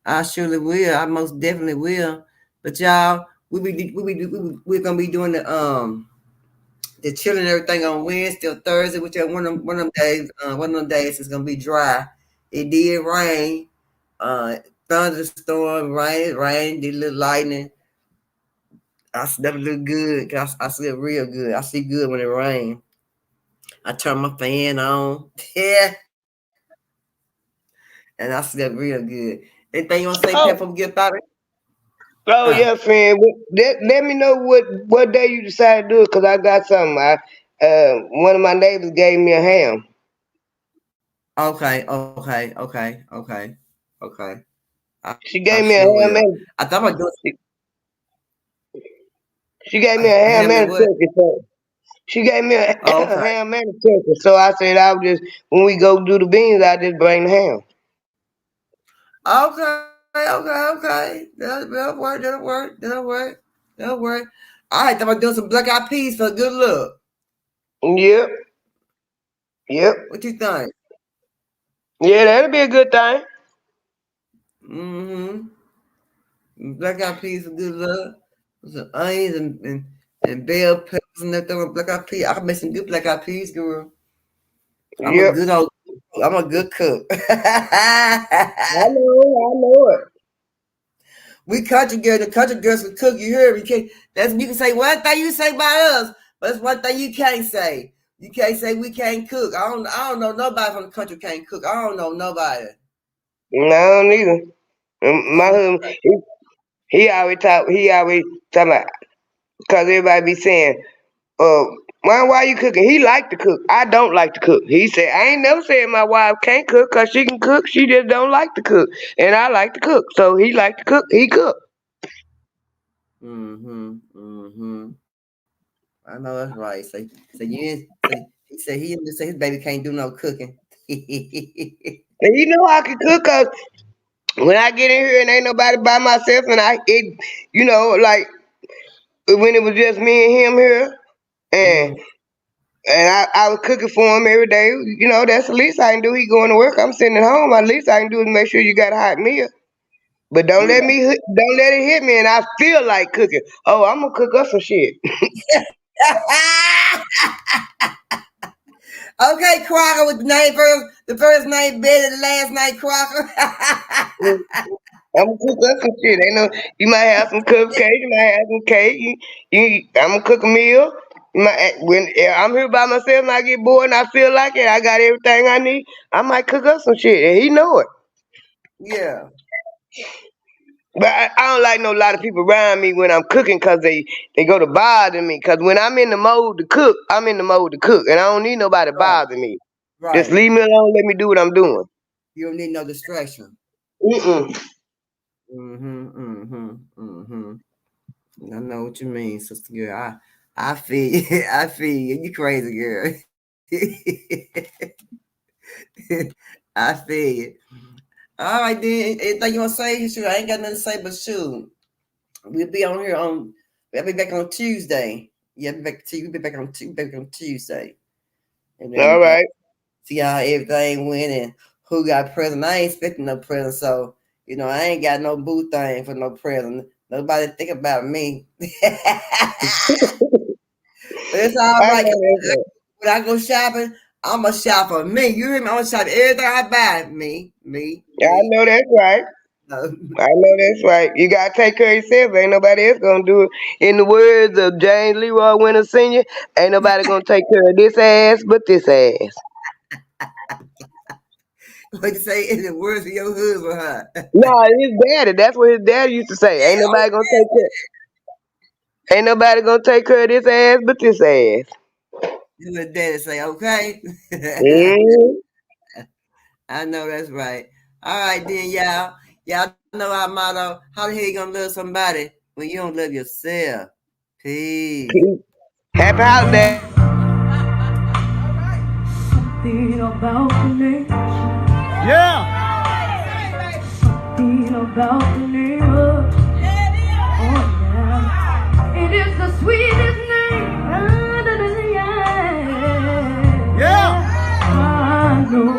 Speaker 1: I surely will. I most definitely will. But y'all, we're gonna be doing the chilling and everything on Wednesday or Thursday, whichever one of them days. One of them days is gonna be dry. It did rain. Thunderstorm, rain, did a little lightning. I slept a little good. I slept real good. I sleep good when it rains. I turn my fan on. Yeah. And I slept real good. Anything you want to say, Pep,
Speaker 2: Oh,
Speaker 1: before we get started?
Speaker 2: oh
Speaker 1: Uh,
Speaker 2: yeah, friend. Let me know what day you decide to do it, cause I got something. One of my neighbors gave me a ham.
Speaker 1: okay.
Speaker 2: She
Speaker 1: I
Speaker 2: gave me a
Speaker 1: sure
Speaker 2: ham
Speaker 1: will.
Speaker 2: and
Speaker 1: I thought about doing
Speaker 2: she gave me
Speaker 1: a
Speaker 2: a ham
Speaker 1: ham and
Speaker 2: and a
Speaker 1: what?
Speaker 2: turkey. So she gave me a,
Speaker 1: Oh,
Speaker 2: a
Speaker 1: okay.
Speaker 2: ham and a turkey. So I said I would just when we go do the beans, I just bring the ham.
Speaker 1: Okay. That'll work. That'll work. All right, thought about doing some black eyed peas for good luck.
Speaker 2: Yep, yep,
Speaker 1: What you think?
Speaker 2: yeah. That'll be a good thing.
Speaker 1: Mm-hmm. Black eyed peas for good luck. Some onions and bell peppers and everything with black eyed peas. I can make some good black eyed peas, girl. I'm a
Speaker 2: Yep.
Speaker 1: good old. I'm a good cook.
Speaker 2: I know it.
Speaker 1: We country girls, the country girls can cook. You hear me? You can say one thing you say about us, but it's one thing you can't say. You can't say we can't cook. I don't know nobody from the country can't cook. I don't know nobody.
Speaker 2: No, neither.
Speaker 1: I
Speaker 2: My
Speaker 1: don't know.
Speaker 2: husband, he always talk. He always talk about because everybody be saying, "Uh, why you cooking?" He like to cook. I don't like to cook. He said, "I ain't never said my wife can't cook because she can cook. She just don't like to cook, and I like to cook. So he like to cook. He cook."
Speaker 1: Mm-hmm. I know that's right. He said he just say his baby can't do no cooking.
Speaker 2: And you know I can cook 'cause when I get in here and ain't nobody by myself, and like when it was just me and him here, and
Speaker 1: Mm-hmm.
Speaker 2: I was cooking for him every day. That's the least I can do. He going to work. I'm sitting at home. The least I can do is make sure you got a hot meal. But
Speaker 1: Yeah.
Speaker 2: don't let it hit me, and I feel like cooking. Oh, I'm gonna cook us some shit.
Speaker 1: Okay, Crocker with the first name Betty, the last name Crocker.
Speaker 2: I'm gonna cook us some shit. Ain't no, you might have some cupcakes, you might have some cake. I'm gonna cook a meal. When I'm here by myself and I get bored and I feel like it, I got everything I need. I might cook up some shit, and he know it.
Speaker 1: Yeah.
Speaker 2: But I don't like no lot of people around me when I'm cooking because they go to bother me. Because when I'm in the mode to cook, I'm in the mode to cook, and I don't need nobody
Speaker 1: Right.
Speaker 2: bother me. Just
Speaker 1: Right.
Speaker 2: leave me alone. Let me do what I'm doing.
Speaker 1: You don't need no distraction.
Speaker 2: Mm-mm.
Speaker 1: Mm-hmm. I know what you mean, sister girl. I feel you. I feel you. You crazy girl. I feel you. All right then. Anything you want to say? Shoot, I ain't got nothing to say, but shoot, we'll be on here on. We'll be back on Tuesday. Yeah, we'll be back on Tuesday, and then we
Speaker 2: All
Speaker 1: can
Speaker 2: right.
Speaker 1: see how everything went and who got present. I ain't expecting no present, so I ain't got no boo thing for no present. Nobody think about me. But it's all
Speaker 2: I
Speaker 1: right.
Speaker 2: know that's right.
Speaker 1: When I go shopping, I'm a shop for me. You hear me? I'm gonna shop everything I buy. Me.
Speaker 2: I know that's right. I know that's right. You gotta take care of yourself. Ain't nobody else gonna do it. In the words of James Leroy Winter Sr., ain't nobody gonna take care of this ass but this ass.
Speaker 1: What you say in the words of your husband, huh?
Speaker 2: No, his daddy. That's what his daddy used to say. Ain't nobody gonna take care. Ain't nobody gonna take care of this ass but this ass.
Speaker 1: You what daddy say, okay?
Speaker 2: Mm-hmm.
Speaker 1: I know that's right. All right, then, y'all. Y'all know our motto. How the hell you gonna love somebody when you don't love yourself? Peace.
Speaker 2: Happy holiday.
Speaker 11: Something about the name.
Speaker 12: Yeah.
Speaker 11: Something about the name of. Oh, yeah. It is the sweetest name.
Speaker 12: Yeah.
Speaker 11: I know.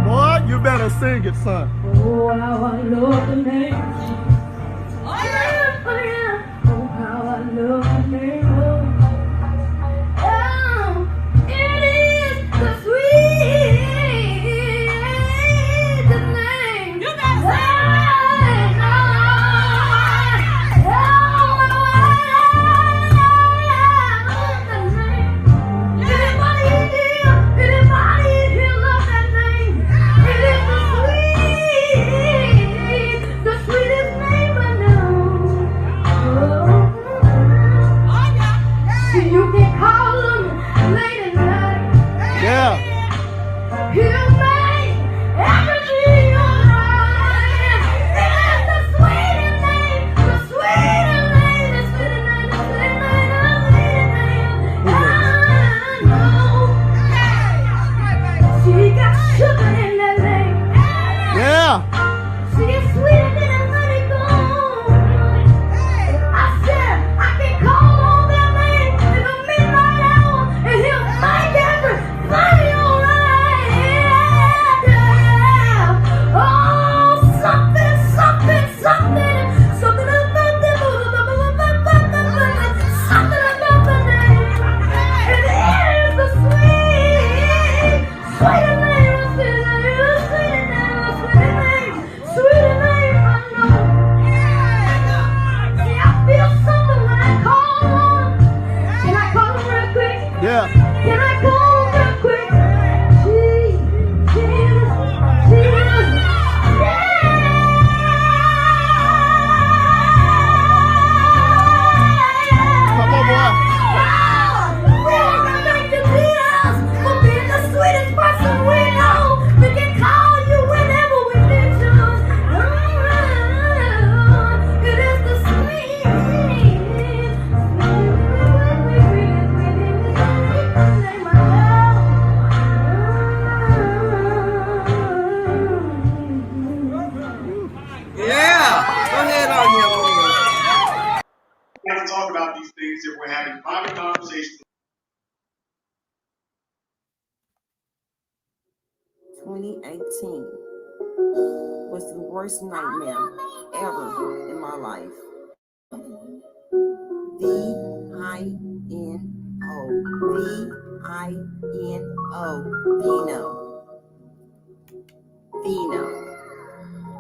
Speaker 12: Boy, you better sing it, son.
Speaker 11: Oh, how I love the name. Oh, yeah. Oh, yeah. Oh, how I love the name of. Oh, it is the sweetest name. You better sing it. You can call them late at night.
Speaker 12: Yeah.
Speaker 11: He'll make everything alright. It's the sweetest name, the sweetest name, the sweetest name, the sweetest name, the sweetest name. I know. She got sugar in that name.
Speaker 12: Yeah.
Speaker 11: She is sweeter than a honeycomb. I said I can call on that name in the midnight hour, and he'll make everything alright. Yeah. Oh, something, something, something, something about the something about the name. It is the sweet, sweet name, sweet name, sweet name, sweet name, sweet name. I know. See, I feel something when I call on. Can I call him real quick?
Speaker 12: Yeah.
Speaker 11: Can I call him real quick? Jesus, Jesus,
Speaker 12: Come on, boy.
Speaker 11: we want to thank you, Jesus, for being the sweetest person we know. We can call you whenever we need you. It is the
Speaker 1: Yeah. Go ahead on your man.
Speaker 14: We have to talk about these things if we're having private conversations.
Speaker 1: 2018 was the worst nightmare ever in my life. V-I-N-O. V-I-N-O. Vino.